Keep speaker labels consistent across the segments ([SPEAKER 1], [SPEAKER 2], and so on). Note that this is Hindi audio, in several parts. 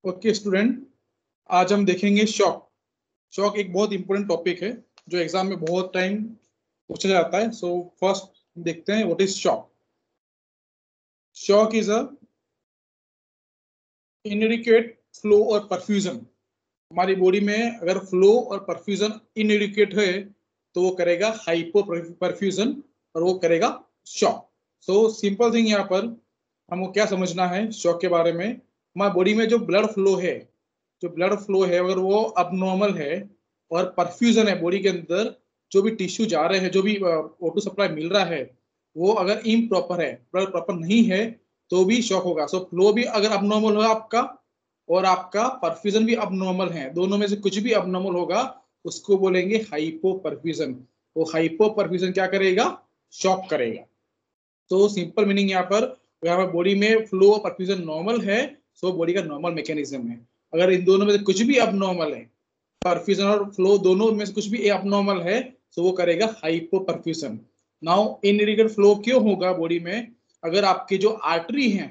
[SPEAKER 1] ओके स्टूडेंट, आज हम देखेंगे शॉक। शॉक एक बहुत इंपॉर्टेंट टॉपिक है जो एग्जाम में बहुत टाइम पूछा जाता है। सो फर्स्ट देखते हैं what is shock. Shock is a इनएडिक्वेट flow और परफ्यूजन। हमारी बॉडी में अगर फ्लो और परफ्यूजन इनएडिक्वेट है तो वो करेगा हाइपो परफ्यूजन और वो करेगा शॉक। सो सिंपल थिंग यहाँ पर हमको क्या समझना है शॉक के बारे में। हमारी बॉडी में जो ब्लड फ्लो है, अगर वो अबनॉर्मल है और परफ्यूजन है बॉडी के अंदर, जो भी टिश्यू जा रहे हैं, जो भी O2 सप्लाई मिल रहा है, वो अगर इम्प्रॉपर है, ब्लड प्रॉपर नहीं है, तो भी शॉक होगा। सो फ्लो भी अगर अबनॉर्मल हो आपका और आपका परफ्यूजन भी अबनॉर्मल है, दोनों में से कुछ भी अबनॉर्मल होगा उसको बोलेंगे हाइपो परफ्यूजन। वो हाइपो परफ्यूजन क्या करेगा? शॉक करेगा। तो सिंपल मीनिंग यहाँ पर, अगर बॉडी में फ्लो और परफ्यूजन नॉर्मल है तो बॉडी का नॉर्मल मैकेनिज्म है। अगर इन दोनों में से कुछ भी अबनॉर्मल है, परफ्यूजन और फ्लो दोनों में से कुछ भी अबनॉर्मल है, तो वो करेगा हाइपो परफ्यूजन। नाउ इनइरेगुलर फ्लो क्यों होगा बॉडी में? अगर आपके जो आर्टरी हैं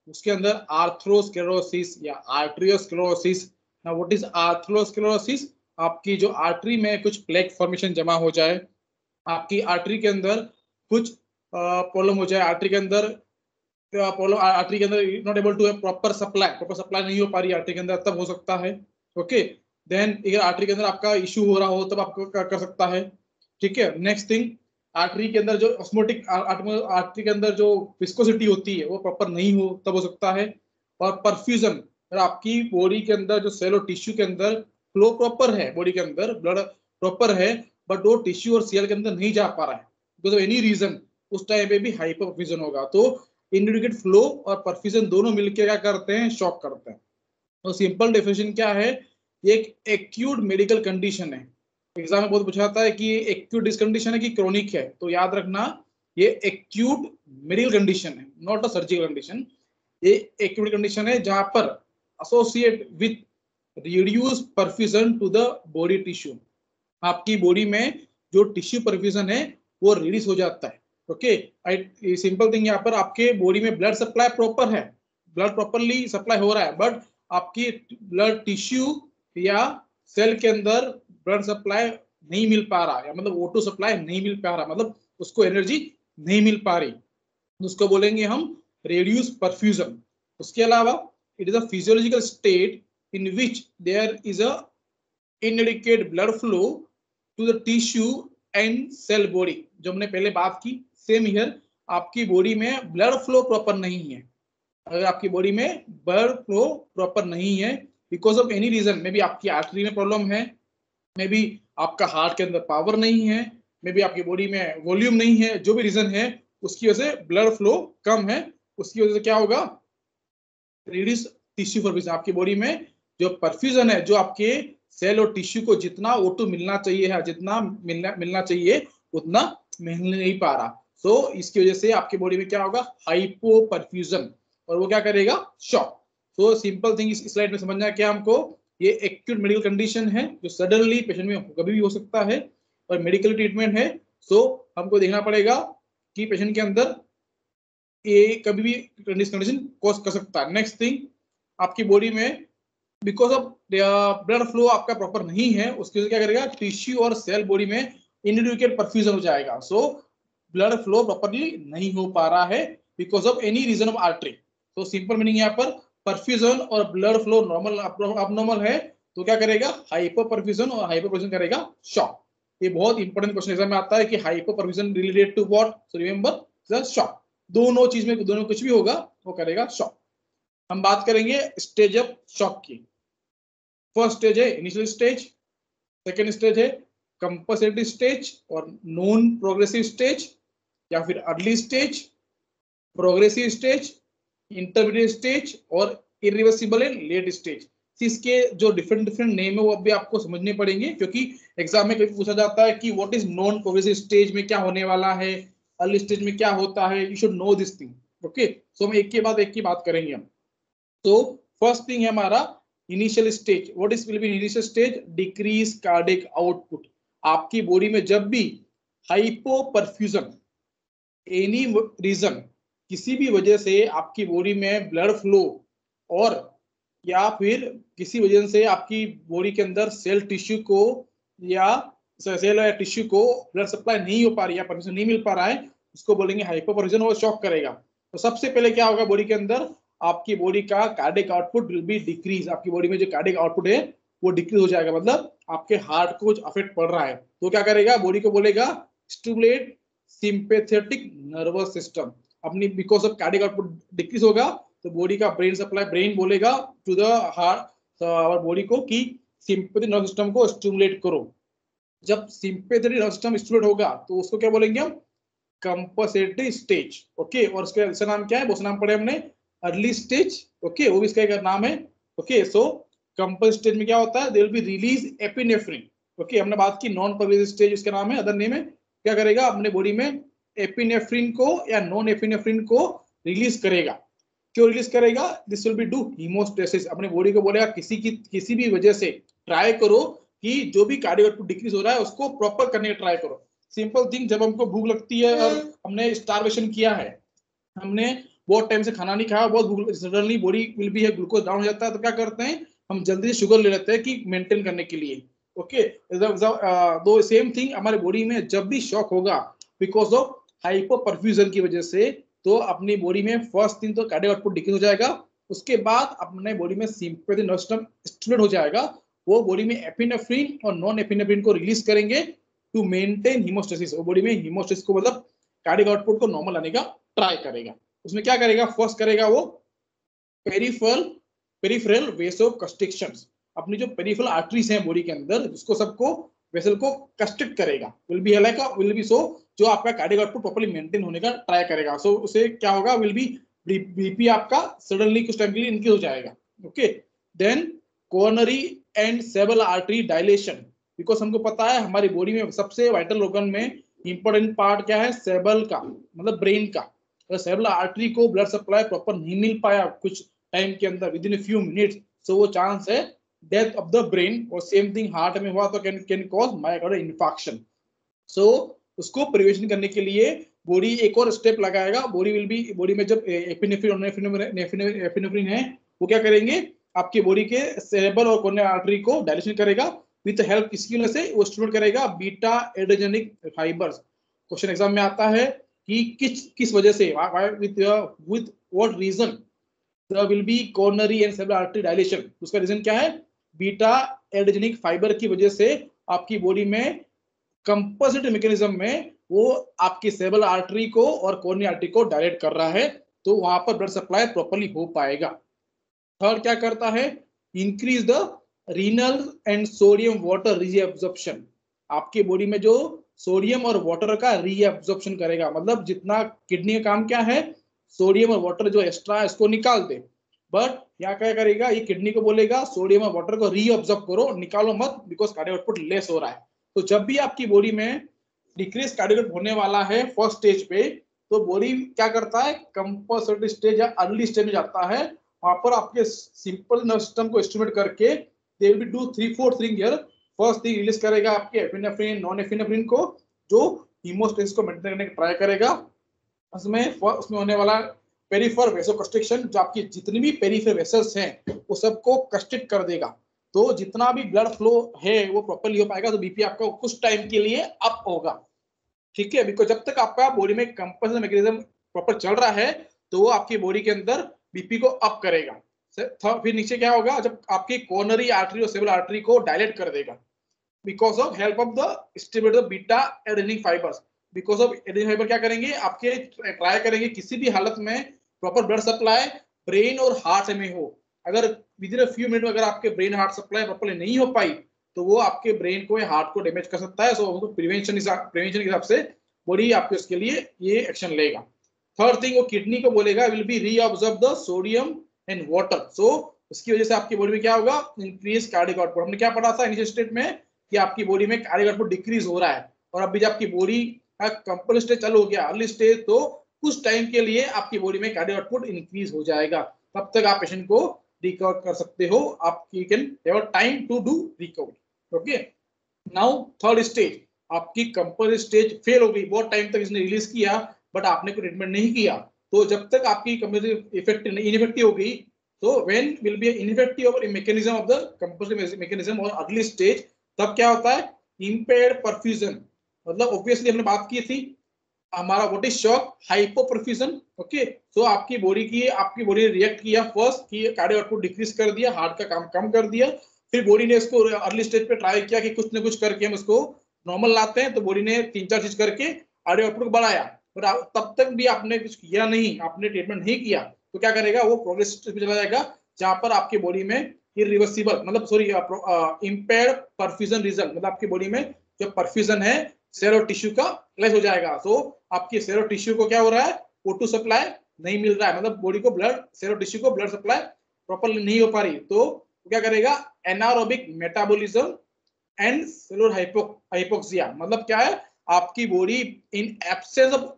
[SPEAKER 1] उसके अंदर आर्थ्रोस्क्लेरोसिस या arteriosclerosis. Now what is atherosclerosis? आपकी जो आर्टरी में कुछ प्लेक फॉर्मेशन जमा हो जाए, आपकी आर्टरी के अंदर कुछ प्रॉब्लम हो जाए, आर्टरी के अंदर प्रॉब्लम, आर्टरी के अंदर not able to proper supply नहीं हो पा रही आर्टरी के अंदर, तब हो सकता है। ओके, देन अगर आर्टरी के अंदर आपका इश्यू हो रहा हो तब आपको कर सकता है। ठीक है, नेक्स्ट थिंग, आर्टरी के अंदर जो ऑस्मोटिक आर्टरी के अंदर जो विस्कोसिटी होती है वो प्रॉपर नहीं हो तब हो सकता है। और परफ्यूजन, अगर आपकी बॉडी के अंदर जो सेल और टिश्यू के अंदर फ्लो प्रॉपर है, बॉडी के अंदर ब्लड प्रॉपर है, बट वो टिश्यू और सेल के अंदर नहीं जा पा रहा है बिकॉज ऑफ एनी रीजन, उस टाइम पे भी हाइपर परफ्यूजन होगा। तो इनएडिक्वेट फ्लो और परफ्यूजन दोनों मिलकर क्या करते हैं? शॉक करते हैं। तो सिंपल डेफिनेशन क्या है? ये एक एक्यूट मेडिकल कंडीशन है। एग्जाम में बहुत पूछा जाता है कि ये एक्यूट डिस कंडीशन है कि क्रोनिक है, तो याद रखना ये एक्यूट मेडिकल कंडीशन है, नॉट अ सर्जिकल कंडीशन। ये एक्यूट कंडीशन है जहां पर associate with reduce perfusion to the body tissue. आपकी बॉडी में जो टिश्यू परफ्यूजन है वो रिड्यूस हो जाता है। ओके, सिंपल थिंग यहाँ पर आपके बॉडी में ब्लड सप्लाई प्रॉपर है, ब्लड प्रॉपरली सप्लाई हो रहा है, बट आपकी ब्लड टिश्यू या सेल के अंदर ब्लड सप्लाई नहीं मिल पा रहा, या मतलब O2 सप्लाई नहीं मिल पा रहा, मतलब उसको एनर्जी नहीं मिल पा रही, उसको बोलेंगे हम रेड्यूस परफ्यूजन। उसके अलावा it is a physiological state in which there is a inadequate blood flow to the tissue and cell body। जो हमने पहले बात की, सेम हियर, आपकी बॉडी में ब्लड फ्लो प्रॉपर नहीं है। अगर आपकी बॉडी में ब्लड फ्लो प्रॉपर नहीं है because of any reason, may be आपकी आर्टरी में प्रॉब्लम है, मे बी आपका हार्ट के अंदर पावर नहीं है, मे बी आपकी बॉडी में वॉल्यूम नहीं है, जो भी रीजन है उसकी वजह से ब्लड फ्लो कम है, उसकी वजह से क्या होगा? Reduce tissue perfusion. आपकी बॉडी में जो परफ्यूजन है, जो आपके सेल और टिश्यू को जितना O2 मिलना चाहिए है, जितना मिलना चाहिए उतना मिल नहीं पा रहा। सो इसकी वजह से आपकी बॉडी में क्या होगा? हाइपो परफ्यूजन, और वो क्या करेगा? शॉक। सो सिंपल थिंग इस स्लाइड में समझना क्या हमको, ये एक्यूट मेडिकल कंडीशन है जो सडनली पेशेंट में कभी भी हो सकता है और मेडिकल ट्रीटमेंट है। सो हमको देखना पड़ेगा कि पेशेंट के अंदर ये कभी भी कंडीशन कॉज कर सकता है। नेक्स्ट थिंग, आपकी बॉडी में बिकॉज ऑफ ब्लड फ्लो आपका प्रॉपर नहीं है, उसकी वजह क्या करेगा? टिश्यू और सेल बॉडी में इनएडिक्वेट परफ्यूजन हो जाएगा। सो ब्लड फ्लो प्रॉपरली नहीं हो पा रहा है because of any reason of artery. तो सिंपल मीनिंग यहाँ पर, परफ्यूजन और ब्लड फ्लो नॉर्मल अबनॉर्मल है तो क्या करेगा? हाइपर परफ्यूजन, और हाइपर परफ्यूजन करेगा शॉक। ये बहुत इंपॉर्टेंट क्वेश्चन एग्जाम में आता है कि hyper perfusion related to what? So remember the shock. दोनों चीज में, दोनों कुछ भी होगा वो करेगा शॉक। हम बात करेंगे स्टेज ऑफ शॉक की। फर्स्ट स्टेज है इनिशियल स्टेज, सेकेंड स्टेज है कंपनसेटरी स्टेज और नॉन प्रोग्रेसिव स्टेज, या फिर early stage, progressive stage, intermediate stage और इरिवर्सिबल एंड लेट स्टेज। इसके जो डिफरेंट नेम है वो अभी आपको समझने पड़ेंगे, क्योंकि एग्जाम में कभी पूछा जाता है कि what is non progressive stage में क्या होने वाला है, अर्ली स्टेज में क्या होता है, you should know this thing. Okay, so हम एक के बाद एक की बात करेंगे हम। तो फर्स्ट थिंग है हमारा initial stage. What is will be initial stage? Decrease cardiac output. आपकी बॉडी में जब भी हाइपो परफ्यूजन, एनी रीजन, किसी भी वजह से आपकी बॉडी में ब्लड फ्लो और या फिर किसी वजह से आपकी बॉडी के अंदर सेल टिश्यू को या सेल या टिश्यू को ब्लड सप्लाई नहीं हो पा रही है, परमिशन नहीं मिल पा रहा है, उसको बोलेंगे हाइपोपरफ्यूजन और शॉक करेगा। तो सबसे पहले क्या होगा बॉडी के अंदर, आपकी बॉडी का cardiac output will be decrease. आपकी बॉडी में जो कार्डियक आउटपुट है वो डिक्रीज हो जाएगा, मतलब आपके हार्ट को कुछ अफेक्ट पड़ रहा है। तो क्या करेगा, बॉडी को बोलेगा स्टिमुलेट सिंपैथेटिक नर्वस सिस्टम। अपनी because of cardiac output decrease होगा तो बॉडी का ब्रेन सप्लाई, ब्रेन बोलेगा टू द हार्ट और बॉडी को कि सिंपैथेटिक नर्वस सिस्टम को स्टिमुलेट करो। जब सिंपैथेटिक नर्वस सिस्टम स्टिमुलेट होगा तो उसको क्या बोलेंगे हम, कंपनसेटरी स्टेज। ओके, और उसका दूसरा नाम क्या है, दूसरा नाम पढ़े हमने अर्ली स्टेज। ओके, वो भी इसका एक नाम है। ओके, सो कंपनसेटरी स्टेज में क्या होता है, दे will be release epinephrine. Okay, हमने बात की नॉन परवेसिव स्टेज, उसका नाम है, अदर नेम है। क्या करेगा, अपने बॉडी में एपिनेफ्रिन को या नॉन एपिनेफ्रिन को रिलीज करेगा। क्यों रिलीज करेगा, this will B do haemostasis. अपने बॉडी को बोलेगा किसी भी वजह से ट्राई करो कि जो भी कार्डियक आउटपुट डिक्रीज हो रहा है उसको प्रॉपर करने का ट्राई करो। सिंपल थिंग, जब हमको भूख लगती है और हमने स्टारवेशन किया है, हमने बहुत टाइम से खाना नहीं खाया, बहुत भूख, सडनली बॉडी विल बी है, ग्लूकोज डाउन हो जाता है, तो क्या करते हैं हम, जल्दी से शुगर ले लेते हैं कि मेंटेन करने के लिए। ओके, दो सेम थिंग हमारे बॉडी में जब भी शॉक होगा बिकॉज ऑफ हाइपोपरफ्यूजन की वजह से, तो अपनी बॉडी में फर्स्ट थिंग तो कार्डियक आउटपुट डिक्रीज हो जाएगा, उसके बाद अपने बॉडी में सिंपैथेटिक नर्वस सिस्टम स्टिमुलेट हो जाएगा। वो बॉडी में एपिनेफ्रिन और नॉन एपिनेफ्रिन को रिलीज करेंगे टू मेंटेन हीमोस्टेसिस। वो बॉडी में हीमोस्टेसिस को, मतलब कार्डियक आउटपुट को नॉर्मल लाने का ट्राई करेगा। उसमें क्या करेगा, फर्स्ट करेगा वो पेरिफेरल वेसोकंस्ट्रिक्शंस। अपनी जो पेरिफेरल आर्टरीज हैं बॉडी के अंदर, उसको सबको वेसल को कंस्ट्रिक्ट करेगा, विल बी सो जो आपका कार्डियक आउटपुट प्रॉपर्ली मेंटेन होने का ट्राई करेगा। सो उसे क्या होगा, विल बी बीपी आपका सडनली कुछ टाइम के लिए इंक्रीज हो जाएगा। Okay, then coronary and cerebral artery dilation. Because हमको पता है हमारी बॉडी में सबसे वाइटल ऑर्गन में इंपॉर्टेंट पार्ट क्या है, सेबल का, मतलब ब्रेन का। अगर सेबल आर्टरी को ब्लड सप्लाई प्रॉपर नहीं मिल पाया कुछ टाइम के अंदर, within a few minutes, so वो चांस है डेथ ऑफ द ब्रेन। और सेम थिंग हार्ट में हुआ तो कैन कॉज मायोकार्डियल इन्फार्क्शन। सो उसको प्रिवेंशन करने के लिए बॉडी एक और स्टेप लगाएगा। बॉडी में जब एपिनेफ्रिन है, वो क्या करेंगे, आपकी बॉडी के सेरेब्रल और कोरोनरी आर्टरी को डायलेशन करेगा विद हेल्प, किसकी वजह से, वो स्टिमुलेट करेगा beta adrenergic fibers. Question exam में आता है कि किस वजह से, with what reason there will be coronary and cerebral artery dilation। उसका रीजन क्या है, बीटा एड्रेनर्जिक फाइबर की वजह से आपकी बॉडी में कंपनसेटरी मैकेनिज्म में वो आपकी सेरेब्रल आर्टरी को और कोरोनरी आर्टरी को डायलेट कर रहा है, तो वहां पर ब्लड सप्लाई प्रॉपर्ली हो पाएगा। थर्ड क्या करता है, increase the renal and sodium water reabsorption. आपकी बॉडी में जो सोडियम और वाटर का रीअब्जॉर्प्शन करेगा, मतलब जितना किडनी का काम क्या है, सोडियम और वाटर जो एक्स्ट्रा है इसको निकाल दे। बट यहाँ क्या करेगा, ये किडनी को बोलेगा सोडियम और वाटर को रीअब्जॉर्ब करो, निकालो मत, बिकॉज कार्डियक आउटपुट लेस हो रहा है। तो जब भी आपकी बॉडी में डिक्रीज कार्डियक आउटपुट होने वाला है फर्स्ट स्टेज पे, तो बॉडी क्या करता है, कंपनसेटरी स्टेज या अर्ली स्टेज में जाता है। वहां पर आपके सिंपल नर्वस सिस्टम को एस्टिमेट करके दे will B do 3-4 thing here. First thing release करेगा आपके एपिनेफ्रिन, नॉन एपिनेफ्रिन को, जो हीमोस्टेसिस को मेंटेन करने का ट्राई करेगा। उसमें होने वाला पेरिफेरल वेसोकंस्ट्रिक्शन, जो आपकी जितनी भी पेरिफेरल वेसल्स हैं वो सबको कंस्ट्रिक्ट कर देगा, तो जितना भी ब्लड फ्लो है वो प्रॉपर्ली हो पाएगा, तो बीपी आपका कुछ टाइम के लिए अप होगा। ठीक है, बिकॉज जब तक आपका बॉडी में कंपनसेशन मैकेनिज्म प्रॉपर चल रहा है तो वो आपकी बॉडी के अंदर बीपी को अप करेगा। फिर नीचे क्या होगा, जब आपकी कोरोनरी आर्टरी और सेरेब्रल आर्टरी को डायलेट कर देगा because of help of the stimulate the beta adrenergic fibres. Because of adrenergic fibre क्या करेंगे, आपके ट्राई करेंगे किसी भी हालत में प्रॉपर ब्लड सप्लाई ब्रेन और हार्ट में हो। अगर विद इन फ्यू मिनट में अगर आपके ब्रेन हार्ट सप्लाई प्रॉपर्ली नहीं हो पाई तो वो आपके ब्रेन को या हार्ट को डैमेज कर सकता है। सो प्रिवेंशन के हिसाब से बॉडी आपके उसके लिए ये एक्शन लेगा। थर्ड थिंग, वो किडनी को बोलेगा will be reabsorb the sodium and water. So उसकी वजह से आपकी बॉडी में क्या होगा, इंक्रीज कार्डियक आउटपुट। हमने क्या पढ़ा था इनिशियल स्टेट में कि आपकी बॉडी में कार्डियक आउटपुट डिक्रीज हो रहा है, और अभी जब आपकी बॉडी का कंपन स्टेज चालू हो गया, अर्ली स्टेज, तो कुछ टाइम के लिए आपकी बॉडी में कार्डियक आउटपुट इंक्रीज हो जाएगा। तब तक आप पेशेंट को रिकवर कर सकते हो, आप you can have time to do recovery. Okay, now third stage, आपकी कंपन स्टेज फेल हो गई, बहुत टाइम तक इसने रिलीज किया बट आपने कोई ट्रीटमेंट नहीं किया, तो जब तक आपकी कंपन इफेक्टिव इनइफेक्टिव हो गई, So when will be ineffective or mechanism of the compulsive mechanism or early stage, तब क्या होता है, impaired perfusion. मतलब obviously हमने बात की थी हमारा what is shock, hypoperfusion. Okay, so आपकी बॉडी ने रिएक्ट किया फर्स्ट कि कार्डियक आउटपुट डिक्रीज कर दिया, हार्ट का काम कम कर दिया. फिर बॉडी ने इसको अर्ली स्टेज पे ट्राई किया कि कुछ ना कुछ करके हम इसको नॉर्मल लाते हैं, तो बॉडी ने 3-4 चीज करके कार्डियक आउटपुट बढ़ाया. पर तब तक भी आपने कुछ किया नहीं, आपने ट्रीटमेंट नहीं किया, तो क्या करेगा वो प्रोग्रेस स्टेज पे चला जाएगा जहां पर आपकी बॉडी में इरिवर्सिबल मतलब सॉरी इंपेयर्ड परफ्यूजन रिजल्ट, मतलब आपकी बॉडी में जो परफ्यूजन है सेल और टिश्यू का लेस हो जाएगा. सो आपकी सेल और टिश्यू को क्या हो रहा है, O2 सप्लाई नहीं मिल रहा है, मतलब बॉडी को ब्लड, सेल और टिश्यू को ब्लड सप्लाई प्रॉपर्ली नहीं हो पा रही. तो क्या करेगा, anaerobic metabolism and cellular hypoxia. मतलब क्या है, आपकी body in absence of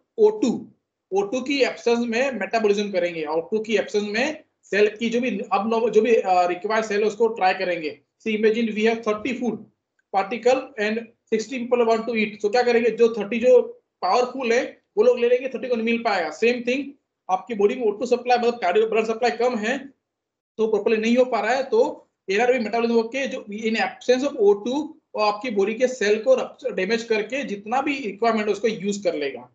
[SPEAKER 1] O2 की एब्सेंस में मेटाबॉलिज्म करेंगे, O2 की एब्सेंस में सेल की जो भी रिक्वायर्ड सेल उसको ट्राई करेंगे. See imagine we have 30 food particle and 60 people want to eat. तो क्या करेंगे, जो 30 जो पावरफुल है वो लोग ले लेंगे, 30 को नहीं मिल पाएगा. सेम थिंग आपकी बॉडी में O2 सप्लाई मतलब कार्डियो ब्लड सप्लाई कम है तो प्रॉपर्ली नहीं हो पा रहा है, तो एनारोबिक मेटाबॉलिज्म होके जो इन एब्सेंस ऑफ O2 और आपकी बॉडी के सेल को डैमेज करके जितना भी रिक्वायरमेंट है उसको यूज कर लेगा.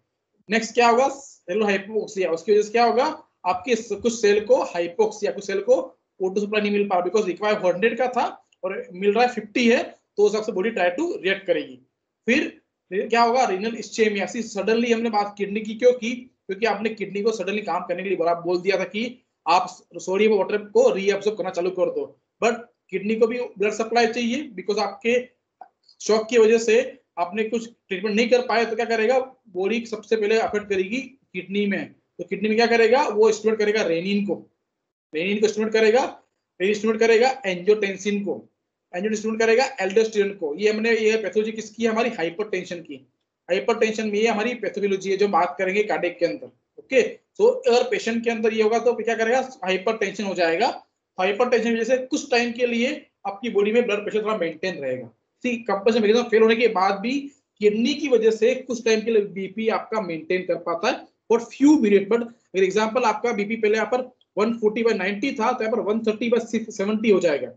[SPEAKER 1] नेक्स्ट क्या होगा, सेलुलर हाइपोक्सिया. उसकी वजह से क्या होगा, आपके कुछ सेल को हाइपोक्सिया, कुछ सेल को O2 सप्लाई नहीं मिल पा रहा, बिकॉज रिक्वायर 100 का था और मिल रहा है 50 है, तो उस हिसाब से बॉडी ट्राई टू रिएक्ट करेगी. फिर क्या होगा, रीनल इस्चेमिया. सडनली हमने बात किडनी की क्यों की, क्योंकि आपने किडनी को सडनली काम करने के लिए बोल दिया था कि आप सोडियम वाटर को रीअब्सॉर्ब करना चालू कर दो, बट किडनी को भी ब्लड सप्लाई चाहिए, बिकॉज आपके शॉक की वजह से आपने कुछ ट्रीटमेंट नहीं कर पाए, तो क्या करेगा, बॉडी सबसे पहले अफेक्ट करेगी किडनी में. तो किडनी में क्या करेगा, वो स्टिमुलेट करेगा रेनिन को स्टिमुलेट करेगा एंजियोटेंसिन को स्टिमुलेट करेगा एल्डोस्टेरोन को. ये पैथोलॉजी किसकी है, हमारी हाइपरटेंशन की. हाइपरटेंशन में ये हमारी पैथोलॉजी है जो बात करेंगे कार्डियक के अंदर. ओके, सो अगर पेशेंट के अंदर ये होगा तो क्या करेगा, हाइपरटेंशन हो जाएगा. हाइपरटेंशन की वजह से कुछ टाइम के लिए आपकी बॉडी में ब्लड प्रेशर थोड़ा मेंटेन रहेगा. सी कंपल्सन मैकेनिज्म फेल होने के बाद भी किडनी की वजह से कुछ टाइम के लिए बीपी आपका मेंटेन कर पाता है फॉर फ्यू मिनट. बट अगर एग्जांपल आपका बीपी पहले यहाँ पर 140/90 था, तो यहाँ पर 130/70 हो जाएगा.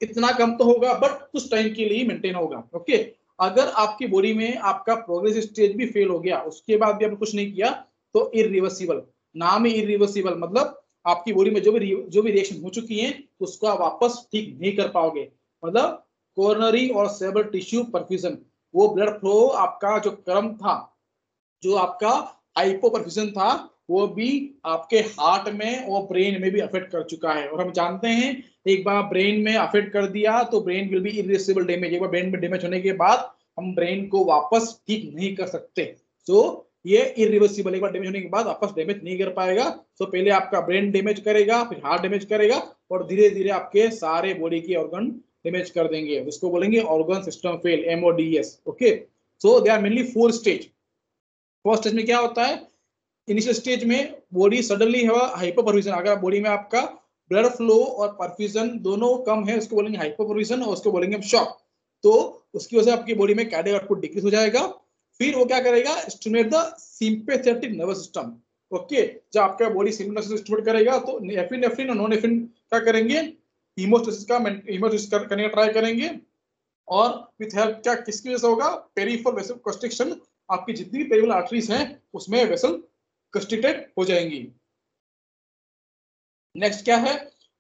[SPEAKER 1] इतना कम तो होगा बट कुछ टाइम के लिए मेंटेन होगा. ओके, अगर आपकी बॉडी में आपका प्रोग्रेसिव स्टेज भी फेल हो गया, उसके बाद भी आपने कुछ नहीं किया, तो इरिवर्सिबल. नाम है इरिवर्सिबल, मतलब आपकी बॉडी में जो भी रिएक्शन हो चुकी है उसको आप वापस ठीक नहीं कर पाओगे. मतलब कोरोनरी और सेरेब्रल टिश्यू परफ्यूजन, वो ब्लड फ्लो आपका जो क्रम था, जो आपका हाइपोपरफ्यूजन था, वो भी आपके हार्ट में और ब्रेन में भी अफेक्ट कर चुका है. और हम जानते हैं एक बार ब्रेन में अफेक्ट कर दिया तो brain will be irreversible damage. एक बार ब्रेन में डैमेज होने के बाद हम ब्रेन को वापस ठीक नहीं कर सकते. सो ये इरिवर्सिबल, एक बार डैमेज होने के बाद वापस डैमेज नहीं कर पाएगा. सो पहले आपका ब्रेन डैमेज करेगा, फिर हार्ट डैमेज करेगा, और धीरे धीरे आपके सारे बॉडी के ऑर्गन डैमेज कर देंगे. उसको बोलेंगे organ system fail, MODS. Okay, so they are mainly 4 stage. First stage में क्या होता है, इनिशियल स्टेज में बॉडी सडनली हाइपोपरफ्यूजन. अगर बॉडी में आपका ब्लड फ्लो और परफ्यूजन दोनों कम है, उसको बोलेंगे हाइपोपरफ्यूजन, और उसको बोलेंगे हम शॉक. तो उसकी वजह से आपकी बॉडी में कार्डियक आउटपुट डिक्रीज हो जाएगा. फिर वो क्या करेगा, stimulate the sympathetic nervous system. Okay, जब आपका बॉडी सिंपैथेटिक स्टिमुलेट करेगा तो एपिनेफ्रिन और नॉरएपिनेफ्रिन क्या करेंगे, हीमोस्टेसिस करने का ट्राई करेंगे. और विथ हेल्प क्या किसकी वजह से होगा, पेरिफेरल वेसल कंस्ट्रिक्शन. आपकी जितनी भी पेरिफेरल आर्टरीज हैं उसमें वेसल कंस्ट्रिक्टेड हो जाएंगी. नेक्स्ट क्या है,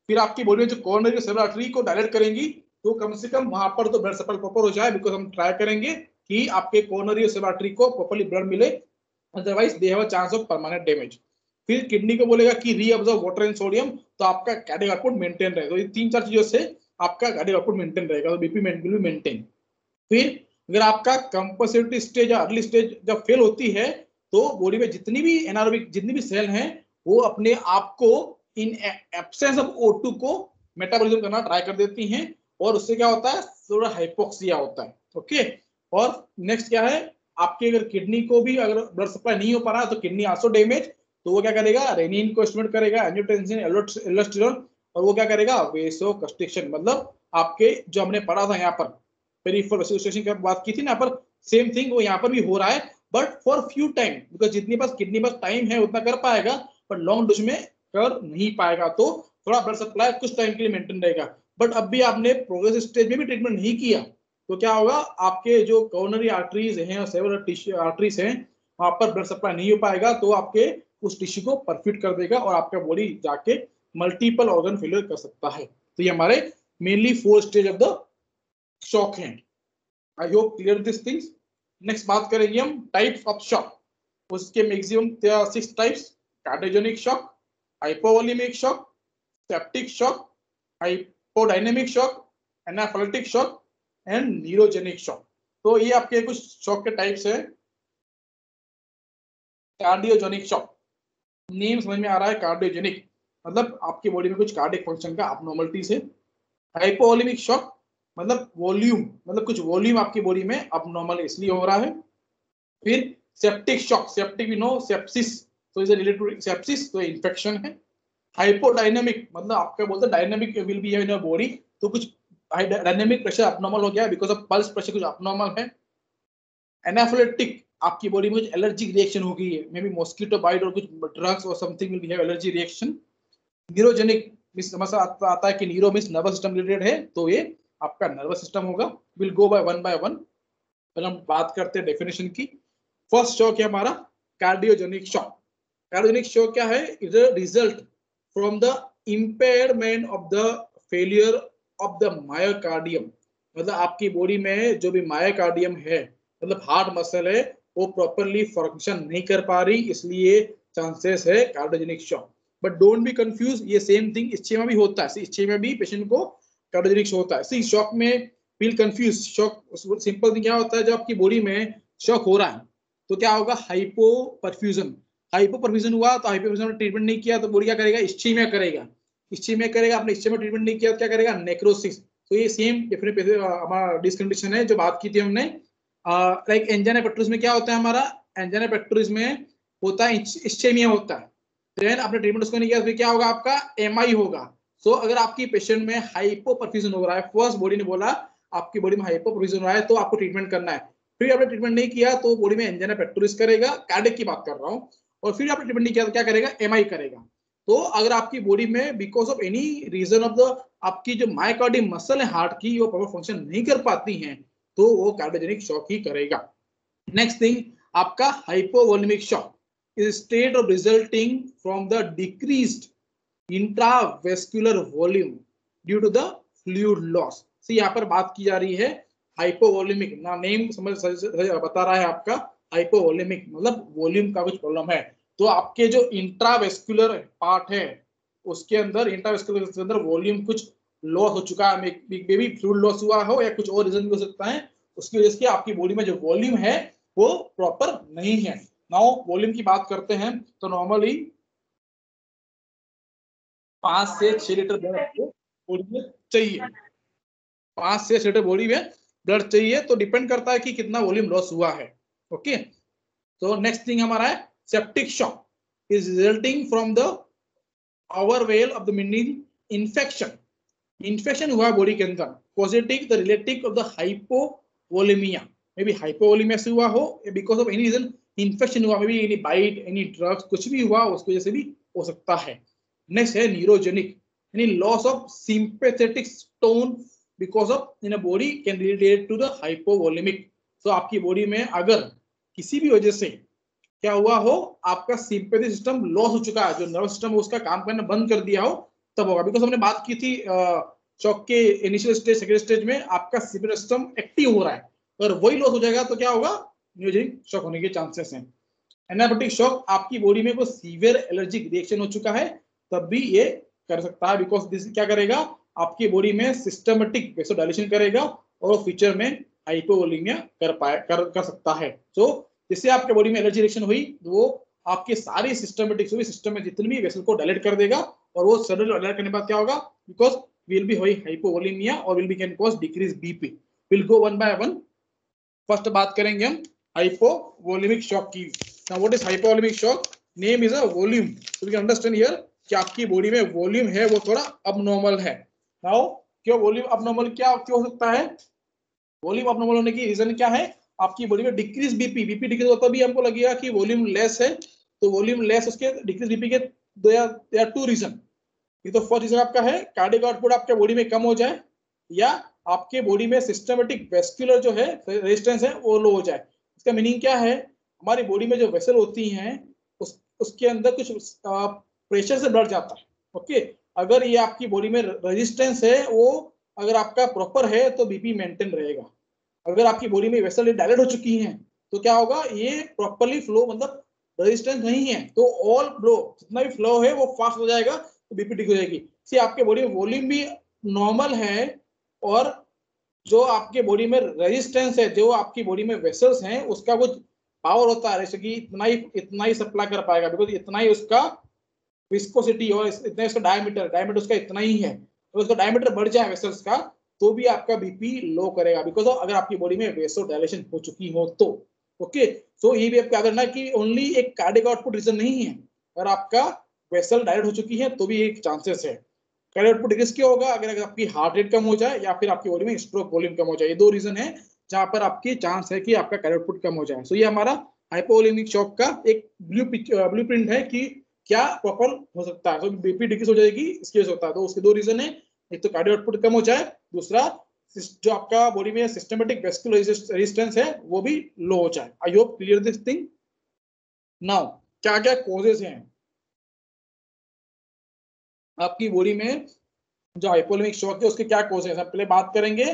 [SPEAKER 1] फिर आपकी बॉडी में जो कोरोनरी और सेरेब्रल आर्टरी को डायलेट करेंगी, तो कम से कम वहां पर तो ब्लड सप्लाई प्रॉपर हो जाए, बिकॉज हम ट्राई करेंगे कि आपके कोरोनरी और सेरेब्रल आर्टरी को प्रॉपर्ली ब्लड मिले, otherwise they have a chance of permanent damage. फिर किडनी को बोलेगा कि रीअब्सॉर्ब वाटर एंड सोडियम, तो आपका कार्डियक आउटपुट मेंटेन रहेगा. तो ये 3-4 चीजों से आपका कार्डियक आउटपुट मेंटेन रहेगा, तो बीपी विल बी मेंटेन. फिर अगर आपका कंपल्सिव स्टेज या अर्ली स्टेज जब फेल होती है, तो बॉडी में जितनी भी एनारोबिक जितनी भी सेल हैं वो अपने आप को इन एब्सेंस ऑफ O2 को मेटाबॉलिज्म करना ट्राई कर देती हैं, और उससे क्या होता है, थोड़ा हाइपोक्सिया होता है. ओके, और नेक्स्ट क्या है, आपके अगर किडनी को भी अगर ब्लड सप्लाई नहीं हो पा रहा तो किडनी आल्सो डैमेज, तो वो क्या करेगा, रेनिन को स्टिमुलेट करेगा, एंजियोटेंसिन, एल्डोस्टेरोन, और वो क्या करेगा, वेसोकंस्ट्रिक्शन. मतलब आपके जो हमने पढ़ा था यहाँ पर पेरिफेरल वेसल कंस्ट्रिक्शन की बात की थी ना, पर सेम थिंग वो यहाँ पर भी हो रहा है, but for few time, because जितनी पास किडनी पास टाइम है उतना कर पाएगा, पर लॉन्ग डोज में कर नहीं पाएगा. तो थोड़ा ब्लड सप्लाई कुछ टाइम के लिए मेंटेन रहेगा। बट अब भी आपने प्रोग्रेसिव स्टेज में भी ट्रीटमेंट नहीं किया तो क्या होगा, आपके जो कोरोनरी आर्टरीज हैं और सेवरल टिश्यू आर्टरीज हैं वहां पर ब्लड सप्लाई नहीं हो पाएगा, तो आपके उस टिश्यू को परफ्यूट कर देगा और आपका बॉडी जाके मल्टीपल ऑर्गन फेलियर कर सकता है। तो ये हमारे mainly 4 stage of the shock हैं। I hope clear this things. Next बात करेंगे हम टाइप्स ऑफ शॉक। उसके maximum 6 types: cardiogenic shock, hypovolemic shock, septic shock, hypodynamic shock, anaphylactic shock and neurogenic shock. तो ये आपके कुछ शॉक के टाइप्स हैं। कार्डियोजेनिक शॉक, नेम समझ में आ रहा है, कार्डियोजेनिक मतलब आपकी बॉडी में कुछ कार्डियक फंक्शन का अबनॉर्मलिटीज है। हाइपोवोलेमिक शॉक मतलब वॉल्यूम, मतलब कुछ वॉल्यूम आपकी बॉडी में अबनॉर्मल इसलिए हो रहा है। फिर septic shock, septic we know sepsis, तो इज रिलेटेड टू सेप्सिस, तो इन्फेक्शन है। हाइपोडायनेमिक मतलब आपका बोलते हैं dynamic will be in your body, तो कुछ डायनेमिक प्रेशर अबनॉर्मल हो गया बिकॉज ऑफ पल्स प्रेशर कुछ अबनॉर्मल है। एनाफिलेक्टिक आपकी बॉडी में कुछ एलर्जिक रिएक्शन हो गई है, मे बी मॉस्किटो बाइट और कुछ ड्रग्स और something will be have allergy reaction. Neurogenic miss समझ आता है कि neuro miss nervous system related है, तो ये आपका नर्वस सिस्टम होगा। Will go by one. पहले हम बात करते हैं डेफिनेशन की। फर्स्ट शॉक है हमारा कार्डियोजेनिक शॉक। कार्डियोजेनिक शॉक क्या है? Is a result from the impairment of the failure of the myocardium, मतलब आपकी बॉडी में जो भी मायोकार्डियम है, मतलब हार्ट मसल है, वो प्रॉपरली फंक्शन नहीं कर पा रही, इसलिए चांसेस है cardiogenic shock. But don't be confuse, ये सेम थिंग इच्छे में भी होता है, इच्छे में भी पेशेंट को कार्डियोजेनिक शॉक होता है। सी शॉक में feel confuse, shock simple thing क्या होता है, जब आपकी बॉडी में शॉक हो रहा है तो क्या होगा, हाइपो परफ्यूजन। हाइपो परफ्यूजन हुआ तो हाइपो परफ्यूजन में ट्रीटमेंट नहीं किया तो बॉडी क्या करेगा, इच्छीमिया करेगा। इच्छीमिया करेगा, आपने इच्छे में ट्रीटमेंट नहीं किया तो क्या करेगा, नेक्रोसिस। तो ये सेम डिफरेंट हमारा डिसकंडीशन है जो बात की थी हमने। लाइक एंजाइना पेक्टोरिस में क्या होता है, हमारा एंजाइना पेक्टोरिस में होता है इच्छेमिया होता है, देन आपने ट्रीटमेंट उसको नहीं किया फिर क्या होगा, आपका एमआई होगा। सो अगर आपकी पेशेंट में हाइपो परफ्यूजन हो रहा है, फर्स्ट बॉडी ने बोला आपकी बॉडी में हाइपो परफ्यूजन हो रहा है तो आपको ट्रीटमेंट करना है, फिर आपने ट्रीटमेंट नहीं किया तो बॉडी में एंजाइना पेक्टोरिस करेगा, कार्डियक की बात कर रहा हूँ, और फिर आपने ट्रीटमेंट नहीं किया तो क्या करेगा, एमआई करेगा। तो अगर आपकी बॉडी में because of any reason of the आपकी जो मायोकार्डियम मसल है हार्ट की, वो प्रॉपर फंक्शन नहीं कर पाती हैं तो वो कार्डियोजेनिक शॉक ही करेगा। नेक्स्ट थिंग आपका hypovolemic shock is state of resulting from the decreased intravascular volume due to the fluid loss। See, यहाँ पर बात की जा रही है हाइपोवोलेमिक, ना नेम समझ बता रहा है आपका, हाइपोवोलेमिक मतलब वॉल्यूम का कुछ प्रॉब्लम है। तो आपके जो इंट्रावेस्कुलर पार्ट है उसके अंदर, इंट्रावेस्कुलर के अंदर वॉल्यूम कुछ लॉस हो चुका है, मे बी फ्लूइड लॉस हुआ हो या कुछ और रीजन भी हो सकता है, उसकी वजह से आपकी बॉडी में जो वॉल्यूम है वो प्रॉपर नहीं है। नाउ वॉल्यूम की बात करते हैं तो नॉर्मली 5 से 6 लीटर ब्लड आपको बॉडी में चाहिए, 5 से 6 लीटर बॉडी में ब्लड चाहिए, तो डिपेंड करता है कि कितना वॉल्यूम लॉस हुआ है। ओके, तो नेक्स्ट थिंग हमारा है septic shock is resulting from the overwhelm of the meaning infection. Infection हुआ बॉडी के अंदर, positive the relative of the hypovolemia, may be hypovolemia से हुआ हो because of any reason, infection हुआ, may be any bite, any drugs, कुछ भी हुआ उसकी वजह से भी हो सकता है। नेक्स्ट है न्यूरोजेनिक, यानी loss of sympathetic tone because of in a body can relate to the hypovolemic. तो आपकी बॉडी में अगर किसी भी वजह से क्या हुआ हो, आपका सिंपैथेटिक सिस्टम लॉस हो चुका है, जो नर्वस सिस्टम उसका काम करना बंद कर दिया हो, तब होगा। बिकॉज हमने बात की थी शॉक के इनिशियल स्टेज, सेकेंड स्टेज में आपका सिंपैथेटिक सिस्टम एक्टिव हो रहा है, अगर वही लॉस हो जाएगा तो क्या होगा, न्यूरोजेनिक शॉक होने के चांसेस हैं। एनाफिलेक्टिक शॉक आपकी बॉडी में कोई सीवियर एलर्जिक रिएक्शन हो चुका है तब भी ये कर सकता है, बिकॉज दिस क्या करेगा, आपकी बॉडी में सिस्टमेटिक वेसोडाइलेशन करेगा और फ्यूचर में हाइपोवोलेमिया कर सकता है। सो जिससे आपके बॉडी में एलर्जी रिएक्शन हुई वो आपके सारे सिस्टमेटिक सिस्टम में जितने भी वेसल को डायलेट कर देगा, और वो सडन डायलेट करने के बाद क्या होगा, बिकॉज विल बी हाइपोवोलेमिया और will be can cause decrease BP. Will go one by one. First बात करेंगे हम हाइपोवोलेमिक शॉक की। Now what is hypovolemic shock? Name is a volume, so we can understand here कि आपकी बॉडी में वॉल्यूम है वो थोड़ा अबनॉर्मल है। नाउ क्यों वॉल्यूम अबनॉर्मल, क्या क्यों हो सकता है? वॉल्यूम अबनॉर्मल होने की रीजन क्या है, आपकी बॉडी में डिक्रीज बीपी, बीपी डिक्रीज होता भी हमको लगेगा कि वॉल्यूम लेस है, तो वॉल्यूम लेस उसके डिक्रीज बीपी के दो या टू रीजन। ये तो फर्स्ट रीजन आपका है, कार्डियक आउटपुट आपके बॉडी में कम हो जाए या आपके बॉडी में सिस्टमेटिक वेस्कुलर जो है रेजिस्टेंस है वो लो हो जाए। इसका मीनिंग क्या है, हमारी बॉडी में जो वेसल होती हैं उसके अंदर कुछ प्रेशर से बढ़ जाता है। ओके, अगर ये आपकी बॉडी में रेजिस्टेंस है वो अगर आपका प्रॉपर है तो बीपी मेंटेन रहेगा। अगर आपकी बॉडी में वेसल डायलेट हो चुकी हैं तो क्या होगा, ये प्रॉपरली फ्लो मतलब रेजिस्टेंस नहीं है तो ऑल फ्लो जितना भी फ्लो है वो फास्ट हो जाएगा तो बीपी ठीक हो जाएगी। सी आपके बॉडी में वॉल्यूम भी नॉर्मल है और जो आपके बॉडी में रेजिस्टेंस है, जो आपकी बॉडी में वेसल्स हैं उसका कुछ पावर होता है, जैसे कि इतना ही सप्लाई कर पाएगा बिकॉज इतना ही उसका विस्कोसिटी और इतना इसका डायमीटर उसका इतना ही है। तो उसका डायमीटर बढ़ जाए वेसल्स का तो भी आपका बीपी लो करेगा बिकॉज अगर आपकी बॉडी में वेसो डायलेशन हो चुकी हो तो। ओके, सो ये भी आपको याद रखना कि ओनली एक कार्डियक आउटपुट रीजन नहीं है, अगर आपका वेसल डायलेट हो चुकी है तो भी एक चांसेस है। कार्डियक आउटपुट डिक्रीज क्यों होगा, अगर आपकी हार्ट रेट कम हो जाए या फिर आपकी बॉडी में स्ट्रोक वॉल्यूम कम हो जाए, ये दो रीजन है जहां पर आपकी चांस है कि आपका कार्डियक आउटपुट कम हो जाए। सो ये हमारा हाइपोवोलेमिक शॉक का एक ब्लूप्रिंट है कि क्या प्रॉपर हो सकता है। तो बीपी डिक्रीज हो जाएगी इसकी वजह से होता है, तो उसके दो रीजन है, एक तो कार्डियो आउटपुट कम हो जाए, दूसरा जो आपका बॉडी में सिस्टमेटिक वेस्कुलर रेजिस्टेंस है वो भी लो हो जाए। आई hope clear this thing. Now क्या क्या कॉजेज हैं आपकी बॉडी में जो हाइपोवोलेमिक शॉक है उसके, क्या कॉजेज है। पहले बात करेंगे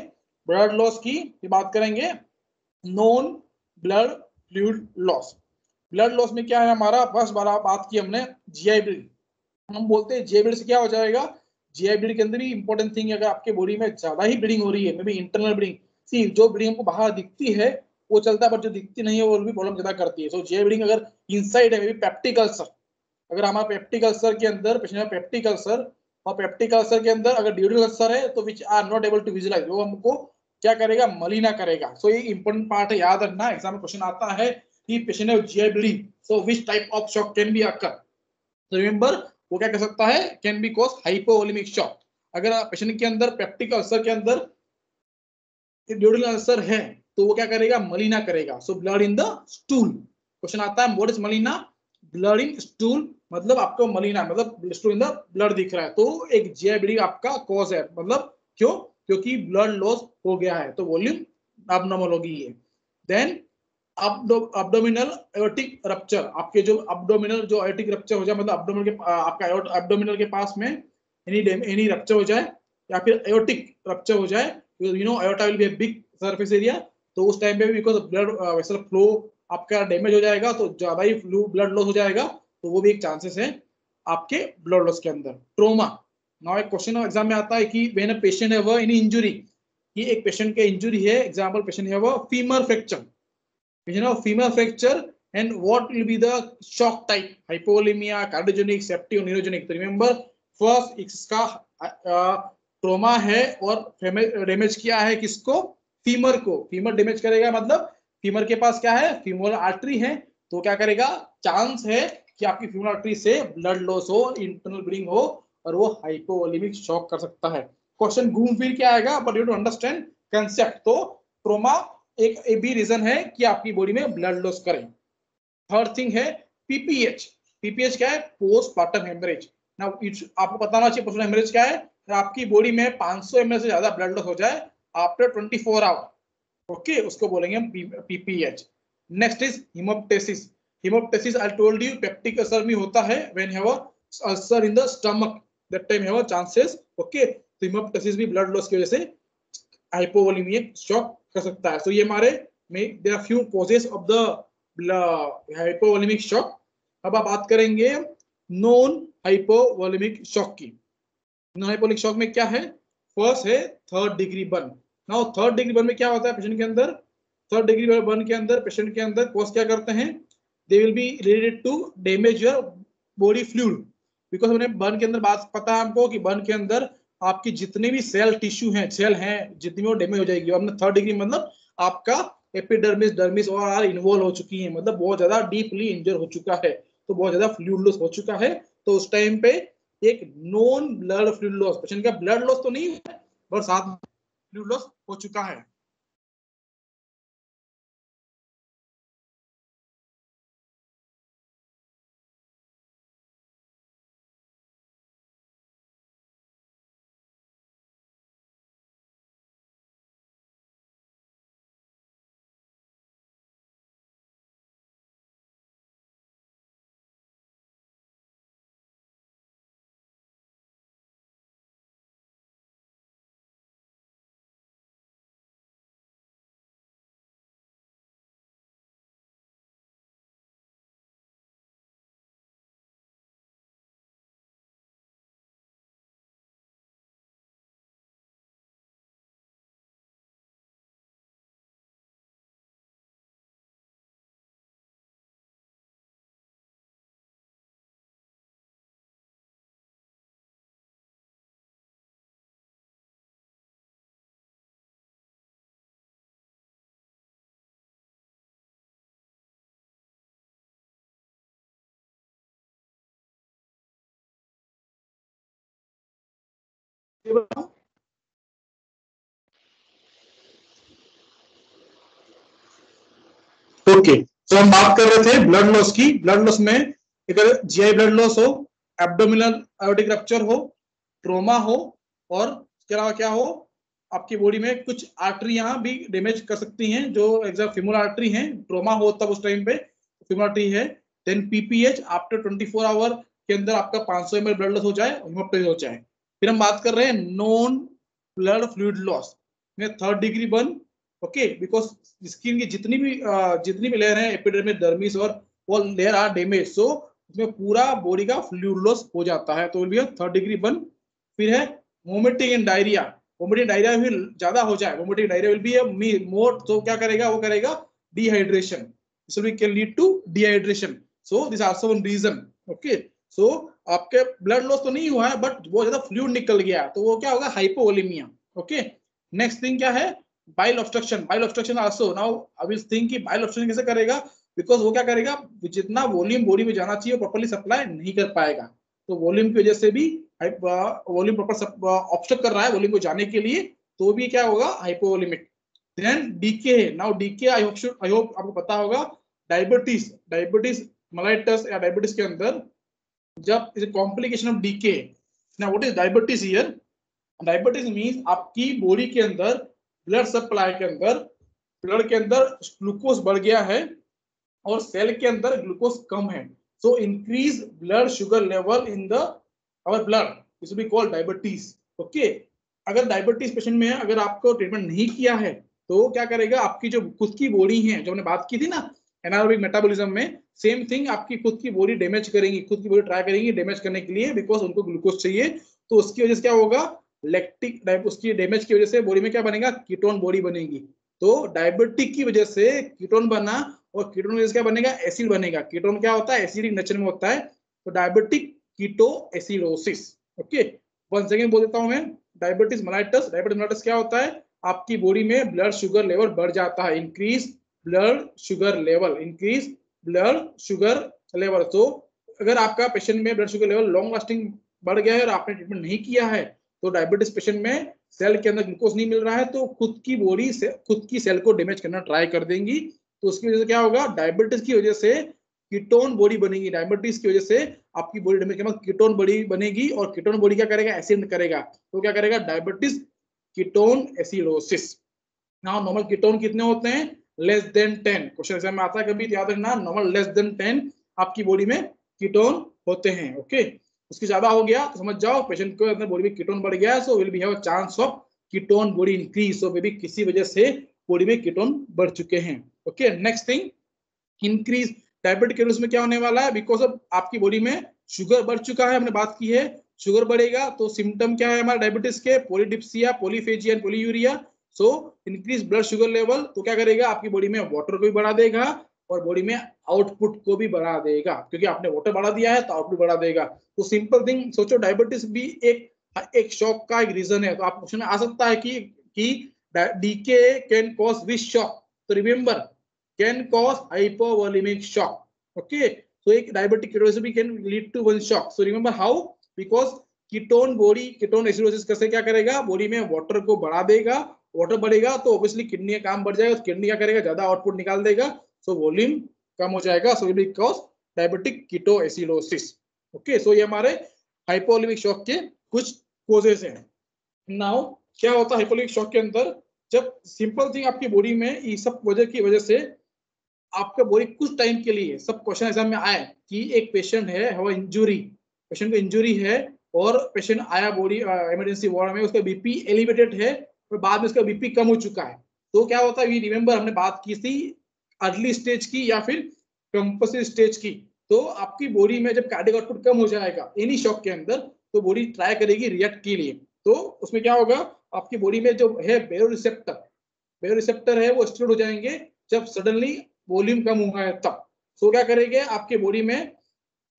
[SPEAKER 1] ब्लड लॉस की, फिर बात करेंगे non blood fluid loss. Blood loss में क्या है हमारा, फर्स्ट बात की हमने जीआई ब्लीडिंग। हम बोलते हैं जीआई ब्लीडिंग से क्या हो जाएगा, जीआई ब्लीडिंग के अंदर भी इंपॉर्टेंट थिंग है, अगर आपके बॉडी में ज्यादा ही ब्लीडिंग हो रही है, मे बी इंटरनल ब्लीडिंग, सी जो ब्लीडिंग हमको बाहर दिखती है वो चलता है, बट जो दिखती नहीं है वो भी प्रॉब्लम ज्यादा करती है। सो जीआई ब्लीडिंग अगर इनसाइड है, मे बी पेप्टिक अल्सर, अगर हमारा पेप्टिक अल्सर के अंदर पेशेंट में पेप्टिक अल्सर और पेप्टिक अल्सर के अंदर अगर ड्यूरल अल्सर है तो which are not able to visualize, वो हमको क्या करेगा, मलिना करेगा। सो ये इंपॉर्टेंट पार्ट है, याद रखना, एग्जाम में क्वेश्चन आता है कि पेशेंट है GI bleeding, so which type of shock can be occur. तो रिमेंबर वो क्या कर सकता है, can be cause hypovolemic shock. अगर पेशेंट के अंदर पेप्टिक अल्सर के अंदर ड्यूरल अल्सर है तो वो क्या करेगा, मलिना करेगा। So blood in the stool, question आता है what is Malina, blood in stool मतलब आपको मलिना मतलब स्टूल इन द ब्लड दिख रहा है तो एक जीआई ब्लीडिंग आपका कॉज है। मतलब क्यों, क्योंकि ब्लड लॉस हो गया है तो वॉल्यूम अबनॉर्मल होगी ये। देन abdominal aortic rupture, आपके जो abdominal जो aortic rupture हो जाए, मतलब abdominal के आपका abdominal के पास में any rupture हो जाए या फिर aortic rupture हो जाए, you know aorta will be a big surface area, तो उस टाइम पे भी बिकॉज ब्लड वेसल फ्लो आपका डैमेज हो जाएगा तो ज्यादा ही ब्लड लॉस हो जाएगा, तो वो भी एक चांसेस है आपके ब्लड लॉस के अंदर। ट्रोमा, नाउ एक क्वेश्चन एग्जाम में आता है कि when a patient have any injury, ये एक पेशेंट के इंजरी है, example patient have femur fracture, femur fracture, and what will be the shock type, hypovolemia, cardiogenic, septic, neurogenic। तो remember first इसका ट्रोमा है और डैमेज किया है किसको, फीमर को। फीमर डैमेज करेगा मतलब फीमर के पास क्या है, फीमोरल आर्टरी है, तो क्या करेगा, चांस है कि आपकी फीमोरल आर्टरी से ब्लड लॉस हो, इंटरनल ब्लीडिंग हो और वो हाइपोवोलेमिक शॉक कर सकता है। क्वेश्चन घूम फिर के आएगा but you to understand concept. तो ट्रोमा एक भी रीजन है कि आपकी बॉडी में ब्लड लॉस करें। थर्ड थिंग है पीपीएच। पीपीएच क्या है, पोस्टमार्टम हेमरेज। ना आपको बताना चाहिए पोस्टमार्टम हेमरेज क्या है, आपकी बॉडी में 500 ml से ज्यादा ब्लड लॉस हो जाए आफ्टर 24 आवर, ओके, उसको बोलेंगे हम PPH. Next is hemoptysis. Hemoptysis I told you peptic ulcer में होता है, when have ulcer in the stomach that time have chances, okay. तो हिमोप्टेसिस भी ब्लड लॉस की वजह से हाइपोवोलेमिक शॉक कर सकता है। तो ये हमारे में there are few causes of the hypovolemic shock. अब आप बात करेंगे नॉन हाइपोवोलेमिक शॉक की। नॉन हाइपोवोलेमिक शॉक में क्या है, फर्स्ट है third degree burn. Now third degree burn में क्या होता है पेशेंट के अंदर, थर्ड डिग्री बर्न के अंदर पेशेंट के अंदर कॉज क्या करते हैं, they will be related to damage your body fluid. Because हमने बर्न के अंदर बात पता है हमको कि बर्न के अंदर आपकी जितने भी सेल टिश्यू हैं, सेल हैं, जितनी भी वो डैमेज हो जाएगी। और थर्ड डिग्री मतलब आपका एपिडर्मिस डर्मिस और आर इन्वॉल्व हो चुकी है, मतलब बहुत ज्यादा डीपली इंजर हो चुका है, तो बहुत ज्यादा फ्लूइड लॉस हो चुका है। तो उस टाइम पे एक non blood fluid loss, patient का ब्लड लॉस तो नहीं है पर साथ में फ्लूइड लॉस हो चुका है। ओके, तो हम बात कर रहे थे ब्लड लॉस की। ब्लड लॉस में अगर जीआई ब्लड लॉस हो, एब्डोमिनल आयोटिक रप्चर हो, ट्रोमा हो, और इसके अलावा क्या हो, आपकी बॉडी में कुछ आर्टरी यहाँ भी डैमेज कर सकती हैं, जो एग्जाम फीमोरल आर्टरी हैं, ट्रोमा हो तब उस टाइम पे फीमोरल आर्टरी है। देन पीपीएच आफ्टर 24 आवर के अंदर आपका 500 ml ब्लड लॉस हो जाए, हेमोप्टाइसिस हो जाए। फिर हम बात कर रहे हैं नॉन ब्लड फ्लूइड लॉस में 3rd degree burn. Okay, because skin की जितनी भी लेयर है, एपिडर्मिस, डर्मिस, और वो लेयर आर डैमेज, सो उसमें पूरा बॉडी का फ्लूइड लॉस हो जाता है, तो will be 3rd degree burn. फिर है vomiting and diarrhea. Vomiting diarrhea भी ज्यादा हो जाए, vomiting diarrhea will be a more, तो क्या करेगा, वो करेगा dehydration, this will can lead to dehydration, so this also one reason. Okay, so आपके ब्लड लॉस तो नहीं हुआ है, बट बहुत ज्यादा फ्लूइड निकल गया, तो वो क्या होगा, हाइपोवोलेमिया। ओके, नेक्स्ट थिंग क्या है, bile obstruction. Bile obstruction also, now I will think कि बाइल ऑब्स्ट्रक्शन कैसे करेगा, बिकॉज वो क्या करेगा, जितना वॉल्यूम बॉडी में जाना चाहिए प्रॉपर्ली सप्लाई नहीं कर पाएगा, तो वॉल्यूम की वजह से भी वॉल्यूम प्रॉपर ऑब्स्ट्रक्ट कर रहा है वॉल्यूम को जाने के लिए, तो भी क्या होगा, hypovolemic. Then DK, now DK I hope आपको पता होगा, डायबिटीज मेलाइटस या डायबिटीज के अंदर जब is complication of DK. Now what is diabetes here, diabetes means आपकी बॉडी के अंदर ब्लड सप्लाई के अंदर, ब्लड के अंदर ग्लूकोज बढ़ गया है और सेल के अंदर ग्लूकोज कम है, so increase blood sugar level in the our blood, this will be called diabetes. Okay, अगर डायबिटीज पेशेंट में अगर आपको ट्रीटमेंट नहीं किया है, तो क्या करेगा, आपकी जो खुद की बॉडी है, जो हमने बात की थी ना एनारोबिक मेटाबॉलिज्म में, सेम थिंग आपकी खुद की बॉडी डैमेज करेंगी, खुद की बॉडी ट्राई करेंगी डैमेज करने के लिए, बिकॉज उनको ग्लूकोज चाहिए, तो उसकी वजह से क्या होगा, लैक्टिक उसकी डैमेज की वजह से बॉडी में क्या बनेगा, कीटोन बॉडी बनेगी। तो डायबिटिक की वजह से कीटोन बना, और कीटोन की वजह से क्या बनेगा, एसिड बनेगा। कीटोन क्या होता है, एसिडिक नेचर में होता है, तो diabetic keto acidosis. Okay, one second बोल देता हूं मैं, डायबिटीज मेलाइटस क्या होता है, आपकी बॉडी में ब्लड शुगर लेवल बढ़ जाता है, इंक्रीज ब्लड शुगर लेवल। तो अगर आपका पेशेंट में blood sugar level long lasting बढ़ गया है और आपने ट्रीटमेंट नहीं किया है, तो डायबिटीज पेशेंट में सेल के अंदर ग्लूकोज नहीं मिल रहा है, तो खुद की बॉडी से खुद की सेल को डैमेज करना ट्राई कर देंगी, तो उसकी वजह से क्या होगा, डायबिटीज की वजह से कीटोन बॉडी बनेगी, डायबिटीज की वजह से आपकी बॉडी डैमेज के बाद कीटोन बॉडी बनेगी, और कीटोन बॉडी क्या करेगा, एसिड करेगा, तो क्या करेगा, diabetes ketone acidosis. Now normal ketone कितने होते हैं, लेस देन 10, क्वेश्चन एग्जाम में आता है कभी, याद रखना, नॉर्मल लेस देन 10 आपकी बॉडी में कीटोन होते हैं। ओके, उसकी ज्यादा हो गया तो समझ जाओ पेशेंट को अपने बॉडी में कीटोन बढ़ गया, so will be have a chance of ketone body increase, so may be किसी वजह से बॉडी में कीटोन बढ़ चुके हैं। Okay, next thing, increase diabetic ketosis में क्या होने वाला है, बिकॉज ऑफ आपकी बॉडी में शुगर बढ़ चुका है, हमने बात की है, शुगर बढ़ेगा तो सिम्टम क्या है हमारे डायबिटीज के, polydipsia, polyphagia and polyuria, so increase blood sugar level, तो क्या करेगा, आपकी बॉडी में वाटर को भी बढ़ा देगा और बॉडी में आउटपुट को भी बढ़ा देगा, क्योंकि आपने वाटर बढ़ा दिया है तो आउटपुट बढ़ा देगा। तो सिंपल थिंग सोचो, डायबिटीज भी एक शॉक का एक रीजन है, तो आप क्वेश्चन आ सकता है कि DK can cause which shock, तो remember can cause hypovolemic shock. Okay, so diabetic ketoacidosis can lead to one shock. So remember how, because ketone acidosis कैसे क्या करेगा, बॉडी में वाटर को बढ़ा देगा, वाटर बढ़ेगा तो ऑब्वियसली किडनी का काम बढ़ जाएगा, किडनी क्या करेगा, ज्यादा आउटपुट निकाल देगा, सो वॉल्यूम कम हो जाएगा, so will cause diabetic keto acidosis. Okay, so ये हमारे हाइपोवोलेमिक शॉक के कुछ कोजेस हैं। नाउ क्या होता है हाइपोवोलेमिक शॉक के अंदर, जब सिंपल थिंग आपकी बॉडी में ये सब वजह से आपका बॉडी कुछ टाइम के लिए, सब क्वेश्चन एग्जाम में आए कि एक पेशेंट है, पेशेंट को इंजुरी है और पेशेंट आया बॉडी इमरजेंसी वार्ड में, उसका बीपी एलिवेटेड है और बाद में उसका बीपी कम हो चुका है, तो क्या होता है, रिमेंबर हमने बात की थी अर्ली स्टेज की या फिर कंपल्सरी स्टेज की, तो आपकी बॉडी में जब कार्डियक आउटपुट कम हो जाएगा एनी शॉक के अंदर, तो बॉडी ट्राई करेगी रिएक्ट के लिए, तो उसमें क्या होगा, आपकी बॉडी में जो है बेरोरिसेप्टर है वो स्टिमुलेट हो जाएंगे जब सडनली वॉल्यूम कम हुआ है तब, सो क्या करेंगे, आपके बॉडी में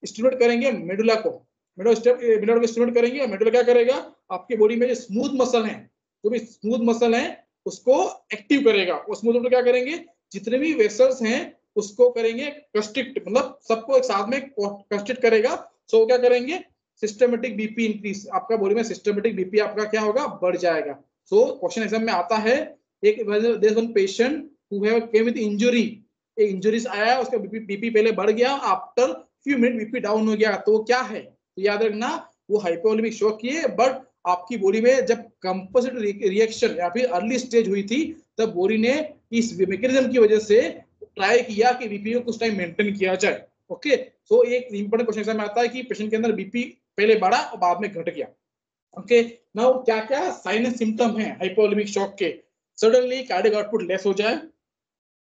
[SPEAKER 1] स्टिमुलेट करेंगे मेडुला को, मेडुला को स्टिमुलेट करेंगे, और मेडुला क्या करेगा, आपके बॉडी में जो स्मूथ मसल है, जो भी स्मूथ मसल है उसको एक्टिव करेगा, और स्मूथ मसल क्या करेंगे, जितने भी वेसल्स हैं उसको करेंगे कंस्ट्रिक्ट, मतलब सबको एक साथ में कंस्ट्रिक्ट करेगा, सो क्या करेंगे, सिस्टमेटिक बीपी इंक्रीज, आपका बॉडी में सिस्टमेटिक बीपी आपका क्या होगा, बढ़ जाएगा। सो क्वेश्चन एग्जाम में आता है, एक there one patient who have came with injury, एक इंजरीज आया, उसका बीपी पहले बढ़ गया, after few minute BP down हो गया, तो वो क्या है, तो याद रखना वो हाइपोवोलेमिक शॉक की है। बट आपकी बॉडी में जब कंपल्सरी रिएक्शन या फिर अर्ली स्टेज हुई थी, तब बॉडी ने इस मैकेनिज्म की वजह से ट्राई किया कि बीपी को कुछ टाइम मेंटेन किया जाए। ओके, सो एक इंपॉर्टेंट क्वेश्चन में आता है कि पेशेंट के अंदर बीपी पहले बढ़ा और बाद में घट गया। ओके, नाउ क्या क्या साइन एंड सिम्टम है हाइपोवोलेमिक शॉक के? सडनली कार्डियक आउटपुट लेस हो जाए,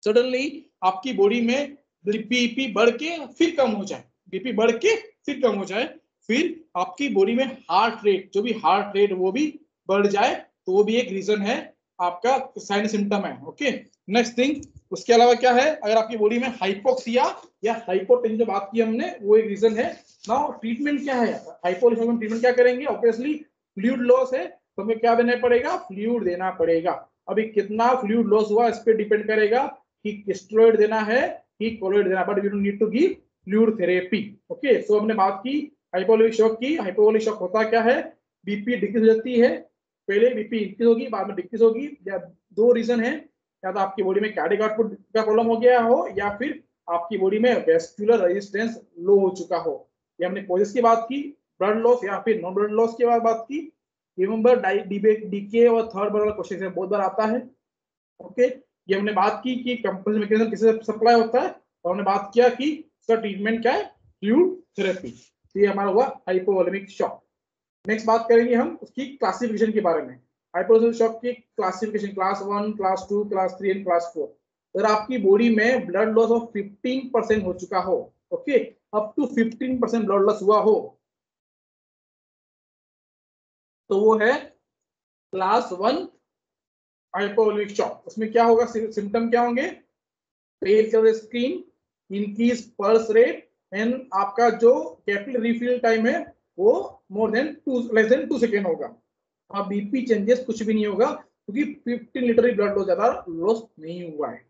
[SPEAKER 1] सडनली आपकी बॉडी में बीपी बढ़ के फिर कम हो जाए, बीपी बढ़ के फिर कम हो जाए, फिर आपकी बॉडी में हार्ट रेट, जो भी हार्ट रेट वो भी बढ़ जाए, तो वो भी एक रीजन है, आपका साइन सिम्टम है। ओके, नेक्स्ट थिंग, उसके अलावा क्या है, अगर आपकी बॉडी में हाइपोक्सिया या हाइपोटेंशन जो बात की हमने, वो एक रीजन है। नाउ ट्रीटमेंट क्या है, हाइपोक्सिया में ट्रीटमेंट क्या करेंगे, ऑब्वियसली फ्लूइड लॉस है, तो हमें क्या देना पड़ेगा, फ्लूइड देना पड़ेगा। अभी कितना फ्लूइड लॉस हुआ इस पे डिपेंड करेगा कि स्टेरॉइड देना है कि कोलॉइड देना, but we don't need to give fluid therapy. Okay, so हमने बात की हाइपोवोलेमिक शॉक की। हाइपोवोलेमिक शॉक होता क्या है, बीपी डिक्रीज हो जाती है, पहले बीपी इंक्रीज होगी बाद में डिक्रीज होगी, या दो रीजन है, या तो आपकी बॉडी में कार्डियक आउटपुट का प्रॉब्लम हो गया हो, या फिर आपकी बॉडी में वेस्कुलर रेजिस्टेंस लो हो चुका हो। ये हमने कोजेस की बात की, ब्लड लॉस या फिर नॉन ब्लड लॉस की बात की। रिमेंबर डीके और थर्ड वाला क्वेश्चन बहुत बार आता है। ओके, ये हमने बात की कि कंपल्सरी मैकेनिज्म किससे सप्लाई होता है, और हमने बात किया कि इसका ट्रीटमेंट क्या है, फ्लूइड थेरेपी। तो ये हमारा हुआ हाइपोवोलेमिक शॉक। नेक्स्ट बात करेंगे हम उसकी क्लासिफिकेशन के बारे में। हाइपोवोलेमिक शॉक की classification class 1, class 2, class 3 and class 4। अगर आपकी बॉडी में ब्लड लॉस ऑफ 15% हो चुका हो, okay, up to 15% blood loss हुआ हो, तो वो है क्लास 1 हाइपोवोलेमिक शॉक। उसमें क्या होगा, सिम्टम क्या होंगे, पेल colour skin, increase pulse rate, and आपका जो कैपिलरी रिफिल टाइम है वो लेस देन 2 सेकेंड होगा। अब बीपी चेंजेस कुछ भी नहीं होगा, क्योंकि 15 लीटर ब्लड लॉस ज्यादा लॉस नहीं हुआ है।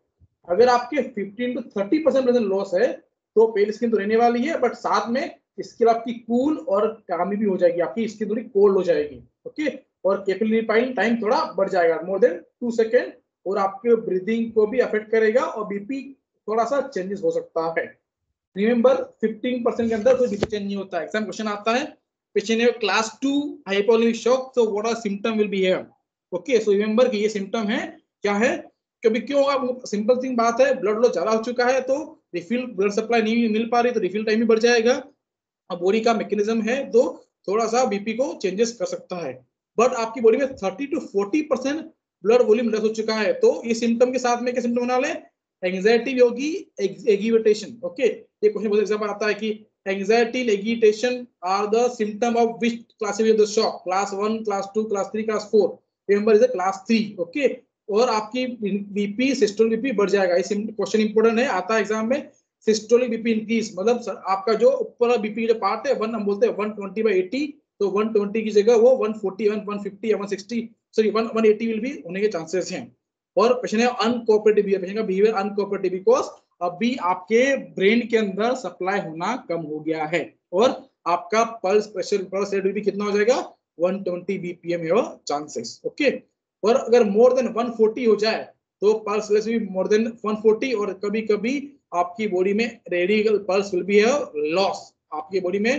[SPEAKER 1] अगर आपके 15 to 30% लॉस है, तो पेल स्किन तो रहने वाली है, बट साथ में इसके लिए आपकी कूल और कामी भी हो जाएगी, आपकी स्किन थोड़ी कोल्ड हो जाएगी। ओके, और कैपिलरी टाइम थोड़ा बढ़ जाएगा, मोर देन 2 सेकेंड, और आपके ब्रीदिंग को भी अफेक्ट करेगा, और बीपी थोड़ा सा चेंजेस हो सकता है। रिमेंबर 15% के अंदर कोई बीपी चेंज नहीं होता है। एग्जाम क्वेश्चन आता है, पेशेंट है class 2 hypovolemic shock, so what are symptom will be here. Okay, so remember कि ये सिम्टम है, क्या है, कभी क्यों होगा, वो सिंपल थिंग बात है, ब्लड लॉस ज्यादा हो चुका है, तो रिफिल ब्लड सप्लाई नहीं मिल पा रही, तो रिफिल टाइम भी बढ़ जाएगा। अब बॉडी का मैकेनिज्म है, तो थोड़ा सा बीपी को चेंजेस कर सकता है। बट आपकी बॉडी में 30 to 40% ब्लड वॉल्यूम लेस हो चुका है, तो ये सिम्टम के साथ में क्या सिम्टम बना ले, एंग्जाइटी भी होगी, एगिटेशन। ओके, ये क्वेश्चन बहुत एग्जाम आता है कि anxiety agitation are the symptom of which classification of the shock, class 1, class 2, class 3, class 4। Remember is class 3। Okay, और आपकी बीपी सिस्टोलिक बीपी बढ़ जाएगा। ये क्वेश्चन इंपोर्टेंट है, आता है एग्जाम में। सिस्टोलिक बीपी इंक्रीज मतलब आपका जो ऊपर बीपी जो पार्ट है, हम बोलते हैं 120/80, तो 120 की जगह वो 140, 150 या 160, सॉरी 180 विल भी होने के चांसेस हैं। और पेशेंट है अनकोऑपरेटिव बिहेवियर, पेशेंट का बिहेवियर अनकोऑपरेटिव, बिकॉज अभी आपके ब्रेन के अंदर सप्लाई होना कम हो गया है, और आपका पल्स प्रेशर पल्स रेट भी कितना हो जाएगा, 120 बीपीएम है चांसेस। ओके, और अगर मोर देन 140 हो जाए, तो पल्स रेट भी मोर देन 140, और कभी कभी आपकी बॉडी में radial pulse will be loss, आपकी बॉडी में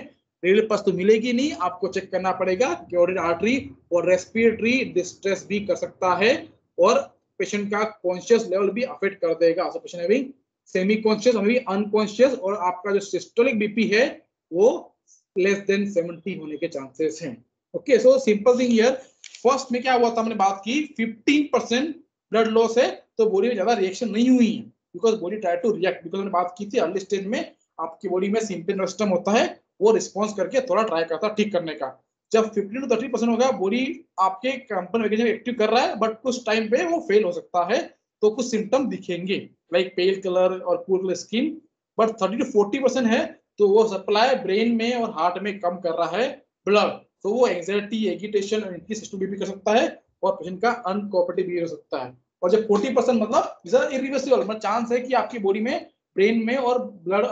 [SPEAKER 1] रेडियल पल्स तो मिलेगी नहीं, आपको चेक करना पड़ेगा कैरोटिड आर्टरी, और रेस्पिरेटरी डिस्ट्रेस भी कर सकता है, और पेशेंट का कॉन्शियस लेवल भी अफेक्ट कर देगा। सो पेशेंट अभी सेमी कॉन्शियस, अभी अनकॉन्शियस, और आपका जो सिस्टोलिक बीपी है वो लेस देन 70 होने के चांसेस हैं। Okay, so simple thing here, first में क्या हुआ था, हमने बात की 15% ब्लड लॉस है, तो बॉडी में ज्यादा रिएक्शन नहीं हुई है, because body try to react, because हमने बात की थी अर्ली स्टेज में आपकी बॉडी में सिंपल सिस्टम होता है, वो रिस्पॉन्स करके थोड़ा ट्राई करता है ठीक करने का। जब 15 to 30% होगा, बॉडी आपके कंपन मैकेनिज्म एक्टिव कर रहा है, बट कुछ टाइम पे वो फेल हो सकता है, तो कुछ सिम्टम दिखेंगे लाइक पेल कलर और पूर कलर स्किन। बट 30 to 40% है, तो वो सप्लाई ब्रेन में और हार्ट में कम कर रहा है ब्लड, तो वो एंग्जाइटी, एगिटेशन और इनकी सिस्टम भी कर सकता है, और पेशेंट का अनकोऑपरेटिव भी हो सकता है। और जब 40% मतलब इरिवर्सिबल, मतलब चांस है कि आपकी बॉडी में ब्रेन में और ब्लड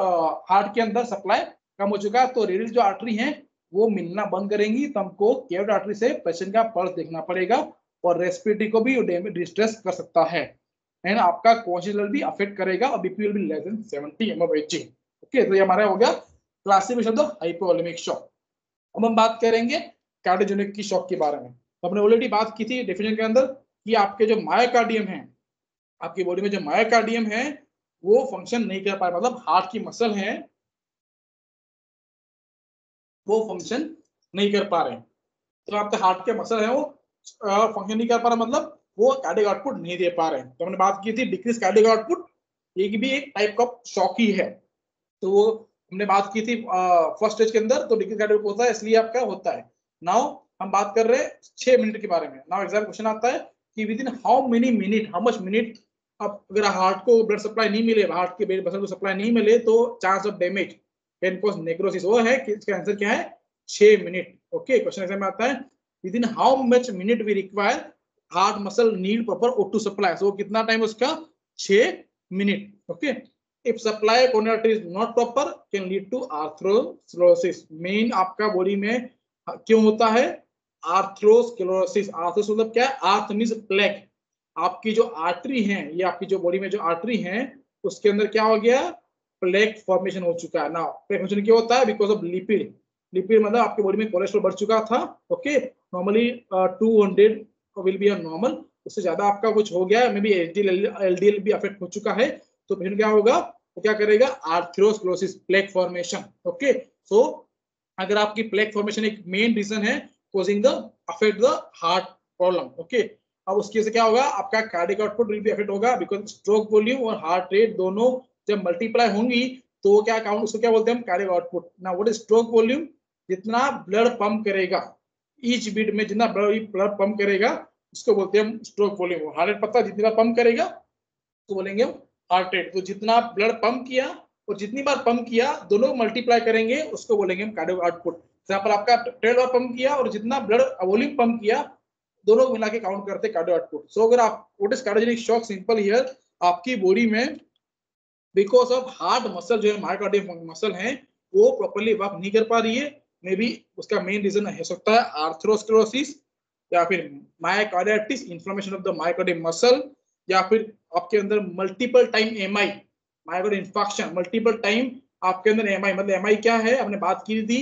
[SPEAKER 1] हार्ट के अंदर सप्लाई कम हो चुका है, तो रेडियल जो आर्टरी है वो मिलना बंद करेंगी तो हमको कैरोटिड आर्टरी से पेशेंट का पल्स देखना पड़ेगा और रेस्पिरेटरी को भी डिस्ट्रेस कर सकता है एंड आपका कॉन्शियस लेवल भी अफेक्ट करेगा और BP will be less than 70 mmHg। Okay, तो ये हमारा हो गया classification of the hypovolemic shock. अब हम बात करेंगे कार्डियोजेनिक की शॉक के बारे में। तो हमने ऑलरेडी बात की थी डेफिनेशन के अंदर कि आपके जो मायोकार्डियम है, आपकी बॉडी में जो मायोकार्डियम है वो फंक्शन नहीं कर पा रहा, मतलब हार्ट की मसल है वो फंक्शन नहीं कर पा रहे। तो आपका हार्ट के मसल है वो फंक्शन नहीं कर पा रहा, मतलब वो कार्डियक आउटपुट नहीं दे पा रहे। तो हमने बात की थी डिक्रीज कार्डियक आउटपुट, ये भी एक टाइप का शॉक ही है। तो वो हमने बात की थी फर्स्ट स्टेज के अंदर, तो डिक्रीज कार्डियक होता है इसलिए आपका होता है। नाउ हम बात कर रहे हैं 6 मिनट के बारे में। नाउ एग्जाम क्वेश्चन आता है कि with in how many minute, how much minute, अब अगर हार्ट को ब्लड सप्लाई नहीं मिले, हार्ट के ब्लड को सप्लाई नहीं मिले तो chance of damage can cause necrosis, वो है कि इसका आंसर क्या है 6 मिनट। ओके, क्वेश्चन एग्जाम में आता है within how much minute we require heart muscle need proper O2 supply, so कितना टाइम उसका 6 minute. Okay, if supply coronary artery is not proper can lead to atherosclerosis। Main आपका बॉडी में क्यों होता है आर्थ्रोस्क्लेरोसिस। आर्थ्रोस मतलब क्या है, आर्थ मींस प्लेग। आपकी जो आर्टरी है, ये आपकी जो बॉडी में जो आर्टरी है उसके अंदर क्या हो गया, प्लेग फॉर्मेशन हो चुका है ना। प्लेग फॉर्मेशन क्यों होता है, बिकॉज ऑफ लिपिड। लिपिड मतलब आपकी बॉडी में कोलेस्ट्रॉल बढ़ चुका था। Okay, normally 200 will be a normal, उससे ज्यादा आपका कुछ हो गया, मे बी एलडीएल भी अफेक्ट हो चुका है, तो फिर क्या होगा, तो क्या करेगा आर्थ्रोस्क्लेरोसिस, प्लेग फॉर्मेशन। ओके, सो अगर आपकी प्लेग फॉर्मेशन एक मेन रीजन है causing the affect the heart problem. Okay, अब उसकी वजह से क्या होगा, आपका cardiac output will be affect होगा, बिकॉज स्ट्रोक वॉल्यूम और हार्ट रेट दोनों जब मल्टीप्लाई होंगी तो क्या काउंट, उसको क्या बोलते हैं हम कार्डियक आउटपुट। ना व्हाट इज स्ट्रोक वॉल्यूम, जितना ब्लड पंप करेगा ईच बीट में, जितना ब्लड पंप करेगा उसको बोलते हैं हम स्ट्रोक वॉल्यूम। हार्ट रेट पता जितना पंप करेगा तो बोलेंगे हम हार्ट रेट। तो जितना ब्लड पंप किया और जितनी बार पंप किया दोनों मल्टीप्लाई करेंगे उसको बोलेंगे हम कार्डियक आउटपुट। जहां पर आपका 12 बार पंप किया और जितना ब्लड वॉल्यूम पंप किया दोनों मिला के काउंट करते कार्डियक आउटपुट। सो अगर आप what is cardiogenic shock, simple here, आपकी बॉडी में बिकॉज ऑफ हार्ट मसल जो है मायोकार्डियम मसल है वो प्रॉपर्ली वर्क नहीं कर पा रही है। मे बी उसका मेन रीजन हो सकता है आर्थ्रोस्क्लेरोसिस या फिर myocarditis, inflammation of the myocardium muscle, या फिर आपके अंदर multiple time MI, myocardial infarction, multiple time आपके अंदर एमआई। मतलब एमआई क्या है, हमने बात की थी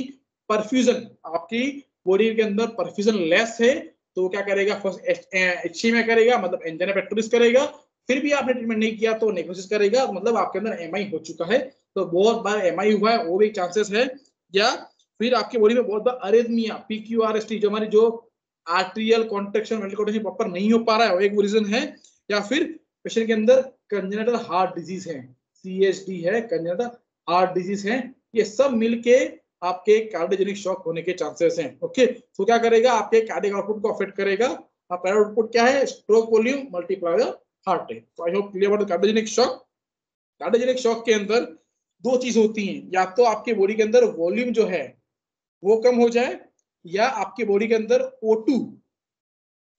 [SPEAKER 1] परफ्यूजन, आपकी बॉडी के अंदर परफ्यूजन लेस है तो क्या करेगा, फर्स्ट एचसी में करेगा, मतलब एंजाइना पेक्टोरिस करेगा, फिर भी आपने ट्रीटमेंट नहीं किया तो नेक्रोसिस करेगा, मतलब आपके अंदर एमआई हो चुका है। तो बहुत बार एमआई हुआ है वो भी चांसेस है, या फिर आपकी बॉडी में बहुत बार अरेथमिया, पीक्यूआरएसटी, जो हमारी जो आर्टेरियल कॉन्ट्रैक्शन प्रॉपर नहीं हो पा रहा है, वो एक रीजन है। या फिर पेशेंट के अंदर कंजेनिटल हार्ट डिजीज है, सीएचडी है, कंजेनिटल हार्ट डिजीज है, ये सब मिलके आपके कार्डियोजेनिक शॉक होने के चांसेस हैं। ओके, तो क्या करेगा, आपके कार्डियक आउटपुट को अफेक्ट करेगा। आप आउटपुट क्या है, stroke volume multiply the heart rate. तो I hope clear about cardiogenic shock. Cardiogenic shock के अंदर दो चीज होती हैं, या तो आपके बॉडी के अंदर वॉल्यूम जो है वो कम हो जाए, या आपके बॉडी के अंदर O2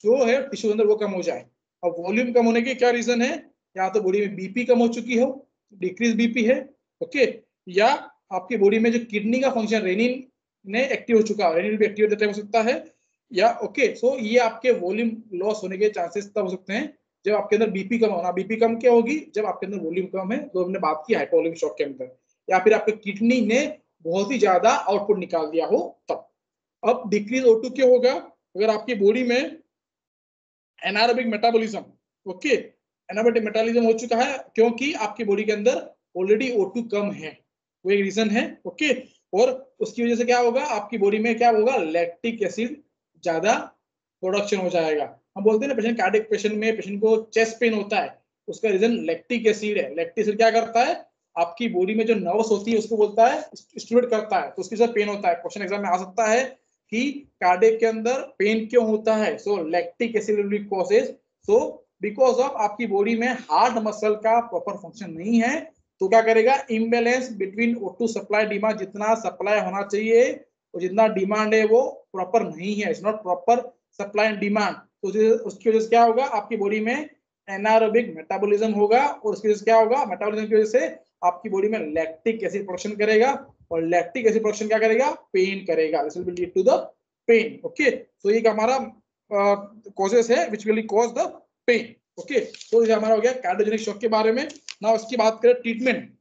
[SPEAKER 1] जो है टिश्यू के अंदर वो कम हो जाए। अब वॉल्यूम कम होने के क्या रीजन है, या तो बॉडी में बीपी कम हो चुकी हो, डिक्रीज बीपी है, ओके, या आपकी बॉडी में जो किडनी का फंक्शन रेनिन ने एक्टिव हो चुका है, रेनिन भी एक्टिव हो सकता है, या ओके, सो ये आपके वॉल्यूम लॉस होने के चांसेस तब हो सकते हैं जब आपके अंदर बीपी कम होना। बीपी कम क्या होगी, जब आपके अंदर वॉल्यूम कम है, तो हमने बात की हाइपोवोलेमिक शॉक के अंदर, या फिर आपके किडनी ने बहुत ही ज्यादा आउटपुट निकाल दिया हो तब। अब डिक्रीज O2 क्यों होगा, अगर आपकी बॉडी में anaerobic metabolism, okay, anaerobic metabolism हो चुका है क्योंकि आपकी बॉडी के अंदर ऑलरेडी O2 कम है, वो एक रीजन है। ओके, और उसकी वजह से क्या होगा, आपकी बॉडी में क्या होगा, लैक्टिक एसिड ज्यादा प्रोडक्शन हो जाएगा। हम बोलते हैं ना पेशेंट, कार्डियक पेशेंट में पेशेंट को चेस्ट पेन होता है, उसका रीजन लैक्टिक एसिड है। लैक्टिक एसिड क्या करता है, आपकी बॉडी में जो नर्व्स होती है उसको बोलता है स्टिमुलेट करता है, तो उसके साथ पेन होता है। क्वेश्चन एग्जाम में आ सकता है कि कार्डियक के अंदर पेन क्यों होता है, सो lactic acid will be causes. So because of आपकी बॉडी में हार्ट मसल का प्रॉपर फंक्शन नहीं है, तो क्या करेगा, imbalance between O2 supply demand, जितना सप्लाई होना चाहिए और जितना डिमांड है वो प्रॉपर नहीं है, it's not proper supply and demand. तो उसकी वजह से क्या होगा, आपकी बॉडी में एनारोबिक मेटाबॉलिज्म होगा, और उसकी वजह से क्या होगा, मेटाबॉलिज्म की वजह से आपकी बॉडी में लैक्टिक एसिड प्रोडक्शन करेगा, और लैक्टिक एसिड प्रोडक्शन क्या करेगा, पेन करेगा, this will lead to the pain. Okay, तो ये हमारा कॉजेस है which will cause the pain. Okay, तो ये हमारा हो गया कार्डियोजेनिक शॉक के बारे में। ना उसकी बात करें ट्रीटमेंट।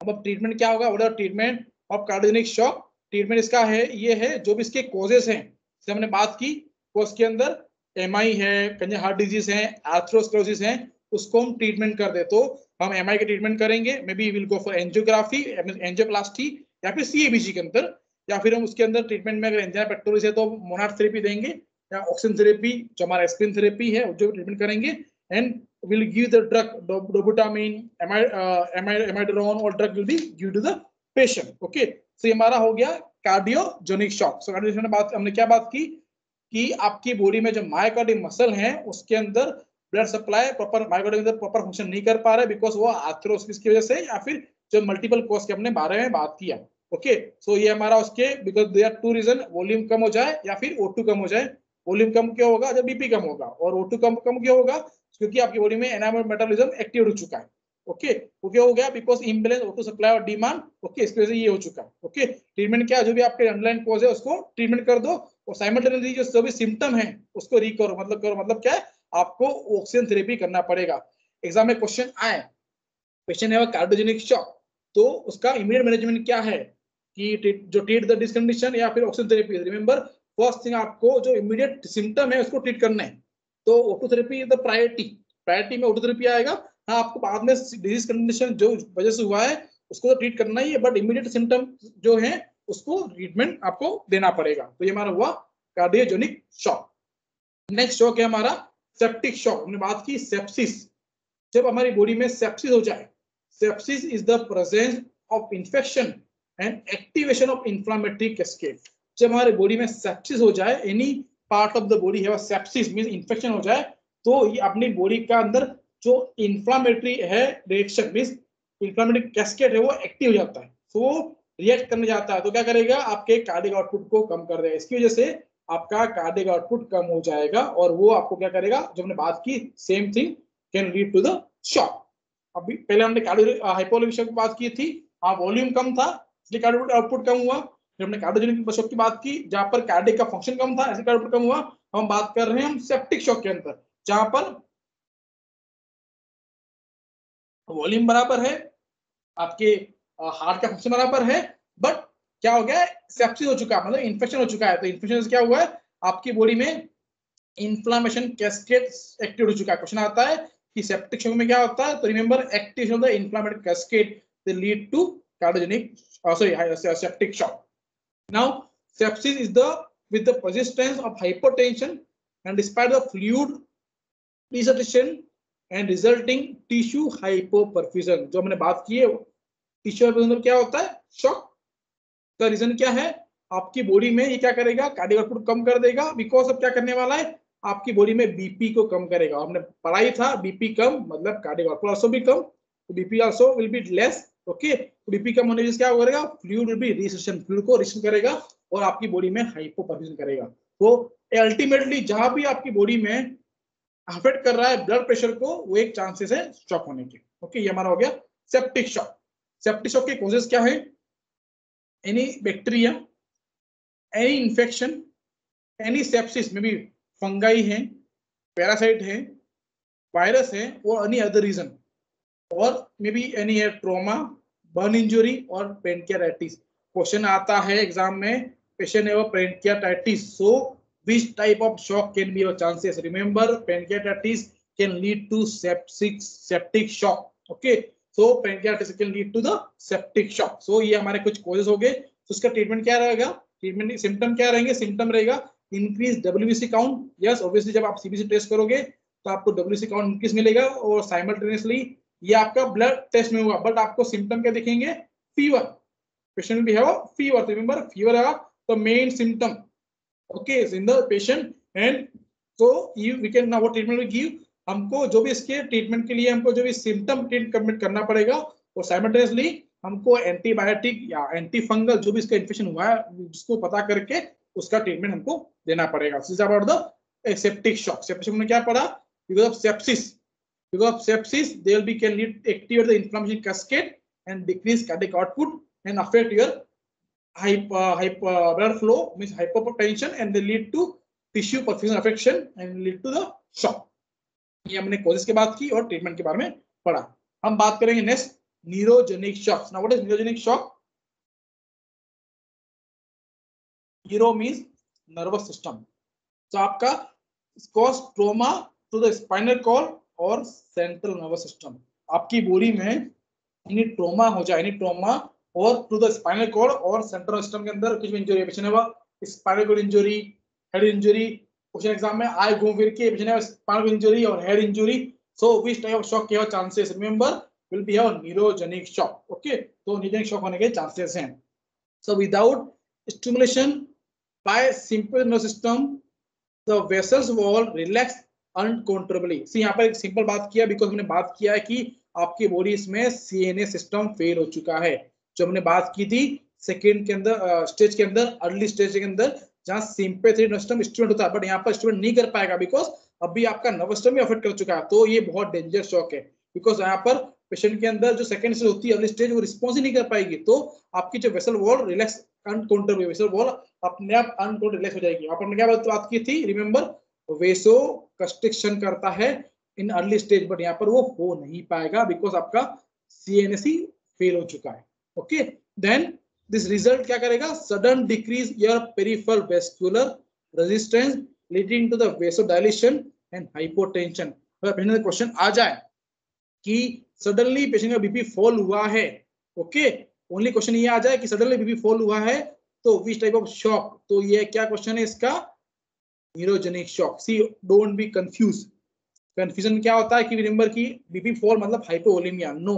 [SPEAKER 1] अब ट्रीटमेंट क्या होगा, what are treatment of cardiogenic shock. Treatment इसका है ये है जो भी इसके कॉजेस हैं, जैसे हमने बात की, वो उसके अंदर एमआई है, कंजेनिटल हार्ट डिजीज है, आर्थरोस्क्लेरोसिस है, उसको हम ट्रीटमेंट कर दे तो हम एमआई के ट्रीटमेंट करेंगे, may be will go for angiography, angioplasty या फिर सीएबीजी के अंदर, या फिर हम उसके अंदर ट्रीटमेंट में अगर एंजाइना पेक्टोरिस है तो मोनार्ड थेरेपी देंगे, या ऑक्सीजन थेरेपी जो हमारा एस्पिरिन थेरेपी है जो ट्रीटमेंट करेंगे, and will give the drug dobutamine, amiodarone और drug will be given to the patient. Okay, so ये हमारा हो गया कार्डियोजेनिक शॉक। सो कार्डियोजेनिक बात हमने क्या बात की कि आपकी बॉडी में जो मायोकार्डियम मसल है उसके अंदर ब्लड सप्लाई प्रॉपर मायोकार्डियम के अंदर प्रॉपर फंक्शन नहीं कर पा रहा है बिकॉज वो आर्थरोस्क्लेरोसिस की वजह से या फिर जो मल्टीपल कॉज के हमने बारे में बात किया। ओके, सो ये हमारा उसके because there are two reason, volume कम हो जाए या फिर O2 कम हो जाए। वॉल्यूम कम क्यों होगा, जब बीपी कम होगा, और O2 कम क्यों होगा, क्योंकि आपकी बॉडी में एनाबॉलिक मेटाबॉलिज्म एक्टिव हो चुका है। ओके, वो क्या हो गया, बिकॉज इम्बैलेंस O2 सप्लाई और डिमांड। ओके, इसकी वजह से ये हो चुका है। ओके, ट्रीटमेंट क्या, जो भी आपके अंडरलाइन कॉज है उसको ट्रीटमेंट कर दो और साइमल्टेनियसली जो भी सिम्टम है उसको रिकवर मतलब क्या है, आपको ऑक्सीजन थेरेपी करना पड़ेगा। एग्जाम में क्वेश्चन आए, पेशेंट है कार्डियोजेनिक शॉक, तो उसका इमीडिएट मैनेजमेंट क्या है कि जो ट्रीट द दिस कंडीशन या फिर oxygen therapy. Remember, first thing आपको जो इमीडिएट सिम्टम है उसको ट्रीट करना है, तो O2 therapy is the priority में O2 थेरेपी आएगा। हाँ, आपको बाद में डिजीज कंडीशन जो वजह से हुआ है उसको तो ट्रीट करना ही है, बट इमीडिएट सिम्टम जो है उसको ट्रीटमेंट आपको देना पड़ेगा। तो ये हमारा हुआ कार्डियोजेनिक शॉक। नेक्स्ट शॉक है हमारा सेप्टिक शॉक। हमने बात की सेप्सिस, जब हमारी बॉडी में सेप्सिस हो जाए, sepsis is the presence of infection and activation of inflammatory cascade. जब हमारे बॉडी में सेप्सिस हो जाए, any part of the body है सेप्सिस मींस इंफेक्शन हो जाए, तो ये अपनी बॉडी का अंदर जो इंफ्लेमेटरी है रिएक्शन मींस इंफ्लेमेटरी कैस्केड है वो एक्टिव हो जाता है, तो वो रिएक्ट करने जाता है, तो क्या करेगा, आपके कार्डियक आउटपुट को कम कर देगा। इसकी वजह से आपका कार्डियक आउटपुट कम हो जाएगा और वो आपको क्या करेगा, जो हमने बात की same thing can lead to the shock. अभी पहले हमने कार्डियो हाइपोवोलेमिक शॉक की बात की थी, हाँ वॉल्यूम कम था इसलिए कार्डियक आउटपुट कम हुआ। फिर हमने कार्डियोजेनिक शॉक की बात की जहां पर कार्डियक का फंक्शन कम था इसलिए कार्डियक आउटपुट कम हुआ। हम बात कर रहे हैं हम सेप्टिक शॉक के अंदर जहां पर वॉल्यूम बराबर है, आपके हार्ट का फंक्शन बराबर है, बट क्या हो गया, सेप्सिस हो चुका है, मतलब इन्फेक्शन हो चुका है। तो इन्फेक्शन से क्या हुआ है, आपकी बॉडी में इन्फ्लामेशन कैस्केड एक्टिव हो चुका है। क्वेश्चन आता है कि सेप्टिक शॉक में क्या होता है, तो remember activation of the inflammatory cascade they lead to cardiogenic septic shock. Now sepsis is with the persistence of hypertension and despite the fluid resorption and resulting tissue hypoperfusion। जो हमने बात की है टिश्यू हाइपोपर्फ्यूजन क्या होता है, शॉक का रीजन क्या है, आपकी बॉडी में ये क्या करेगा, कार्डियक आउटपुट कम कर देगा, बिकॉज अब क्या करने वाला है, आपकी बॉडी में बीपी को कम करेगा। हमने पढ़ाई था बीपी कम मतलब कार्डियक आउटपुट आल्सो भी कम, तो BP also will be less. Okay, BP कम होने से क्या करेगा, fluid will be resorption, fluid को रिसर्शन करेगा और आपकी बॉडी में हाइपोपर्फ्यूजन करेगा। तो अल्टीमेटली जहां भी आपकी बॉडी में अफेक्ट कर रहा है ब्लड प्रेशर को, वो एक चांसेस है शॉक होने के। ओके, ये हमारा हो गया सेप्टिक शॉक। सेप्टिक शॉक के कॉजेस क्या है, any bacteria, any infection, any sepsis में भी फंगाई है, पैरासाइट है, वायरस है और एनी अदर रीजन, और मे बी एनी है ट्रॉमा, बर्न इंजुरी और पेनकियाटाइटिस। क्वेश्चन आता है एग्जाम में, पेशेंट है वो पेनकियाटाइटिस, सो which type of shock can be your chances? Remember, pancreatitis can lead to septic shock. Okay, so pancreatitis can lead to the septic shock. So ये हमारे कुछ causes हो गए। तो उसका ट्रीटमेंट क्या रहेगा, ट्रीटमेंट सिम्टम क्या रहेंगे, सिम्टम रहेगा increase WBC count. Yes, obviously जब आप CBC टेस्ट करोगे तो आपको WBC काउंट इंक्रीज मिलेगा और साइमल्टेनियसली ये आपका ब्लड टेस्ट में होगा, बट आपको सिम्टम क्या दिखेंगे, फीवर, पेशेंट भी है फीवर। रिमेंबर, फीवर है तो main symptom okay in the patient, and so we can now what treatment we give, हमको जो भी इसके ट्रीटमेंट के लिए हमको जो भी सिम्टम ट्रीटमेंट करना पड़ेगा और साइमल्टेनियसली हमको एंटीबायोटिक या एंटी फंगल जो भी इसका इन्फेक्शन हुआ है उसको पता करके उसका ट्रीटमेंट हमको देना पड़ेगा। This is about the septic shock. Septic shock में क्या पढ़ा, because of sepsis there will be can lead activate the inflammation cascade and decrease cardiac output and affect your blood flow means hypotension and they lead to tissue perfusion affection and lead to the shock. ये हमने कॉजेस की बात की और ट्रीटमेंट के बारे में पढ़ा. हम बात करेंगे next neurogenic shock. Now what is neurogenic shock? Neuro means nervous system. तो आपका cause trauma to the spinal cord और सेंट्रल नर्वस सिस्टम. आपकी बॉडी में एनी ट्रॉमा हो जाए, एनी ट्रॉमा और टू द स्पाइनल कॉर्ड और सेंट्रल सिस्टम के अंदर कुछ भी इंजरी पेशेंट है, spinal cord injury, head injury. Question exam में आई घूम फिर के पेशेंट है स्पाइनल इंजरी और head injury. So which type of shock के chances? Remember will be have neurogenic shock. Okay, तो न्यूरोजेनिक शॉक होने के चांसेस हैं. So without stimulation by simple nervous system the vessels wall relax uncontrollably. See यहाँ पर एक सिंपल बात किया बिकॉज हमने बात किया है कि आपकी बॉडी में सीएनए सिस्टम फेल हो चुका है. जो हमने बात की थी सेकेंड के अंदर स्टेज के अंदर, अर्ली स्टेज के अंदर, जहां सिंपैथेटिक नर्वस सिस्टम स्टिमुलेट होता है, बट यहाँ पर स्टिमुलेट नहीं कर पाएगा बिकॉज अभी आपका नर्वस सिस्टम भी अफेक्ट कर चुका है. तो ये बहुत डेंजर शॉक है बिकॉज यहाँ पर पेशेंट के अंदर जो सेकंड स्टेज होती है, अर्ली स्टेज, वो रिस्पॉन्स ही नहीं कर पाएगी. तो आपकी जो vessel wall relax uncontrollable, vessel wall अपने आप अनकंट्रोल रिलैक्स हो जाएगी. आपने क्या बात की थी? रिमेंबर वेसो कंस्ट्रिक्शन करता है इन अर्ली स्टेज, बट यहाँ पर वो हो नहीं पाएगा बिकॉज आपका सीएनएसी फेल हो चुका है. ओके, देन दिस रिजल्ट क्या करेगा? Sudden decrease your peripheral vascular resistance leading to the vasodilation and hypotension. अगर पेशेंट का क्वेश्चन आ जाए कि सडनली पेशेंट का बीपी फॉल हुआ है, ओके, ओनली क्वेश्चन ये आ जाए कि सडनली बीपी फॉल हुआ है, तो विच टाइप ऑफ शॉक? तो ये क्या क्वेश्चन है इसका? Neurogenic shock. See don't be confuse. Confusion क्या होता है कि रिमेंबर की बीपी फॉल मतलब hypovolemia. No,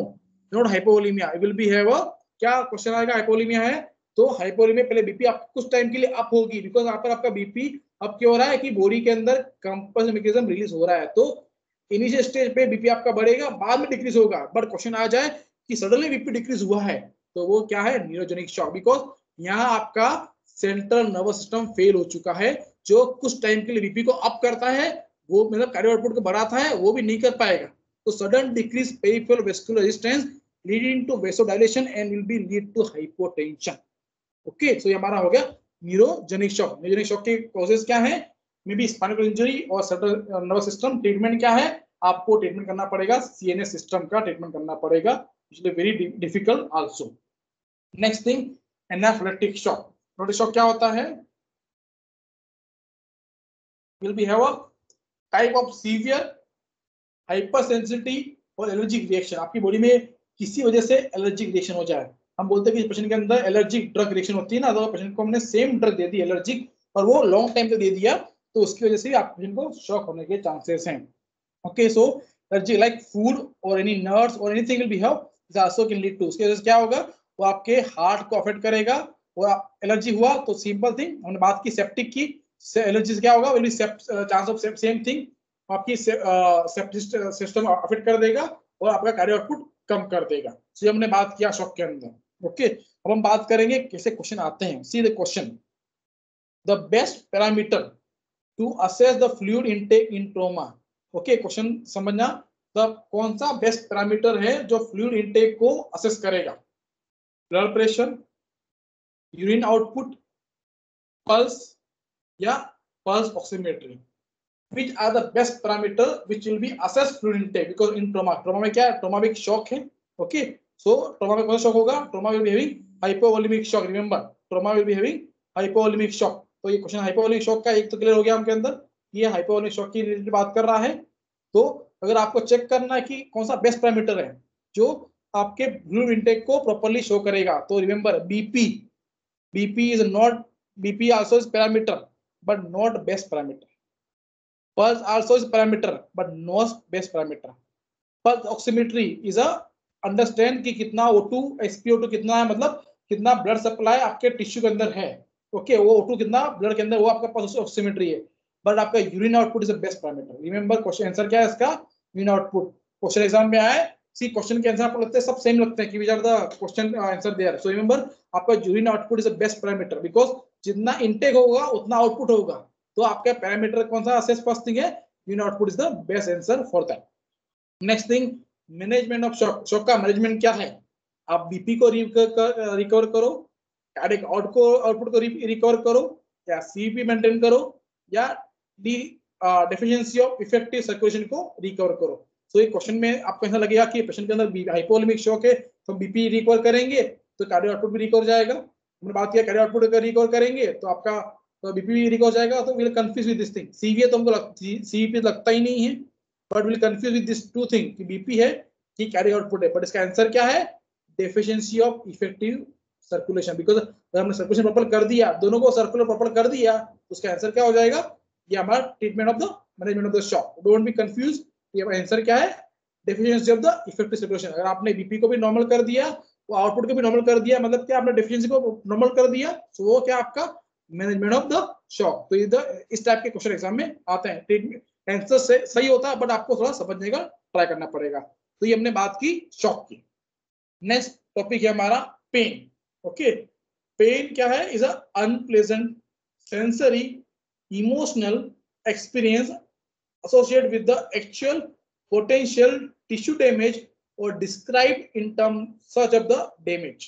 [SPEAKER 1] not hypovolemia. It will be have a, क्या क्वेश्चन आएगा? हाइपोवोलेमिया है तो हाइपोवोलेमिया पहले बीपी आप कुछ टाइम के लिए अप होगी बिकॉज यहाँ पर आपका बीपी अब क्या हो रहा है कि बॉडी के अंदर कंपल्सन मैकेनिज्म रिलीज हो रहा है. तो इनिशियल स्टेज पे बीपी आपका बढ़ेगा, बाद में डिक्रीज होगा. बट क्वेश्चन आ जाए कि सडनली बीपी डिक्रीज हुआ है, तो वो क्या है? Neurogenic shock. बिकॉज यहाँ आपका सेंट्रल नर्वस सिस्टम फेल हो चुका है, जो कुछ टाइम के लिए बीपी को अप करता है, वो मतलब कार्डियो आउटपुट को बढ़ाता है, वो भी नहीं कर पाएगा. तो sudden decrease peripheral vascular resistance leading to vasodilation and will be lead to hypotension. Okay, so ये हमारा हो गया न्यूरोजेनिक शॉक. न्यूरोजेनिक शॉक के कॉजेस क्या है? May be spinal cord injury और सेंट्रल नर्वस सिस्टम. ट्रीटमेंट क्या है? आपको ट्रीटमेंट करना पड़ेगा, सीएनएस सिस्टम का ट्रीटमेंट करना पड़ेगा, which is very difficult also. Next thing, anaphylactic shock. Anaphylactic shock क्या होता है? will be have a type of severe hypersensitivity और एलर्जिक रिएक्शन. आपकी बॉडी में किसी वजह से एलर्जिक रिएक्शन हो जाए. हम बोलते हैं कि पेशेंट के अंदर एलर्जिक ड्रग रिएक्शन होती है ना, तो पेशेंट को हमने सेम ड्रग दे दी एलर्जिक और वो लॉन्ग टाइम तक दे दिया, तो उसकी वजह से आप पेशेंट को शॉक होने के चांसेस हैं. Okay, so allergy like food और एनी नट्स और anything will be have also can lead to. उसके वजह से क्या होगा? वो आपके हार्ट को अफेक्ट करेगा. और एलर्जी हुआ तो सिंपल थिंग हमने बात की सेप्टिक की. एलर्जी से क्या होगा? Will B chance of same thing, आपकी सेप्टिक सिस्टम अफेक्ट कर देगा और आपका कार्डियो आउटपुट कम कर देगा. सो हमने बात किया शॉक के अंदर. ओके, अब हम बात करेंगे कैसे क्वेश्चन आते हैं. See the question, the best parameter to assess the fluid intake in trauma. Okay, question समझना. तब कौन सा बेस्ट पैरामीटर है जो फ्लूइड इनटेक को असेस करेगा? Blood pressure, urine output, pulse या pulse oximetry. Which are the best parameter which will be assessed fluid intake? Because in trauma में क्या है? trauma में एक shock है. Okay, so trauma में कौन सा shock होगा? trauma will be having hypovolemic shock. Remember, trauma will be having hypovolemic shock. तो ये क्वेश्चन हाइपोवोलेमिक शॉक का एक तो क्लियर हो गया हमके अंदर, ये हाइपोवोलेमिक शॉक की रिलेटेड बात कर रहा है. तो अगर आपको चेक करना है कि कौन सा बेस्ट पैरामीटर है जो आपके फ्लूइड इंटेक को प्रॉपर्ली शो करेगा, तो remember BP is not, BP also is parameter but not best parameter. Pulse also is parameter but not best parameter. Pulse oximetry is a understand कि कितना O2 SpO2 कितना है, मतलब कितना ब्लड सप्लाई आपके टिश्यू के अंदर है. ओके, वो O2 कितना ब्लड के अंदर, वो आपका पल्स ऑक्सीमेट्री है. बट आपका urine output is the best parameter. Remember question answer क्या है इसका? Urine output. क्वेश्चन एग्जाम में आए, सी क्वेश्चन के आंसर आपको लगते हैं सब सेम लगते हैं कि which are the question answer there. So remember आपका urine output is the best parameter because जितना इनटेक होगा उतना आउटपुट होगा. तो आपका पैरामीटर कौन सा असेस फर्स्ट थिंग है? Urine output is the best answer for that. Next thing, management of shock. Shock का मैनेजमेंट क्या है? आप बीपी को रिकवर करो, कार्डियक आउटपुट को रिकवर करो, या सीपी मेंटेन करो, या दी डेफिशिएंसी ऑफ इफेक्टिव सर्कुलेशन को रिकवर करो। तो ये क्वेश्चन में आपको ऐसा लगेगा कि पेशेंट के अंदर हाइपोवोलेमिक शॉक है तो बीपी रिकवर करेंगे तो कार्डियक आउटपुट भी रिकवर जाएगा। हमने बात किया कार्डियक आउटपुट का रिकवर करेंगे तो आपका तो बीपी भी रिकवर जाएगा। तो will confuse with this thing, CVA तो हमको सीवीपी लगता ही नहीं है, but will confuse with this two thing कि बीपी है कि कार्डियक आउटपुट है। बट इसका आंसर क्या है? Deficiency of effective circulation. Because अगर हमने सर्कुलेशन प्रॉपर कर दिया, दोनों को सर्कुलर प्रॉपर कर दिया, तो उसका आंसर क्या हो जाएगा? ये हमारा treatment of the management of the shock. Don't be confuse, ये आंसर क्या है? Deficiency of the effective circulation. अगर आपने बीपी को भी नॉर्मल कर दिया, वो आउटपुट को भी नॉर्मल कर दिया, मतलब क्या आपने डेफिशिएंसी को नॉर्मल कर दिया, तो वो क्या आपका मैनेजमेंट ऑफ द शॉक। तो इस टाइप के क्वेश्चन एग्जाम में आते हैं। ट्रीटमेंट आंसर से सही होता है, बट आपको थोड़ा समझने का ट्राई करना पड़ेगा। तो ये हमने बात की शॉक की। नेक्स्ट टॉपिक है हमारा पेन। ओके, पेन क्या है? Is a unpleasant sensory emotional experience associated with the actual potential tissue damage or described in terms such of the damage.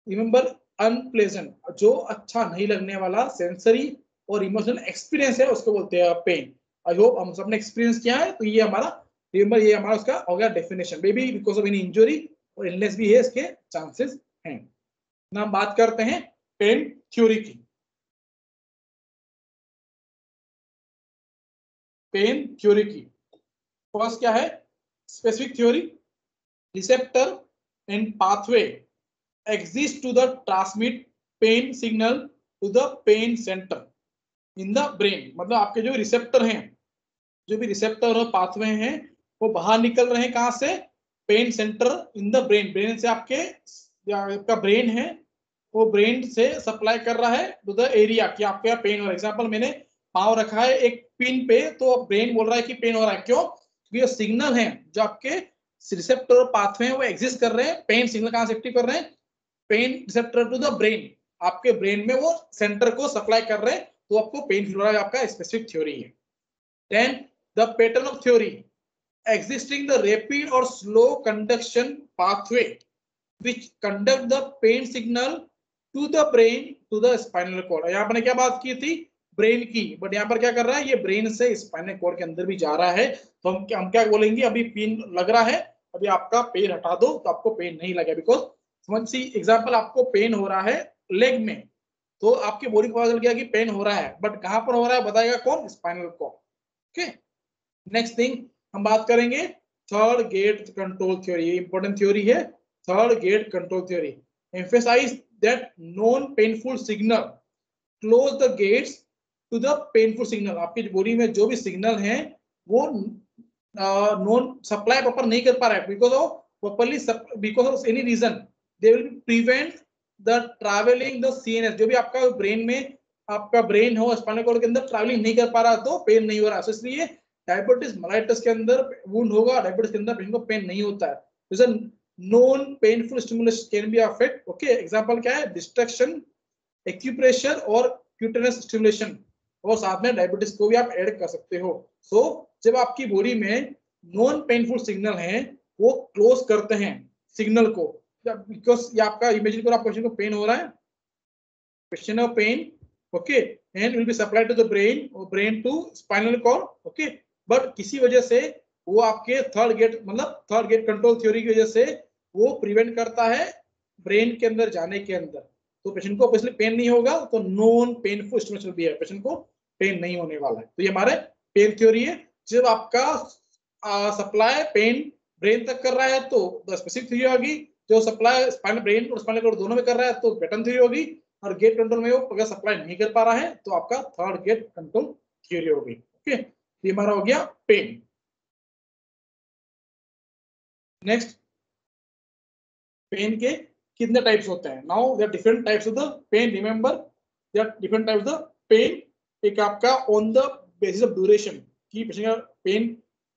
[SPEAKER 1] Remember, unpleasant, जो अच्छा नहीं लगने वाला सेंसरी और इमोशनल एक्सपीरियंस है उसको बोलते हैं पेन। आई होप हम सबने एक्सपीरियंस किया है। तो ये हमारा रिमेंबर, ये हमारा उसका हो गया definition. May be because of any injury और इलनेस भी है, इसके चांसेस हैं। ना हम बात करते हैं पेन थ्योरी की। पेन थ्योरी की फर्स्ट क्या है? Specific theory, receptor and pathway exist to the transmit pain signal to the pain center in the brain। मतलब आपके जो रिसेप्टर हैं, जो भी रिसेप्टर और पाथवे हैं, वो बाहर निकल रहे हैं कहां से? Pain center in the brain. Brain से आपका ब्रेन है, वो ब्रेन से सप्लाई कर रहा है टू द एरिया कि आपको यहाँ पेन हो रहा है। एग्जाम्पल, मैंने पाँव रखा है एक पिन पे, तो ब्रेन बोल रहा है कि पेन हो रहा है। क्यों? क्योंकि ये सिग्नल है जो आपके रिसेप्टर और पाथवे हैं, वो एग्जिस्ट कर रहे हैं। पेन सिग्नल कहां से एक्टिव कर रहे हैं? Pain receptor to the brain, आपके ब्रेन में वो सेंटर को सप्लाई कर रहे हैं, तो आपको पेन फील हो रहा है। आपका स्पेसिफिक थ्योरी है। Then the pattern of theory, existing the rapid or slow conduction pathway which conduct the pain signal to the brain to the spinal cord। यहाँ पर क्या बात की थी? ब्रेन की, बट यहाँ पर क्या कर रहा है? ये ब्रेन से स्पाइनल कॉर्ड के अंदर भी जा रहा है। तो हम क्या बोलेंगे? अभी पेन लग रहा है, अभी आपका पेन हटा दो तो आपको पेन नहीं लगेगा। बिकॉज समझ सी एग्जाम्पल, आपको पेन हो रहा है लेग में, तो आपकी बॉडी को पता चल गया कि पेन हो रहा है, बट कहां पर हो रहा है बताएगा कौन? Spinal cord. Okay, next thing हम बात करेंगे third gate control theory. Important theory है third gate control theory. Emphasize that non painful signal close the gates to the painful signal. आपकी बॉडी में जो भी सिग्नल हैं वो नॉन सप्लाई प्रॉपर नहीं कर पा रहा है, because of properly because of any reason they will prevent the travelling the CNS. जो भी आपका ब्रेन में आपका ब्रेन हो, स्पाइनल कॉर्ड के अंदर ट्रैवलिंग नहीं कर पा रहा, तो पेन नहीं हो रहा। तो इसलिए डायबिटीज मेलाइटिस के अंदर वुंड होगा, डायबिटीज के अंदर पेशेंट को पेन नहीं होता है। Non painful stimulus can be affect. Okay, example क्या है? डिस्ट्रक्शन, एक्यूप्रेशर और क्यूटेनस स्टिमुलेशन, और साथ में डायबिटीज को भी आप ऐड कर सकते हो। सो जब आपकी बॉडी में नॉन पेनफुल सिग्नल हैं, वो क्लोज करते हैं सिग्नल को, बिकॉज ये आपका इमेजिन करो, आपको पेशेंट को पेन हो रहा है, patient of pain, okay, and will be supplied to the brain और brain to spinal cord. Okay, but किसी वजह से वो आपके थर्ड गेट, मतलब थर्ड गेट कंट्रोल थ्योरी की वजह से वो प्रिवेंट करता है ब्रेन के अंदर जाने के अंदर, तो पेशेंट को ऑब्वियसली पेन नहीं होगा। तो नॉन पेनफुल स्टिमुलेशन भी है, पेशेंट को पेन नहीं होने वाला है। तो ये हमारे पेन थ्योरी है। जब आपका सप्लाई पेन ब्रेन तक कर रहा है तो स्पेसिफिक थ्योरी होगी, जो सप्लाई स्पाइनल ब्रेन और स्पाइनल कॉर्ड दोनों में कर रहा है तो पैटर्न थ्योरी होगी, और गेट कंट्रोल में वो अगर सप्लाई नहीं कर पा रहा है तो आपका थर्ड गेट कंट्रोल थ्योरी होगी। ओके, ये हमारा हो गया पेन। नेक्स्ट, पेन के कितने टाइप्स होते हैं? Now there different types of the pain. Remember, there different types of the pain. एक आपका on the basis of duration की पेशेंट का पेन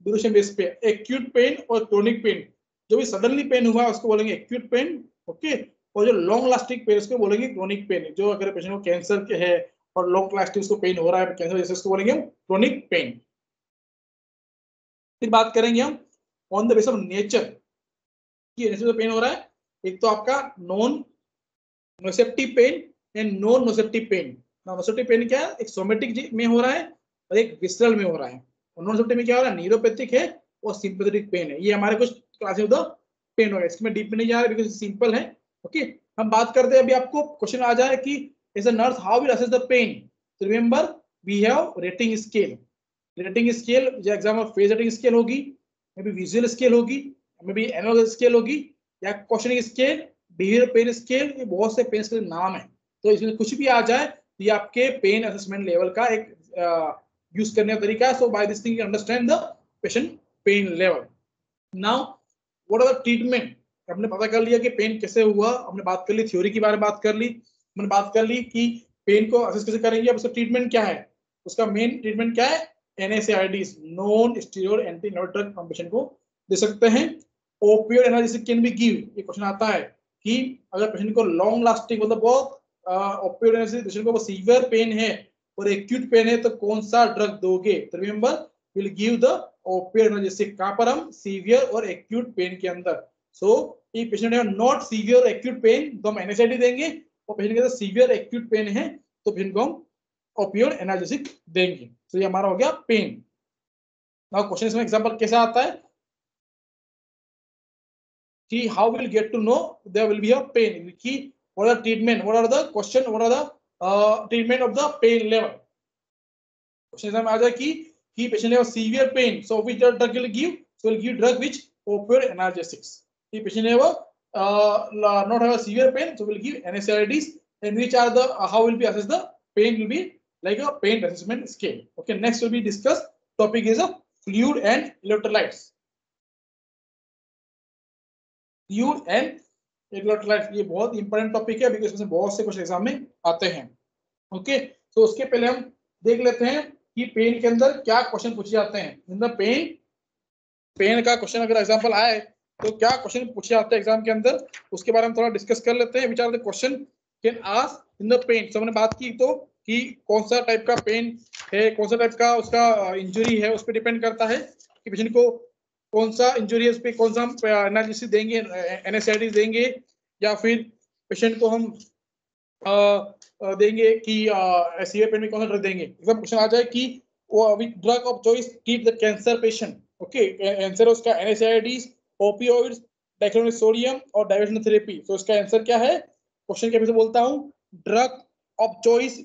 [SPEAKER 1] ड्यूरेशन बेस पे, एक्यूट पेन और क्रोनिक पेन। जो भी सडनली पेन हुआ उसको बोलेंगे एक्यूट पेन, ओके, और जो लॉन्ग लास्टिंग पेन उसको बोलेंगे क्रोनिक पेन। जो अगर पेशेंट को कैंसर के है और लॉन्ग लास्टिंग उसको पेन हो रहा है कैंसर जैसे, उसको बोलेंगे हम क्रोनिक पेन। फिर बात करेंगे हम on the base of nature की, नेचर पेन हो रहा है। एक तो आपका non nociceptive pain and non nociceptive pain. Nociceptive pain क्या है, एक सोमेटिक में हो रहा है और एक विसरल में हो रहा है। और नॉन नोसेप्टिव में क्या हो रहा है, न्यूरोपैथिक है और सिंपैथेटिक पेन है। ये हमारे कुछ क्लासेस ऑफ द पेन हो गया, इसमें डीप में नहीं जा रहा बिकॉज सिंपल है। ओके, हम बात करते हैं, अभी आपको क्वेश्चन आ जाए कि as a nurse how will assess the pain. तो remember we have rating scale. Rating scale जो एग्जाम में फेज रेटिंग स्केल होगी, मे बी विजुअल स्केल होगी, मे बी एनुअल स्केल होगी, या questioning scale, behaviour pain scale, ये बहुत से पेन स्केल नाम है। तो इसमें कुछ भी आ जाए तो ये आपके पेन असेसमेंट लेवल का एक यूज करने का तरीका है। So by this thing you understand the patient pain level. Now what are the treatment. हमने पता कर लिया कि पेन कैसे हुआ, हमने बात कर ली, थ्योरी के बारे में बात कर ली, हमने बात कर ली कि पेन को असेस कैसे करेंगे, अब उसका ट्रीटमेंट क्या है। उसका मेन ट्रीटमेंट क्या है, NSAIDs, non steroid anti inflammatory drug हम पेशेंट को दे सकते हैं। Opioid analgesic can be give, ये क्वेश्चन आता है कि अगर पेशेंट को लॉन्ग लास्टिंग मतलब बहुत ओपियोइड एनाल्जेसिक पेशेंट को सीवियर पेन है और एक्यूट पेन है तो कौन सा ड्रग दोगे। तो remember will give the opioid analgesic, कहां पर हम, सीवियर और एक्यूट पेन के अंदर। सो ये पेशेंट है नॉट सीवियर एक्यूट पेन तो हम NSAID देंगे, और पेशेंट के अंदर सीवियर एक्यूट पेन है तो पेशेंट को हम ओपियोइड एनाल्जेसिक देंगे। तो ये हमारा हो गया पेन। नाउ क्वेश्चन इसमें एग्जांपल कैसा आता है कि how will get to know there will be a pain, कि what are treatment, what are the question, what are the treatment of the pain level. Question में आ जाए कि patient have severe pain, so which drug will give, so will give drug which opioid analgesics. कि patient have not have a severe pain, so we'll give NSAIDs, and which are the how will be assess the pain will be like a pain assessment scale. Okay, next will be discussed topic is a fluid and electrolytes. Fluid and electrolytes ये बहुत इंपॉर्टेंट टॉपिक है बिकॉज इसमें बहुत से क्वेश्चन एग्जाम में आते हैं। ओके, तो उसके पहले हम देख लेते हैं कि पेन के अंदर क्या क्वेश्चन पूछे जाते हैं। इन द पेन का क्वेश्चन अगर एग्जांपल आए तो क्या क्वेश्चन पूछे जाते हैं एग्जाम के अंदर, उसके बारे में थोड़ा डिस्कस कर लेते हैं। Which are the question can ask in the pain. हमने बात की तो कि कौन सा टाइप का पेन है, कौन सा टाइप का उसका इंजरी है, उस पर डिपेंड करता है कि पेशेंट को कौन सा इंजरी है, उस पर कौन सा हम एनालिसिस देंगे, NSAIDs देंगे, या फिर पेशेंट को हम देंगे कि सीवियर पेन में कौन सा ड्रग देंगे। एकदम क्वेश्चन आ जाए कि drug of choice treat the cancer patient. Okay, answer है उसका NSAIDs, ओपियोइड्स, डाइक्लोफेनेक सोडियम और डाइवर्जन थेरेपी। तो इसका आंसर क्या है, क्वेश्चन के फिर से बोलता हूं, drug of choice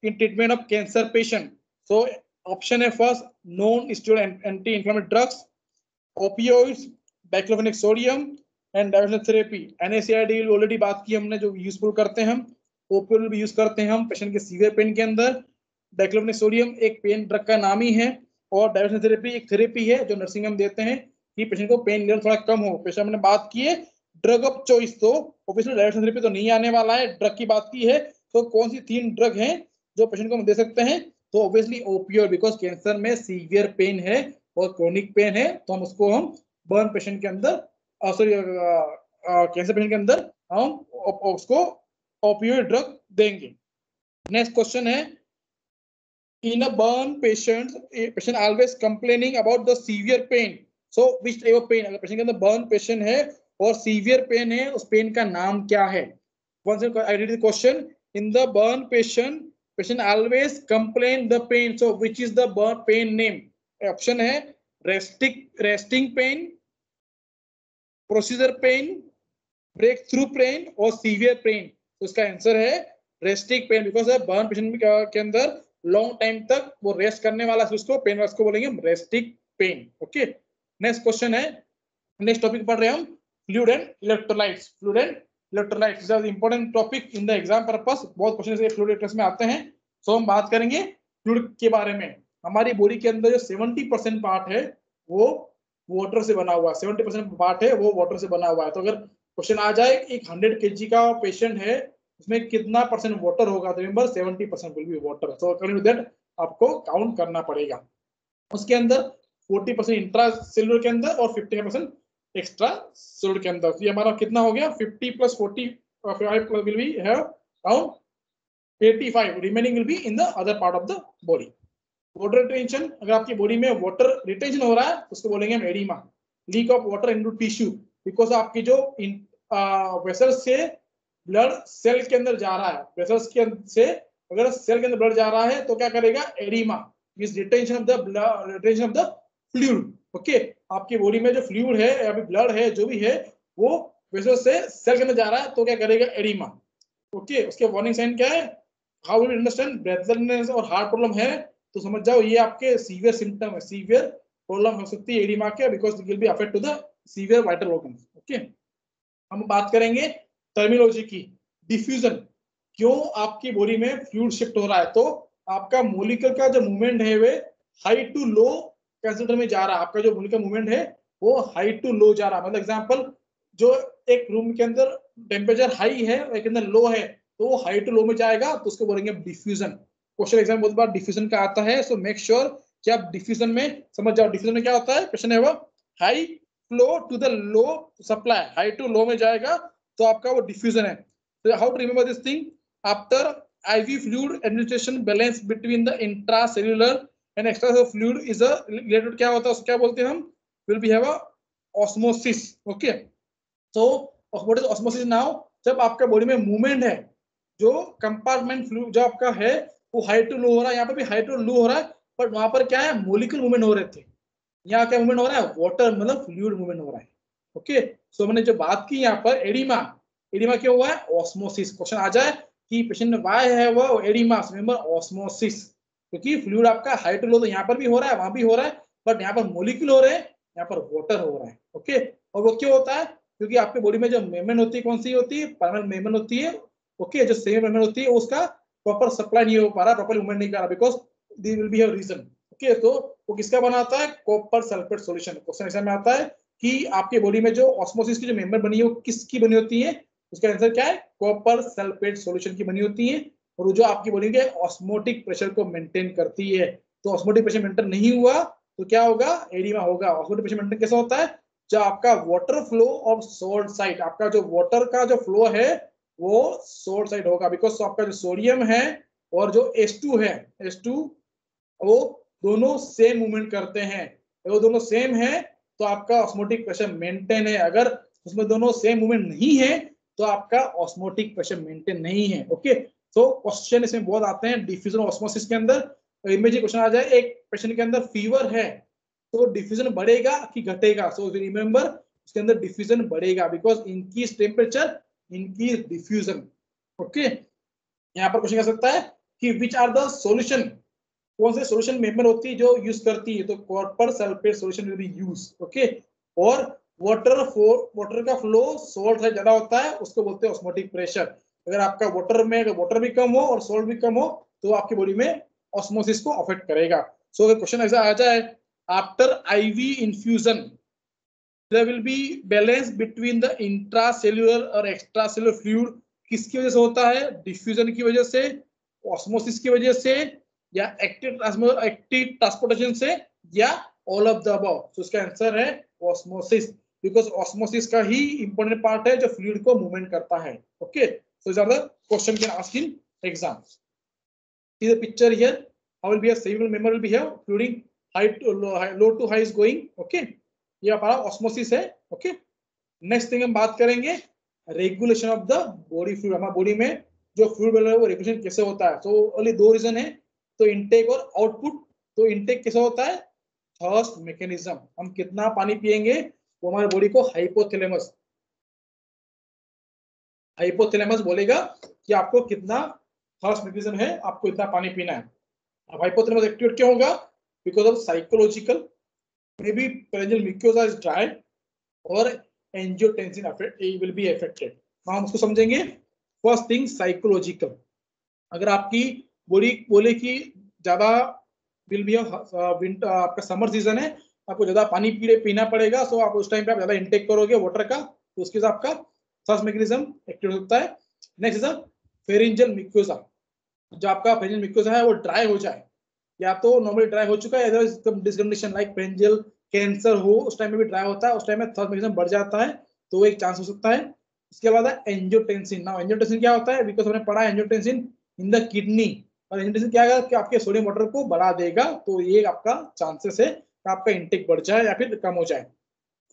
[SPEAKER 1] in treatment of cancer patient. So option है first non steroid anti inflammatory drugs, opioids, diclofenac sodium and diversion therapy. NSAID already बात की हमने, जो यूजफुल करते हैं हम। ओपियोइड भी यूज करते हैं हम पेशेंट के सीवियर पेन के अंदर। डाइक्लोफेनेक सोडियम एक पेन ड्रग का नाम ही है, और डाइवर्जन थेरेपी एक थेरेपी है जो नर्सिंग में देते हैं कि पेशेंट को पेन लेवल थोड़ा कम हो। पेशेंट हमने बात की है ड्रग ऑफ चॉइस, तो ऑब्वियसली डाइवर्जन थेरेपी तो नहीं आने वाला है, ड्रग की बात की है। तो कौन सी 3 ड्रग हैं जो पेशेंट को हम दे सकते हैं, तो ऑब्वियसली ओपियोइड, बिकॉज कैंसर में सीवियर पेन है और क्रोनिक पेन है, तो हम उसको हम बर्न पेशेंट के अंदर, सॉरी कैंसर पेशेंट के अंदर हम उसको ओपियोइड ड्रग देंगे। नेक्स्ट क्वेश्चन है, in a burn patient always complaining about the severe pain, so which type of pain, अगर पेशेंट के अंदर बर्न पेशेंट है और सीवियर पेन है, उस पेन का नाम क्या है। once I read the question, in the burn patient always complain the pain, so which is the burn pain name। Option है resting pain, procedure pain, breakthrough pain और severe pain। तो इसका आंसर है रेस्टिक पेन, बिकॉज बर्न पेशेंट के अंदर लॉन्ग टाइम तक वो रेस्ट करने वाला है, उसको पेन उसको बोलेंगे रेस्टिक पेन। ओके, नेक्स्ट क्वेश्चन है, नेक्स्ट टॉपिक पढ़ रहे हैं हम fluid and electrolytes. Fluid and electrolytes is important topic in the exam purpose, बहुत क्वेश्चन फ्लूइड इलेक्ट्रोलाइट्स में आते हैं। सो हम बात करेंगे फ्लूइड के बारे में। हमारी बॉडी के अंदर जो 70% पार्ट है वो वाटर से बना हुआ है, 70% पार्ट है वो वाटर से बना हुआ है। तो अगर क्वेश्चन आ जाए एक 100 kg का पेशेंट है, उसमें कितना परसेंट वाटर होगा, तो remember 70% will be water. So according to that आपको काउंट करना पड़ेगा। उसके अंदर 40% इंट्रा सेलुलर के अंदर और 55% एक्स्ट्रा सेलुलर के अंदर। तो ये हमारा कितना हो गया, 50 + 45 will be have around 85, remaining will be in the other part of the body. Water retention, अगर आपकी बॉडी में वाटर रिटेंशन हो रहा है उसको बोलेंगे हम oedema. Leak of water into tissue, because आपकी जो वेसल्स से ब्लड सेल के अंदर जा रहा है, वेसल्स के से अगर सेल के अंदर ब्लड जा रहा है तो क्या करेगा, oedema means retention of the blood, retention of the fluid. Okay, आपकी बॉडी में जो फ्लूइड है या फिर ब्लड है जो भी है वो वेसल्स से सेल के अंदर जा रहा है तो क्या करेगा, एडिमा। ओके, उसके वार्निंग साइन क्या है, हाउ विल अंडरस्टैंड, ब्रेथलेसनेस और हार्ट प्रॉब्लम है तो समझ जाओ ये आपके सीवियर सिम्टम है, सीवियर प्रॉब्लम हो सकती है एडिमा के, because it will be affect to the severe vital organs. Okay, हम बात करेंगे टर्मिनोलॉजी की, डिफ्यूजन, क्यों आपकी बॉडी में फ्लूइड शिफ्ट हो रहा है, तो आपका मोलिक्यूल का जो मूवमेंट है वे हाई टू लो कंसेंट्रेशन में जा रहा है, आपका जो मोलिक्यूल मूवमेंट है वो हाई टू लो जा रहा है। मतलब एग्जांपल, जो एक रूम के अंदर टेम्परेचर हाई है और एक अंदर लो है तो वो हाई टू लो में जाएगा तो उसको बोलेंगे डिफ्यूजन। क्वेश्चन एग्जाम बहुत बार डिफ्यूजन का आता है, सो मेक श्योर कि आप डिफ्यूजन में समझ जाओ। डिफ्यूजन में क्या होता है, क्वेश्चन है वो high flow to the low supply, high to low में जाएगा तो आपका वो डिफ्यूजन है। तो how to remember this thing, after IV fluid administration balance between the intracellular and extracellular fluid is a related, क्या होता है उसको क्या बोलते हैं हम, will be have a osmosis। okay, so what is osmosis now, जब आपका बॉडी में मूवमेंट है, जो कंपार्टमेंट फ्लूइड जो आपका है वो हाई टू लो हो रहा है, यहाँ पे भी हाई टू लो हो रहा है, बट वहां पर क्या है, मोलिक्यूल मूवमेंट हो रहे थे, यहाँ क्या मूवमेंट हो रहा है, वाटर मतलब फ्लूइड मूवमेंट हो रहा है। ओके, सो मैंने जो बात की यहाँ पर एडिमा, एडिमा क्यों हुआ है, ऑस्मोसिस। क्वेश्चन आ जाए कि पेशेंट में वाई है वो एडिमा, रिमेंबर ऑस्मोसिस, क्योंकि फ्लूइड आपका हाई टू लो तो यहाँ पर भी हो रहा है वहां भी हो रहा है, बट यहाँ पर मोलिक्यूल हो रहे हैं, यहाँ पर वाटर हो रहा है। ओके, और वो क्यों होता है, क्योंकि आपके बॉडी में जो मेम्ब्रेन होती है, कौन सी होती है, परमानेंट मेम्ब्रेन होती है। ओके, जो सेमी मेम्ब्रेन होती है उसका प्रॉपर सप्लाई नहीं हो पा रहा, प्रॉपर मूवमेंट नहीं कर रहा, because there will be a reason. Okay, तो वो किसका बनाता है, कॉपर सल्फेट सॉल्यूशन। क्वेश्चन ऐसा में आता है कि आपके बॉडी में जो ऑस्मोसिस की जो मेंबर बनी है वो किसकी बनी होती है, उसका आंसर क्या है, कॉपर सल्फेट सॉल्यूशन की बनी होती है, और जो आपकी बॉडी के ऑस्मोटिक प्रेशर को मेंटेन करती है। तो ऑस्मोटिक प्रेशर मेंटेन नहीं हुआ तो क्या होगा, एडिमा होगा। ऑस्मोटिक प्रेशर मेंटेन कैसा होता है, जो आपका water flow of salt side, आपका जो वाटर का जो फ्लो है वो सोल्ट साइड होगा, बिकॉज आपका जो सोडियम है और जो H2 है, H2 वो दोनों सेम मूवमेंट करते हैं, वो दोनों सेम है तो आपका ऑस्मोटिक प्रेशर मेंटेन है। अगर उसमें दोनों सेम मूवमेंट नहीं है तो आपका ऑस्मोटिक प्रेशर मेंटेन नहीं है। ओके, तो क्वेश्चन इसमें बहुत आते हैं डिफ्यूजन ऑस्मोसिस के अंदर। इमेजिन क्वेश्चन आ जाए, एक पेशेंट के अंदर फीवर है तो डिफ्यूजन बढ़ेगा कि घटेगा, सो रिमेंबर उसके अंदर डिफ्यूजन बढ़ेगा, because increase temperature increase diffusion. Okay, यहाँ पर क्वेश्चन कर सकता है कि विच आर द सॉल्यूशन, कौन से सॉल्यूशन मेंबर होती है जो यूज करती है, तो copper sulphate solution will be use. Okay, और वाटर का फ्लो सोल्ट से ज्यादा होता है उसको बोलते हैं ऑस्मोटिक प्रेशर। अगर आपका वाटर में अगर वाटर भी कम हो और सोल्ट भी कम हो तो आपकी बॉडी में ऑस्मोसिस को अफेक्ट करेगा। सो अगर क्वेश्चन ऐसा आ जाए, after IV infusion there will be balance between the intracellular और extracellular fluid, किसकी वजह से होता है, डिफ्यूजन की वजह से, ऑस्मोसिस की वजह से, या एक्टिव ट्रांसपोर्टेशन से, या ऑल ऑफ द अबव। तो इसका आंसर है ऑस्मोसिस, बिकॉज ऑस्मोसिस का ही इंपॉर्टेंट पार्ट है जो फ्लूइड को मूवमेंट करता है। Okay, so this are the question can ask in exam. See the picture here, how will be a cerebral member will be here, fluiding high to low to high is going. Okay, ये हमारा ऑस्मोसिस है। ओके, नेक्स्ट थिंग हम बात करेंगे regulation of the body fluid. हमारे बॉडी में जो फ्लूइड है वो रेगुलेशन कैसे होता है, तो ओनली दो रीजन है, तो इनटेक और आउटपुट। तो इनटेक कैसे होता है, थर्स्ट मैकेनिज्म, हम कितना पानी पिएंगे वो हमारे बॉडी को हाइपोथैलेमस बोलेगा कि आपको कितना थर्स्ट मैकेनिज्म है, आपको इतना पानी पीना है। अब हाइपोथैलेमस एक्टिवेट क्यों होगा, because of psychological, may be pharyngeal mucosa is dry और एंजियोटेंसिन विल बी अफेक्टेड। हम उसको समझेंगे। फर्स्ट थिंग साइकोलॉजिकल, अगर आपकी बॉडी बोले कि ज्यादा विल बी विंटर, आपका समर सीजन है, आपको ज्यादा पानी पीना पड़ेगा, सो आप उस टाइम पे आप ज्यादा इनटेक करोगे वाटर का, तो उसके साथ आपका थर्स्ट मैकेनिज्म एक्टिवेट होता है। नेक्स्ट इज फेरिंजियल म्यूकोसा, जो आपका फेरिंजियल म्यूकोसा है वो ड्राई हो जाए, या तो नॉर्मली ड्राई हो चुका है, डिसकंडीशन लाइक फेरिंजियल कैंसर हो, उस टाइम में भी ड्राई होता है, उस टाइम में थर्ड मैकेनिज्म बढ़ जाता है, तो वो एक चांस हो सकता है। इसके बाद एंजियोटेंसिन। नाउ एंजियोटेंसिन क्या होता है, बिकॉज हमने पढ़ा एंजियोटेंसिन इन द किडनी, और एंजियोटेंसिन क्या है कि आपके सोडियम वाटर को बढ़ा देगा, तो ये आपका चांसेस है कि आपका इंटेक बढ़ जाए या फिर कम हो जाए।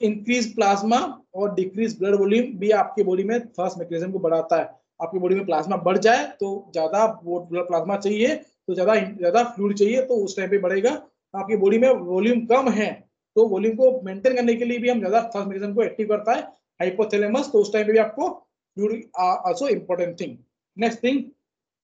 [SPEAKER 1] इंक्रीज प्लाज्मा और डिक्रीज ब्लड वॉल्यूम भी आपके बॉडी में थर्स्ट मैकेनिज्म को बढ़ाता है। आपकी बॉडी में प्लाज्मा बढ़ जाए तो ज्यादा ब्लड प्लाज्मा चाहिए, तो ज्यादा फ्लूइड चाहिए, तो उस टाइम पे बढ़ेगा। आपकी बॉडी में वॉल्यूम कम है तो वॉल्यूम को मेंटेन करने के लिए भी हम ज्यादा थर्स्ट मैकेनिज्म को एक्टिव करता है हाइपोथैलेमस, तो उस टाइम पे भी आपको fluid also important thing. Next thing,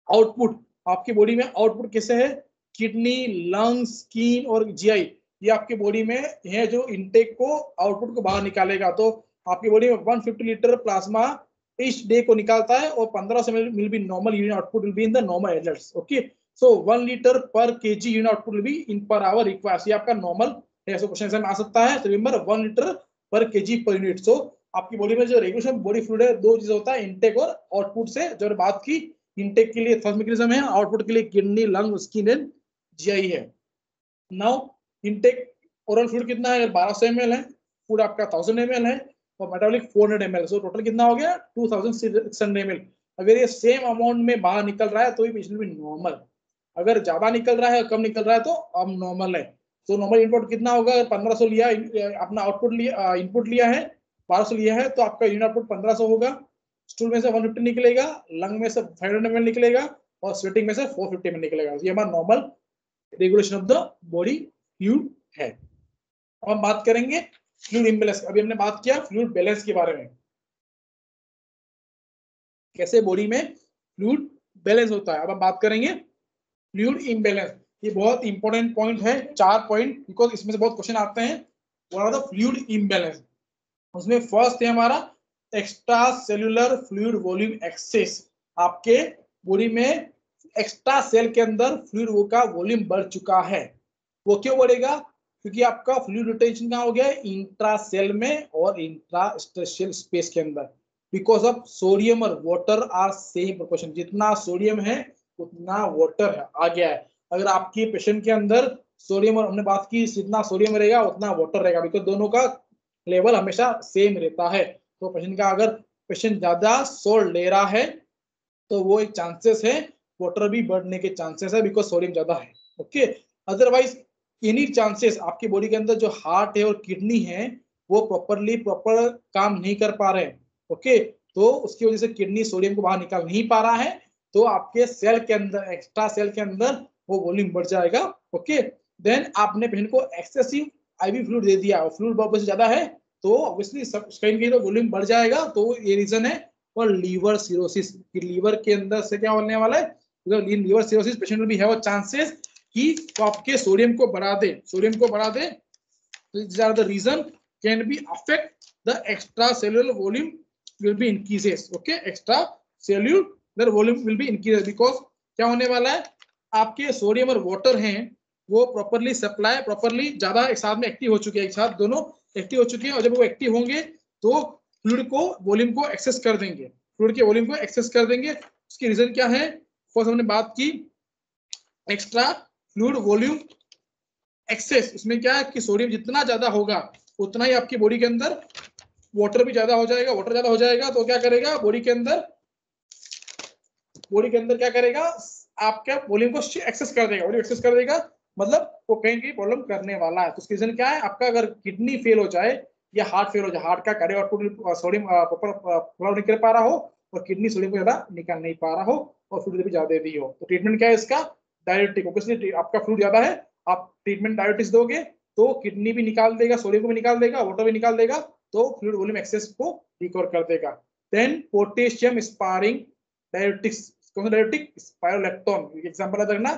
[SPEAKER 1] output. आपकी बॉडी में आउटपुट कैसे है? किडनी, लंग्स, स्किन और जीआई, ये आपकी बॉडी में है जो इनटेक को आउटपुट को बाहर निकालेगा। तो आपकी बॉडी में 150 लीटर प्लाज्मा ईच डे को निकालता है और 1500 ml be normal urine output will be in the normal adults. Okay, so 1 litre per kg urine output will be in per hour requires, ये आपका नॉर्मल है। ऐसा क्वेश्चन में आ सकता है, तो remember 1 litre per KG per unit. सो आपकी बॉडी में जो रेगुलेशन बॉडी फ्लूइड है, दो चीज होता है, इनटेक और आउटपुट से। जो बात की, इनटेक के लिए थर्स्ट मैकेनिज्म है, आउटपुट के लिए kidney, lung, skin and GI है। नाउ इनटेक ओरल फ्लूइड कितना है? 1200 ml है, फूड आपका 1000 ml है और मेटाबॉलिक 400 ml, सो टोटल कितना हो गया? 2600 ml। अगर ये सेम अमाउंट में बाहर निकल रहा है तो ये पेशेंट भी नॉर्मल, अगर ज्यादा निकल रहा है कम निकल रहा है तो अब नॉर्मल है। तो नॉर्मल इनपुट कितना होगा? 1500 लिया अपना आउटपुट लिया, इनपुट लिया है 1200 लिया है, तो आपका यूनिट आउटपुट 1500 होगा। स्टूल में से 150 निकलेगा, लंग में से 500 ml निकलेगा और स्वेटिंग में से 450 ml निकलेगा। ये हमारा normal regulation of the body fluid है। अब हम बात करेंगे फ्लूइड इम्बैलेंस। अभी हमने बात किया फ्लूइड बैलेंस के बारे में, कैसे बॉडी में फ्लूइड बैलेंस होता है। अब हम बात करेंगे फ्लूइड इम्बैलेंस। ये बहुत इंपॉर्टेंट पॉइंट है, 4 पॉइंट, बिकॉज इसमें से बहुत क्वेश्चन आते हैं। What are the fluid imbalance? उसमें फर्स्ट है हमारा extra cellular fluid volume excess. आपके बॉडी में एक्स्ट्रा सेल के अंदर फ्लूइड का वॉल्यूम बढ़ चुका है। वो क्यों बढ़ेगा? क्योंकि आपका फ्लूइड रिटेंशन कहाँ हो गया है? इंट्रा सेल में और इंट्रास्टेशियल स्पेस के अंदर। बिकॉज ऑफ सोडियम और वाटर आर सेम प्रोपोर्शन, जितना सोडियम है उतना वाटर है आ गया है। अगर आपके पेशेंट के अंदर सोडियम, और हमने बात की जितना सोडियम रहेगा उतना वाटर रहेगा, बिकॉज दोनों का लेवल हमेशा सेम रहता है। तो पेशेंट का, अगर पेशेंट ज्यादा सोल्ट ले रहा है तो वो एक चांसेस है वाटर भी बढ़ने के चांसेस है, बिकॉज सोडियम ज्यादा है। ओके, अदरवाइज एनी चांसेस आपकी बॉडी के अंदर जो हार्ट है और किडनी है वो प्रॉपर काम नहीं कर पा रहे हैं। ओके, तो उसकी वजह से किडनी सोडियम को बाहर निकाल नहीं पा रहा है, तो आपके सेल के अंदर, एक्स्ट्रा सेल के अंदर वो वॉल्यूम बढ़ जाएगा। ओके, देन आपने पेशेंट को एक्सेसिव आईवी फ्लूइड दे दिया और फ्लूइड बहुत ज्यादा है, तो ऑब्वियसली कहीं कहीं तो वॉल्यूम बढ़ जाएगा। तो ये रीजन है। और लीवर सिरोसिस, लीवर के अंदर से क्या होने वाला है? लीवर सिरोसिस पेशेंट भी है चांसेस कि तो आपके सोडियम को बढ़ा दे, these are the reason can be affect the extracellular volume will be increases. Okay, extracellular volume will be increases because क्या होने वाला है? आपके सोडियम और वाटर हैं वो प्रॉपर्ली सप्लाई, प्रॉपर्ली ज्यादा एक साथ में एक्टिव हो चुके हैं, एक साथ दोनों एक्टिव हो चुके हैं, और जब वो एक्टिव होंगे तो फ्लूइड को, वॉल्यूम को एक्सेस कर देंगे, फ्लूइड के वॉल्यूम को एक्सेस कर देंगे। उसकी रीजन क्या है? फर्स्ट हमने बात की एक्स्ट्रा फ्लूइड वॉल्यूम एक्सेस। इसमें क्या है कि सोडियम जितना ज्यादा होगा उतना ही आपकी बॉडी के अंदर वाटर भी ज्यादा हो जाएगा। वाटर ज्यादा हो जाएगा तो क्या करेगा? बॉडी के अंदर क्या करेगा? आपका वॉल्यूम को एक्सेस कर देगा, वॉल्यूम एक्सेस कर देगा, मतलब वो कहीं की प्रॉब्लम करने वाला है। तो उसकी रीजन क्या है? आपका अगर किडनी फेल हो जाए या हार्ट फेल हो जाए, हार्ट का कार्डियक आउटपुट सोडियम प्रॉपर निकल पा रहा हो और किडनी सोडियम को ज्यादा निकाल नहीं पा रहा हो और फ्लूइड भी ज्यादा दी हो, तो ट्रीटमेंट क्या है इसका? डायरेटिक। ऑब्वियसली आपका फ्लूइड ज्यादा है, आप ट्रीटमेंट डायरेटिक्स दोगे तो किडनी भी निकाल देगा, सोडियम को भी निकाल देगा, वाटर भी निकाल देगा, तो फ्लूइड वॉल्यूम एक्सेस को रिकवर कर देगा। Then potassium sparing diuretics. कौन सा डायरेटिक? स्पाइरोलेक्टोन। एग्जांपल याद रखना,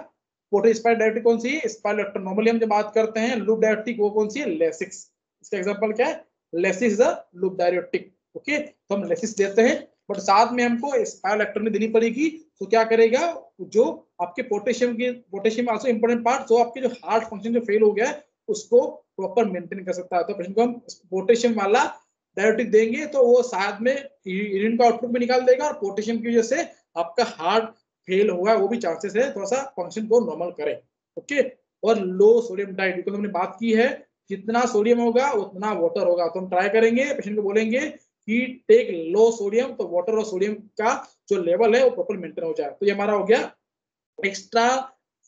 [SPEAKER 1] पोटेशियम स्पाइर डायरेटिक कौन सी है? स्पाइरोलेक्टोन। नॉर्मली हम जब बात करते हैं लूप डायरेटिक, वो कौन सी है? लेसिक्स। इसका एग्जांपल क्या है? Laces is a loop diuretic. Okay, तो हम लेसिस देते हैं, बट साथ में हमको स्पाइरोलेक्टोन भी देनी पड़ेगी। तो क्या करेगा? जो आपके पोटेशियम आल्सो इंपॉर्टेंट पार्ट, जो आपके जो हार्ट फंक्शन जो फेल हो गया है उसको प्रॉपर मेंटेन कर सकता है। तो पेशेंट को हम पोटेशियम वाला डायरेटिक देंगे तो वो साथ में यूरिन का आउटपुट भी निकाल देगा, और पोटेशियम की वजह से आपका हार्ट फेल होगा वो भी चांसेस है, थोड़ा सा फंक्शन को नॉर्मल करे। ओके, और लो सोडियम डाइट, बिकॉज हमने बात की है जितना सोडियम होगा उतना वाटर होगा। तो हम ट्राई करेंगे, पेशेंट को बोलेंगे कि टेक लो सोडियम, तो वाटर और सोडियम का जो लेवल है वो प्रॉपर मेंटेन हो जाए। तो ये हमारा हो गया extra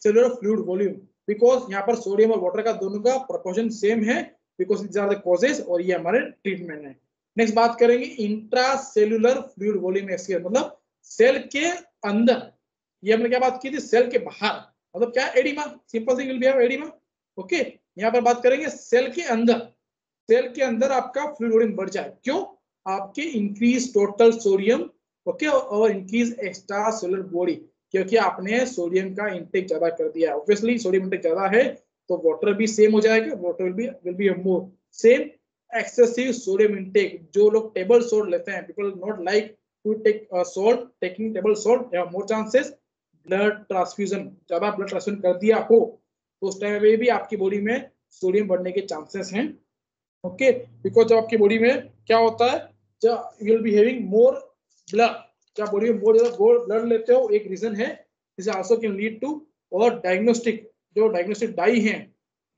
[SPEAKER 1] cellular fluid volume, because यहाँ पर सोडियम और वाटर का दोनों का प्रोपोर्शन सेम है, because these are the causes, और ये हमारे ट्रीटमेंट है। नेक्स्ट बात करेंगे इंट्रासेल्युलर फ्लूइड वॉल्यूम एक्सचेंज, मतलब सेल के अंदर, ये हमने क्या बात की थी, सेल के बाहर, मतलब क्या, oedema, simple she will be have oedema. Okay, यहाँ पर बात करेंगे सेल के अंदर, सेल के अंदर आपका फ्लूइड वॉल्यूम बढ़ जाए, क्यों, आपके इंक्रीज टोटल सोडियम, ओके, और इंक्रीज एक्स्ट्रा सेलुलर बॉडी, क्योंकि आपने सोडियम का इंटेक ज्यादा कर दिया। ऑब्वियसली सोडियम इंटेक ज्यादा है तो वाटर भी सेम हो जाएगा, water will be more same. Excessive sodium intake, जो लोग टेबल सोल्ट लेते हैं, people not like to take salt, taking table salt have more chances blood transfusion, ज्यादा ब्लड ट्रांसफ्यूजन कर दिया हो तो उस टाइम में भी आपकी बॉडी में सोडियम बढ़ने के चांसेस हैं। ओके, बिकॉज जब आपकी बॉडी में क्या होता है, जब you will be having more blood, जब बॉडी में बहुत ज्यादा ब्लड लेते हो, एक रीजन है, this also can lead to, और डायग्नोस्टिक, जो डायग्नोस्टिक डाई हैं,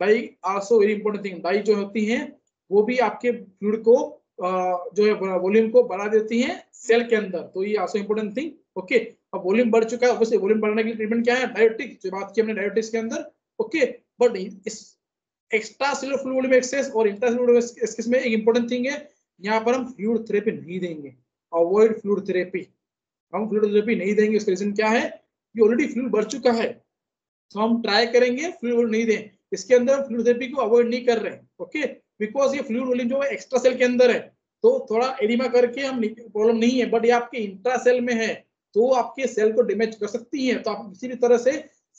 [SPEAKER 1] dye also very important thing, dye जो होती हैं वो भी आपके फ्लूइड को जो है वॉल्यूम को बढ़ा देती हैं सेल के अंदर, तो ये आल्सो इंपॉर्टेंट थिंग। ओके, अब वॉल्यूम बढ़ चुका है, ऑब्वियसली वॉल्यूम बढ़ने के लिए ट्रीटमेंट क्या है, डायोटिक, जो बात की हमने डायोटिक्स के अंदर। ओके, बट इस extra cellular fluid volume excess और इंट्रासेलुलर एक्सेस में एक इंपॉर्टेंट थिंग है, यहाँ पर हम फ्लूइड थेरेपी नहीं देंगे, अवॉइड फ्लूइड थेरेपी, हम फ्लूइड थेरेपी नहीं देंगे। इसका रीजन क्या है कि ऑलरेडी फ्लूइड बढ़ चुका है, तो हम ट्राई करेंगे फ्लूइड नहीं दें, इसके अंदर फ्लूइड थेरेपी को अवॉइड नहीं कर रहे हैं। ओके, बिकॉज ये फ्लूइड वॉल्यूम जो है एक्स्ट्रा सेल के अंदर है, तो थोड़ा एडिमा करके हम प्रॉब्लम नहीं है, बट ये आपके इंट्रा सेल में है तो आपके सेल को डैमेज कर सकती है। तो आप किसी भी तरह से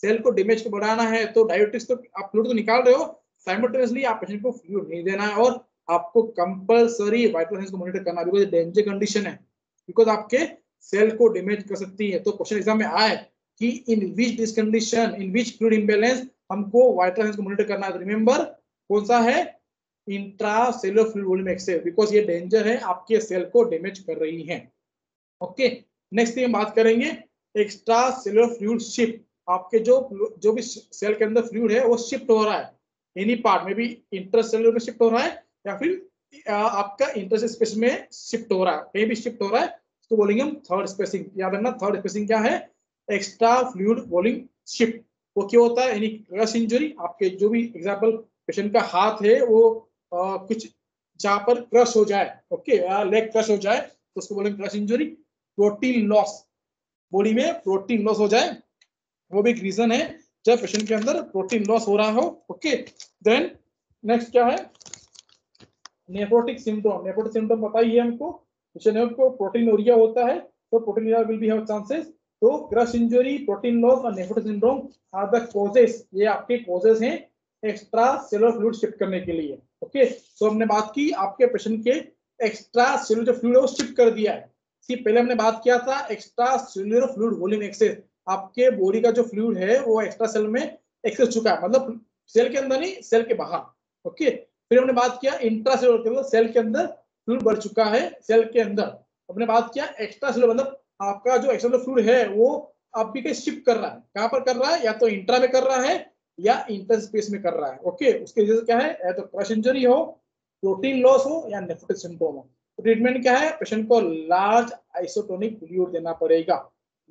[SPEAKER 1] सेल को डैमेज को बढ़ाना है तो डायोटिक्स, तो आप फ्लूइड तो निकाल रहे हो, साइमल्टेनियसली आप पेशेंट को फ्लूइड नहीं देना है, और आपको कंपल्सरी वाइटल साइंस को मॉनिटर करना, बिकॉज डेंजर कंडीशन है, बिकॉज आपके सेल को डैमेज कर सकती है। तो क्वेश्चन एग्जाम में आए कि in which this condition, in which fluid imbalance हमको वाइटल साइंस को मॉनिटर करना है, रिमेंबर कौन सा है, intracellular fluid volume excess, because ये डेंजर है, आपके सेल को डैमेज कर रही है। ओके, नेक्स्ट हम बात करेंगे एक्स्ट्रा सेलुलर फ्लूइड शिफ्ट, आपके जो भी सेल के अंदर फ्लूइड है वो शिफ्ट हो रहा है, एनी पार्ट में भी इंटरसेलुलर में शिफ्ट हो रहा है या फिर आपका इंटरसेल स्पेस में शिफ्ट हो रहा है, कहीं भी शिफ्ट हो रहा है, तो बोलेंगे हम थर्ड स्पेसिंग। याद रखना थर्ड स्पेसिंग क्या है, एक्स्ट्रा फ्लूइड वॉल्यूम शिफ्ट। वो क्या होता है, एनी क्रश इंजरी, आपके जो भी एग्जांपल पेशेंट का हाथ है वो कुछ जहां पर क्रश हो जाए, ओके, लेग क्रश हो जाए तो उसको बोलेंगे crush injury. Protein loss, body में प्रोटीन लॉस हो जाए, वो भी एक रीजन है जब पेशेंट के अंदर प्रोटीन लॉस हो रहा हो। ओके, देन नेक्स्ट क्या है, नेफ्रोटिक सिंड्रोम। नेफ्रोटिक सिंड्रोम पता ही है हमको, को प्रोटीनूरिया होता है तो proteinuria will be have chances. तो क्रश इंजरी, प्रोटीन लॉस और nephrotic syndrome are the causes, ये आपके कॉजेस हैं एक्स्ट्रा सेलुलर फ्लूइड शिफ्ट करने के लिए। ओके, तो हमने बात की आपके पेशेंट के एक्स्ट्रा सेलुलर जो फ्लूइड है वो शिफ्ट कर दिया है। पहले हमने बात किया था extra cellular fluid volume excess, आपके बॉडी का जो फ्लूइड है वो एक्स्ट्रा सेल में एक्सेस चुका है, मतलब सेल के अंदर नहीं, सेल के बाहर। ओके, फिर हमने बात किया इंट्रासेलुलर के, मतलब सेल के अंदर फ्लूइड बढ़ चुका है सेल के अंदर। हमने बात किया एक्स्ट्रा सेलुलर, मतलब आपका जो एक्स्ट्रा फ्लूइड है वो आपकी कहीं शिफ्ट कर रहा है, कहां पर कर रहा है, या तो इंट्रा में कर रहा है या इंटरस्पेस में कर रहा है। ओके, उसके वजह से क्या है, या तो क्रश इंजरी हो, प्रोटीन लॉस हो या नेफ्रोटिक सिंड्रोम हो। तो ट्रीटमेंट क्या है, पेशेंट को लार्ज आइसोटोनिक फ्लूइड देना पड़ेगा।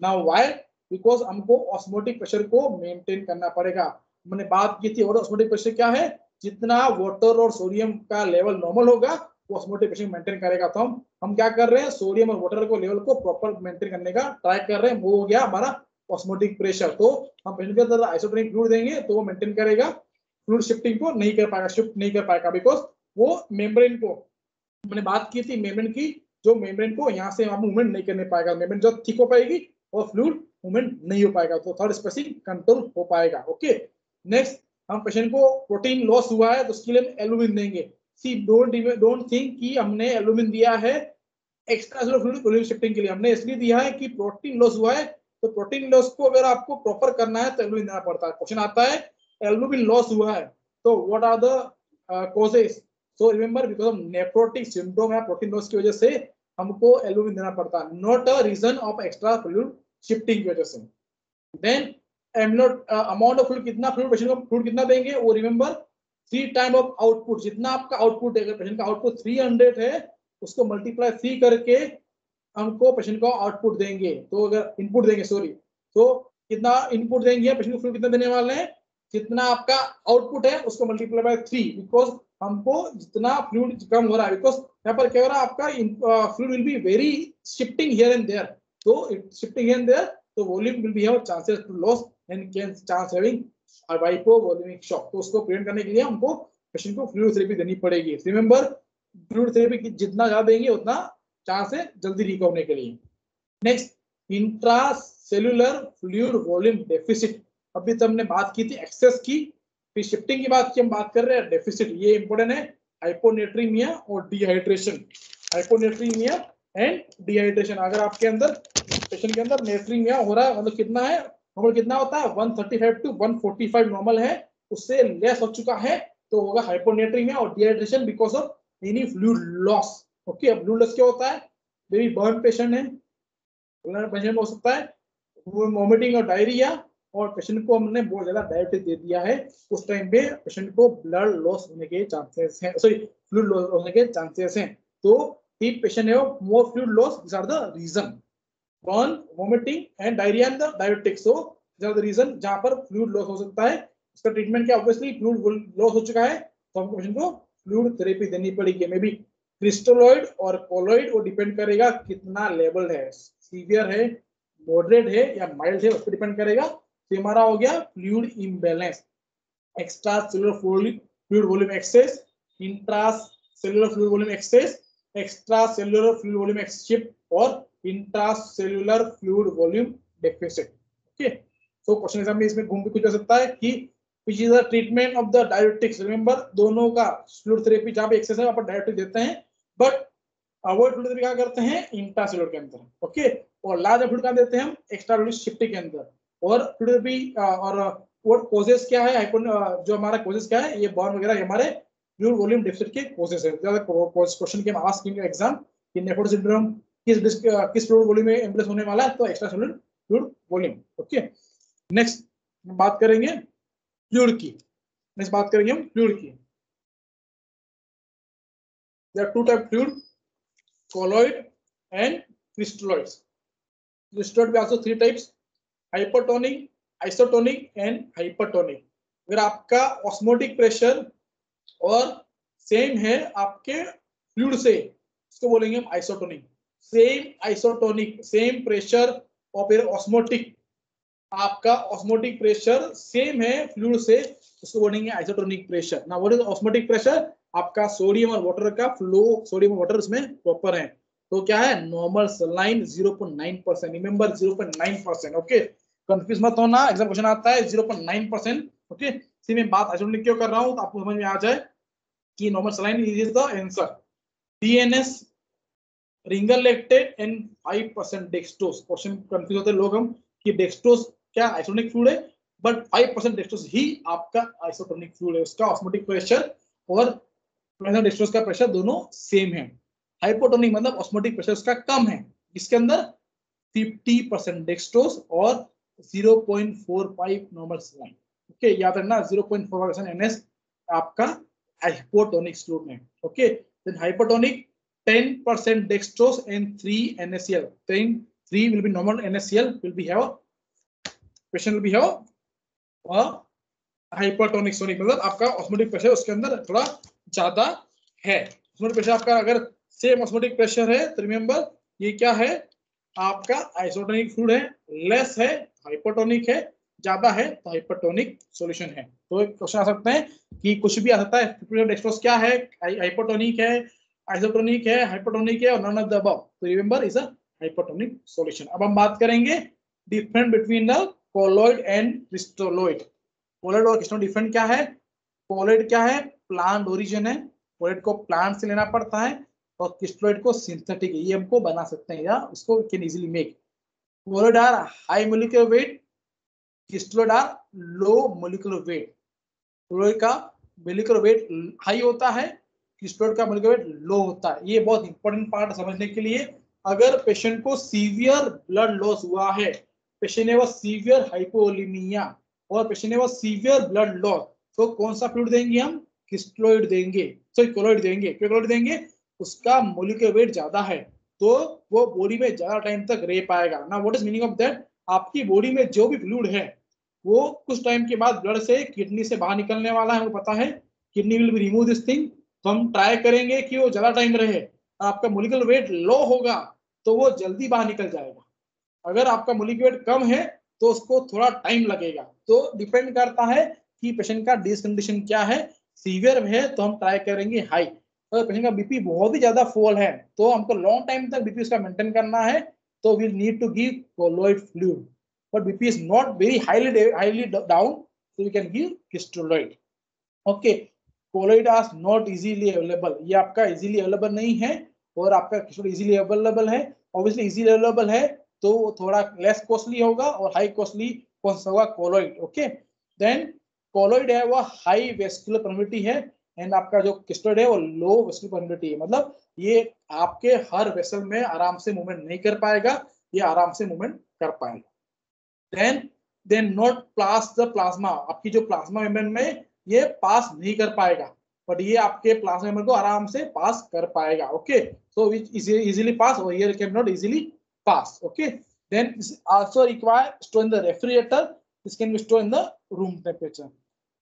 [SPEAKER 1] नाउ व्हाई, बिकॉज हमको ऑस्मोटिक प्रेशर को मेंटेन करना पड़ेगा। हमने बात की थी और ऑस्मोटिक प्रेशर क्या है, जितना वाटर और सोडियम का लेवल नॉर्मल होगा वो ऑस्मोटिक प्रेशर मेंटेन करेगा। तो हम क्या कर रहे हैं, सोडियम और वाटर को लेवल को प्रॉपर मेंटेन करने का ट्राई कर रहे हैं, वो हो गया हमारा ऑस्मोटिक प्रेशर। तो हम पेशेंट के अंदर आइसोटोनिक फ्लूइड देंगे तो वो मेंटेन करेगा, फ्लूइड शिफ्टिंग को नहीं कर पाएगा, शिफ्ट नहीं कर पाएगा, बिकॉज वो मेम्ब्रेन को, हमने बात की थी मेम्ब्रेन की, जो मेम्ब्रेन को यहाँ से मूवमेंट नहीं करने पाएगा, मेम्ब्रेन जो थिक हो पाएगी और फ्लूइड मूवमेंट नहीं हो पाएगा, तो थर्ड स्पेसिंग कंट्रोल हो पाएगा। ओके, नेक्स्ट हम पेशेंट को प्रोटीन लॉस हुआ है तो उसके लिए हम एल्यूमिन देंगे। सी डोंट थिंक कि हमने एल्यूमिन दिया है extra cellular fluid volume shifting के लिए, हमने इसलिए दिया है कि प्रोटीन लॉस हुआ है, तो प्रोटीन लॉस को अगर आपको प्रॉपर करना है तो एल्यूमिन देना पड़ता है। क्वेश्चन आता है एल्यूमिन लॉस हुआ है तो what are the causes, so remember because of nephrotic syndrome या प्रोटीन लॉस की वजह से हमको एल्यूमिन देना पड़ता है, not a reason of extra fluid shifting की वजह से। देन अमाउंट ऑफ फ्लूइड, कितना फ्लूइड पेशेंट को फ्लूइड कितना देंगे, वो रिमेंबर 3 टाइम ऑफ आउटपुट, जितना आपका आउटपुट है, अगर पेशेंट का आउटपुट 300 है उसको मल्टीप्लाई 3 करके हमको पेशेंट को आउटपुट देंगे, तो अगर इनपुट देंगे सॉरी, तो कितना इनपुट देंगे पेशेंट को फ्लूइड कितना देने वाले हैं, जितना आपका आउटपुट है उसको मल्टीप्लाई बाय 3, बिकॉज हमको जितना फ्लूइड कम हो रहा है, बिकॉज यहाँ पर क्या हो रहा है, आपका fluid will be very shifting here and there, तो शिफ्टिंग हियर एंड देयर, तो volume will be have chances to loss and can chance having hypovolemic shock. तो उसको प्रिवेंट करने के लिए हमको पेशेंट को फ्लूइड थेरेपी देनी पड़ेगी। रिमेंबर, फ्लूइड थेरेपी जितना ज्यादा देंगे उतना चांस है जल्दी रिकवर होने के लिए। Next, intracellular fluid volume deficit. अभी तो हमने बात की थी एक्सेस की, फिर शिफ्टिंग की बात की, हम बात कर रहे हैं डेफिसिट। ये इंपॉर्टेंट है, हाइपोनेट्रीमिया और डिहाइड्रेशन। हाइपोनेट्रीमिया एंड डिहाइड्रेशन, अगर आपके अंदर पेशेंट के अंदर नेट्रीमिया हो रहा है, मतलब कितना है नॉर्मल, कितना होता है 135 टू 145 नॉर्मल है, उससे लेस हो चुका है तो होगा हाइपोनेट्रीमिया और dehydration because of any fluid loss. Okay, अब फ्लूइड लॉस क्या होता है, बेबी बर्न पेशेंट है, पेशेंट हो सकता है वोमिटिंग और डायरिया, और पेशेंट को हमने बहुत ज्यादा डायबिटीज दे दिया है, उस टाइम पे पेशेंट को ब्लड लॉस होने के चांसेस हैं, सॉरी फ्लूइड लॉस होने के चांसेस हैं। तो if patient have more fluid loss, these are the reason, burn, vomiting and diarrhea and the diabetic, so these are the reason जहां पर फ्लूइड लॉस हो सकता है। इसका ट्रीटमेंट क्या, ऑब्वियसली फ्लूइड लॉस हो चुका है तो हमको पेशेंट को फ्लूइड थेरेपी देनी पड़ेगी, मे बी क्रिस्टलोइड और कोलोइड, वो डिपेंड करेगा कितना लेवल है, सीवियर है, मॉडरेट है या माइल्ड है, उस पर डिपेंड करेगा। तो हमारा हो गया fluid imbalance, extra cellular fluid volume excess, intra cellular fluid volume excess, extra cellular fluid volume एक्सशिफ्ट और intracellular fluid volume deficit. Okay, तो क्वेश्चन एग्जाम में इसमें घूम के कुछ हो सकता है कि which is the treatment of the diuretics, remember दोनों का फ्लूइड थेरेपी, जहां पे एक्सेस है वहां पर डायरेक्ट देते हैं, बट अवॉइड फ्लूइड थेरेपी क्या करते हैं इंट्रासेलुलर के अंदर। ओके, और लार्ज फ्लूइड कहां देते हैं हम, एक्स्ट्रा फ्लूइड शिफ्टिंग के अंदर। और फ्लूइड थेरेपी और कोजेस क्या है, जो हमारा कोजेस क्या है, ये बर्न वगैरह हमारे फ्लूइड वॉल्यूम डेफिसिट के कोजेस है। ज्यादा क्वेश्चन के आस्क इन एग्जाम कि नेफ्रोटिक सिंड्रोम किस फ्लूइड वॉल्यूम में इम्प्रेस होने वाला है, तो extra cellular fluid volume. Okay, next बात करेंगे फ्लूइड की, नेक्स्ट बात करेंगे हम फ्लूइड की। There are two type fluid, colloid and crystalloids. Crystalloid भी also three types, hypertonic, isotonic and hypertonic। अगर आपका ऑस्मोटिक प्रेशर और सेम है आपके फ्लूइड से, इसको बोलेंगे हम isotonic. Same isotonic, same pressure और फिर ऑस्मोटिक, आपका ऑस्मोटिक प्रेशर सेम है फ्लूइड से, उसको बोलेंगे आइसोटोनिक प्रेशर। ना व्हाट इज ऑस्मोटिक प्रेशर, आपका सोडियम और वाटर का फ्लो, सोडियम और वाटर इसमें प्रॉपर है, तो क्या है normal saline 0.9%, remember 0.9%। Okay, confuse मत होना, एग्जाम क्वेश्चन आता है 0.9%। ओके, इसी में बात आइसोटोनिक क्यों कर रहा हूं, तो आपको समझ में आ जाए कि normal saline is the answer. TNS, Ringer lactate and 5% dextrose. Question confuse होते हैं लोग हम कि डेक्सट्रोज क्या आइसोटोनिक फ्लूइड है, बट 5% डेक्सट्रोज ही आपका आइसोटोनिक फ्लूइड है, उसका ऑस्मोटिक प्रेशर और डेक्सट्रोज का प्रेशर दोनों सेम है। हाइपोटोनिक मतलब ऑस्मोटिक प्रेशर उसका कम है, इसके अंदर 50% डेक्सट्रोज और 0.45 नॉर्मल सलाइन। ओके, याद रखना 0.45% एनएस आपका हाइपोटोनिक फ्लूइड में। Okay, then hypotonic 10% dextrose and 3 NaCl. Then 3 will be normal NaCl will be have patient will be have hypertonic sonic, मतलब आपका ऑस्मोटिक प्रेशर उसके अंदर थोड़ा ज्यादा है। ऑस्मोटिक प्रेशर आपका अगर सेम ऑस्मोटिक प्रेशर है तो रिमेंबर ये क्या है आपका आइसोटोनिक फ्लूइड है, लेस है हाइपोटोनिक है, ज्यादा है तो हाइपरटोनिक सॉल्यूशन है। तो क्वेश्चन आ सकते हैं कि कुछ भी आ सकता है, 50% डेक्सट्रोज क्या है, हाइपोटोनिक है, आइसोटोनिक है, हाइपोटोनिक है और नन ऑफ द अबव, तो remember is a hypotonic solution. अब हम बात करेंगे different between the colloid and crystalloid. Colloid और क्रिस्टलोइड डिफरेंट क्या है, कोलॉइड क्या है प्लांट ओरिजिन है, कोलॉइड को प्लांट से लेना पड़ता है और क्रिस्टलोइड को सिंथेटिक है, ये हमको बना सकते हैं या इसको can easily make. Colloid are high molecular weight, crystalloid are low molecular weight. Colloid का मोलिकुलर वेट हाई होता है, क्रिस्टलोइड का मोलिकुलर वेट लो होता है। ये बहुत इंपॉर्टेंट पार्ट समझने के लिए, अगर पेशेंट को सीवियर ब्लड लॉस हुआ है, पेशेंट ने वो सीवियर हाइपोवोलेमिया और पेशेंट ने वो सीवियर ब्लड लॉस, तो कौन सा फ्लूइड देंगे हम, क्रिस्टलोइड देंगे, सॉरी कोलॉइड देंगे। क्यों कोलॉइड देंगे, उसका मोलिकुलर वेट ज्यादा है तो वो बॉडी में ज्यादा टाइम तक रह पाएगा ना। What is meaning of that, आपकी बॉडी में जो भी फ्लूइड है वो कुछ टाइम के बाद ब्लड से किडनी से बाहर निकलने वाला है, हमें पता है kidney will be remove this thing. तो हम ट्राई करेंगे कि वो ज्यादा टाइम रहे। आपका मोलिकुलर वेट लो होगा तो वो जल्दी बाहर निकल जाएगा, अगर आपका मोलिकुलर वेट कम है तो उसको थोड़ा टाइम लगेगा। तो डिपेंड करता है कि पेशेंट का डिजीज कंडीशन क्या है। सीवियर है तो हम ट्राई करेंगे हाई। अगर पेशेंट का बीपी बहुत ही ज्यादा फॉल है तो हमको लॉन्ग टाइम तक बीपी उसका मेंटेन करना है, तो we need to give colloid fluid. But BP is not very highly down, so we can give crystalloid. Okay, colloid are not easily available, ये आपका इजीली अवेलेबल नहीं है, और आपका क्रिस्टलोइड इजीली अवेलेबल है। ऑब्वियसली इजीली अवेलेबल है तो थोड़ा लेस कॉस्टली होगा, और हाई कॉस्टली कौन सा होगा? कोलोइड। ओके, देन कोलोइड है वो हाई वेस्कुलर परमिटिविटी है, एंड आपका जो क्रिस्टलोइड है वो लो वेस्कुलर परमिटिविटी है। मतलब ये आपके हर वेसल में आराम से मूवमेंट नहीं कर पाएगा, ये आराम से मूवमेंट कर पाएगा। Then not pass the plasma, आपकी जो प्लाज्मा मेम्ब्रेन में ये पास नहीं कर पाएगा, बट ये आपके प्लाज्मा मेम्ब्रेन को आराम से पास कर पाएगा। ओके, सो विच इजीली पास, और here can not easily pass. Okay, then also require store in the refrigerator, this can be store in the room temperature.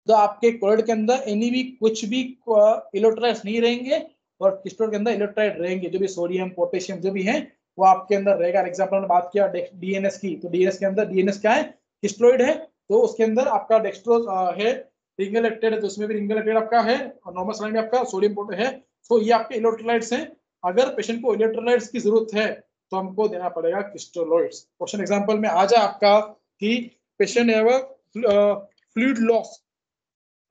[SPEAKER 1] तो आपके कोलोइड के अंदर एनी भी कुछ भी इलेक्ट्रोलाइट्स नहीं रहेंगे, और क्रिस्टलोइड के अंदर इलेक्ट्रोलाइट रहेंगे, जो भी सोडियम पोटेशियम जो भी है वो आपके अंदर रहेगा। एग्जांपल में बात किया डीएनएस की, तो डीएनएस के अंदर डीएनएस क्या है? क्रिस्टलोइड है, तो उसके अंदर आपका डेक्सट्रोज है, रिंगल एक्टेड है, तो उसमें भी रिंगल एक्टेड आपका है, और नॉर्मल सलाइन में आपका सोडियम पोटेशियम है। तो ये आपके इलेक्ट्रोलाइट्स हैं। अगर पेशेंट को इलेक्ट्रोलाइट्स की जरूरत है तो हमको देना पड़ेगा क्रिस्टलोइड्स। क्वेश्चन एग्जांपल में आ जाए आपका कि पेशेंट है वो फ्लूइड लॉस,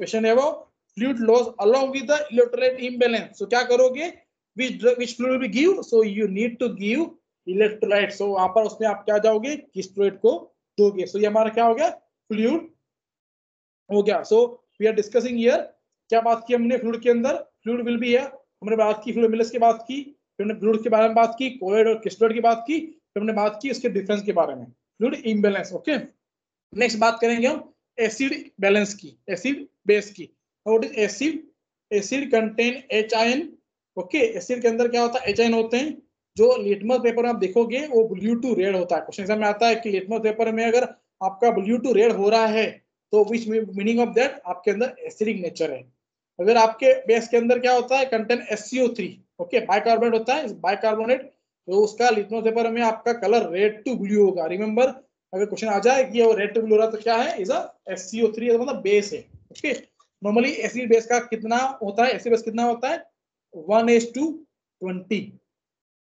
[SPEAKER 1] पेशेंट है वो fluid loss along with the electrolyte imbalance, तो क्या करोगे? which fluid will give, so you need to give electrolyte। so वहां पर उसमें आप क्या जाओगे? क्रिस्टलोइड को दोगे। so ये हमारा क्या हो गया? फ्लूइड हो गया। So we are discussing here, क्या बात की हमने फ्लूइड के अंदर? फ्लूइड विल बी है, हमने बात की फ्लूइड इम्बैलेंस की बात की, फिर हमने फ्लूइड के बारे में बात की, कोलोइड और क्रिस्टलोइड की बात की, फिर हमने बात की उसके डिफरेंस के बारे में, फ्लूइड इम्बैलेंस। ओके, नेक्स्ट बात करेंगे हम एसिड बैलेंस की, एसिड बेस की। What is acid? Acid contain H ion. Okay, acid के अंदर क्या होता है? एच आयन होते हैं। जो लिटमस पेपर में आप देखोगे वो ब्लू टू रेड होता है। क्वेश्चन एग्जाम में आता है कि लिटमस पेपर में अगर आपका ब्लू टू रेड हो रहा है तो विच मीनिंग ऑफ दैट? आपके अंदर एसिडिक नेचर है। अगर आपके बेस के अंदर क्या होता है? कंटेन SCO3, ओके, बाइकार्बोनेट होता है, बाइकार्बोनेट, तो उसका लिटमस पेपर में आपका कलर रेड टू ब्लू होगा। रिमेंबर, अगर क्वेश्चन आ जाए कि वो रेड टू ब्लू हो रहा तो क्या है? इज अ SCO3, मतलब बेस है। ओके, नॉर्मली एसिड बेस का कितना होता है? एसिड बेस कितना होता है? 1:20।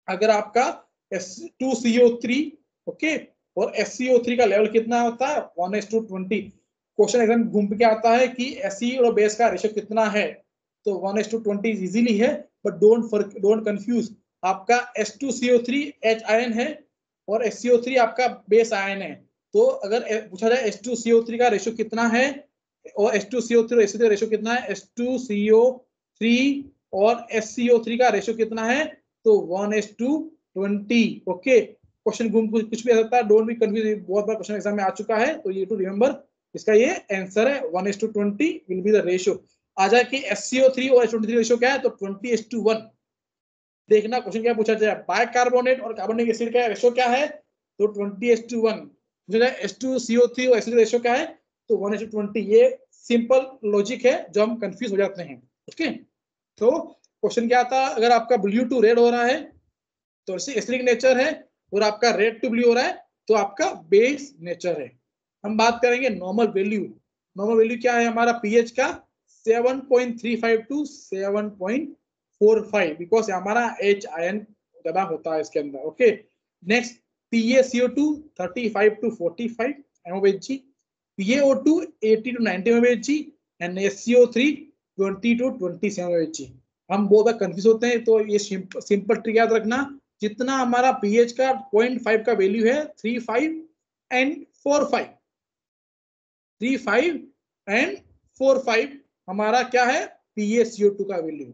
[SPEAKER 1] अगर आपका S2CO3, ओके, और SCO3 का लेवल कितना होता है? 1:20। क्वेश्चन एग्जाम घूम के आता है कि एसिड और बेस का रेशियो कितना है, तो 1:20 इजीली है, बट डोंट कंफ्यूज। आपका S2CO3 H आयन है और SCO3 आपका बेस आयन है। तो अगर पूछा जाए H2CO3 का रेशियो कितना है और H2CO3 और SCO3 का रेशियो कितना है, H2CO3 और SCO3 का रेशियो कितना है, तो 1:20। ओके, क्वेश्चन घूम कुछ भी आ सकता है, डोंट बी कंफ्यूज, बहुत बार क्वेश्चन एग्जाम में आ चुका है, तो ये टू रिमेंबर, इसका ये आंसर है 1:20 विल बी द रेशियो। आ जाए कि SCO3 और H23 रेशियो क्या है, तो 20:1। देखना क्वेश्चन क्या पूछा जाए, बाइकार्बोनेट और कार्बोनिक एसिड का रेशियो क्या है, तो 20:1। H2CO3 और एसिड रेशियो क्या है, तो 1:20। ये सिंपल लॉजिक है जो हम कंफ्यूज हो जाते हैं। ओके, तो क्वेश्चन क्या आता है? अगर आपका ब्लू टू रेड हो रहा है तो एसिडिक नेचर है, और आपका रेड टू ब्लू हो रहा है तो आपका बेस नेचर है। हम बात करेंगे नॉर्मल वैल्यू। नॉर्मल वैल्यू क्या है हमारा पीएच का? 7.35 टू 7.45, बिकॉज हमारा एच आयन ज्यादा होता है इसके अंदर। Okay, next PaCO2 35 to 45 mmHg, PaO2 80 to 90 mmHg, and SCO3 20 to 27 mmHg। हम बहुत बार कंफ्यूज होते हैं, तो ये सिंपल ट्रिक याद रखना, जितना हमारा पीएच का 0.5 का वैल्यू है 35 एंड 45, 35 एंड 45 हमारा क्या है? PaCO2 का वैल्यू।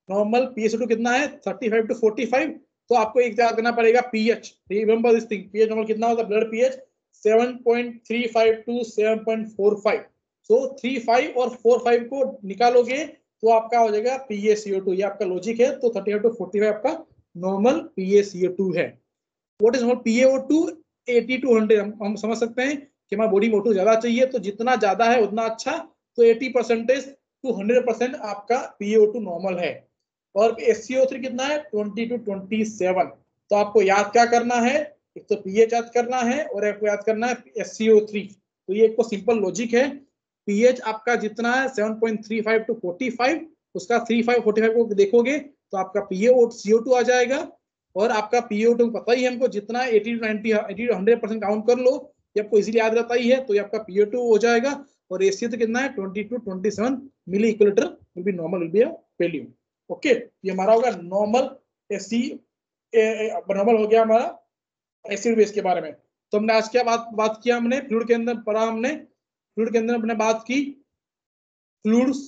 [SPEAKER 1] नॉर्मल PaCO2 कितना है? 35 टू 45। तो आपको एक याद करना पड़ेगा pH, remember this thing, pH normal कितना होता है? Blood pH 7.35 to 7.45। सो 35 और 45 को निकालोगे तो आपका हो जाएगा PaCO2। ये आपका लॉजिक है। तो 35 टू 45 आपका नॉर्मल PaCO2 है। What is normal PaO2? 80 to 100। हम समझ सकते हैं कि हमारा बॉडी में O2 ज्यादा चाहिए, तो जितना ज्यादा है उतना अच्छा। तो 80% टू 100% आपका PaO2 नॉर्मल है। और SCO3 कितना है 20 to 27। तो आपको याद क्या करना है, एक तो pH याद करना है और आपको याद करना है SCO3। तो ये एक सिंपल लॉजिक है। pH आपका जितना है 7.35 to 45, उसका 35 45 को देखोगे तो आपका PaCO2 आ जाएगा। और आपका PaO2 पता ही है हमको, जितना 80 to 90 80 to 100% काउंट कर लो, ये आपको इजीली याद रहता ही है। तो ये आपका PaO2 हो जाएगा। और SCO कितना है 20 to 27 milliequivalent will be normal, will be a value. Okay, ये हमारा होगा नॉर्मल एसी, नॉर्मल हो गया हमारा एसिड बेस के बारे में। तो हमने आज क्या बात किया, हमने फ्लूइड के अंदर पढ़ा, हमने फ्लूइड के अंदर हमने बात की फ्लूइड्स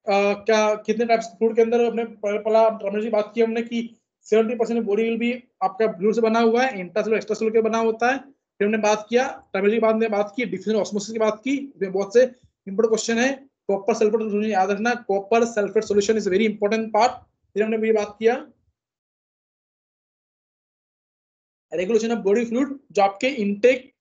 [SPEAKER 1] क्या कितने टाइप्स फ्लूइड के अंदर हमने पढ़ा, टर्मिनोलॉजी बात की हमने कि 70% बॉडी विल बी आपका फ्लूइड से बना हुआ है, इंट्रासेलुलर एक्स्ट्रासेलुलर के बना होता है। फिर हमने बात किया टर्मिनोलॉजी बाद में बात की डिफ्यूजन ऑस्मोसिस की बात की। बहुत से इंपॉर्टेंट क्वेश्चन है। कॉपर सल्फेट सोल्यूशन याद रखना, copper sulphate solution is very important part. फिर हमने भी बात किया रेगुलेशन ऑफ बॉडी फ्लूइड, जो आपके इनटेक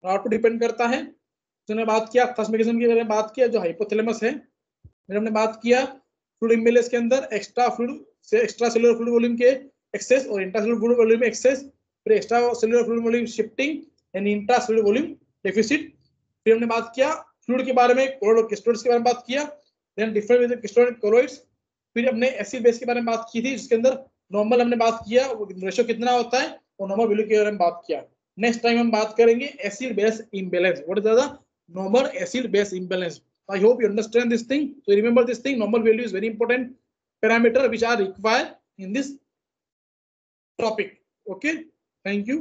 [SPEAKER 1] पर डिपेंड करता है। तो हमने बात किया फर्स्ट मैकेनिज्म की बारे में बात किया जो हाइपोथैलेमस है। फिर हमने बात किया फ्लूइड इम्बैलेंस के अंदर एक्स्ट्रा फ्लूइड से एक्स्ट्रा सेलुलर फ्लूइड वॉल्यूम के एक्सेस और इंट्रासेलुलर फ्लूइड वॉल्यूम एक्सेस, फिर extra cellular fluid volume shifting and intracellular volume deficit. फिर हमने बात किया फ्लूइड के बारे में, कोलोइड और क्रिस्टलोइड्स के बारे में बात किया, then different with crystalloid and colloids. फिर हमने एसिड बेस के बारे में बात की थी, जिसके अंदर नॉर्मल हमने बात किया रेशियो कितना होता है और नॉर्मल वैल्यू के बारे में बात किया। नेक्स्ट टाइम हम बात करेंगे acid base imbalance, what is the normal acid base imbalance. I hope you understand this thing. So remember this thing, normal value is very important parameter which are required in this topic. Okay, thank you.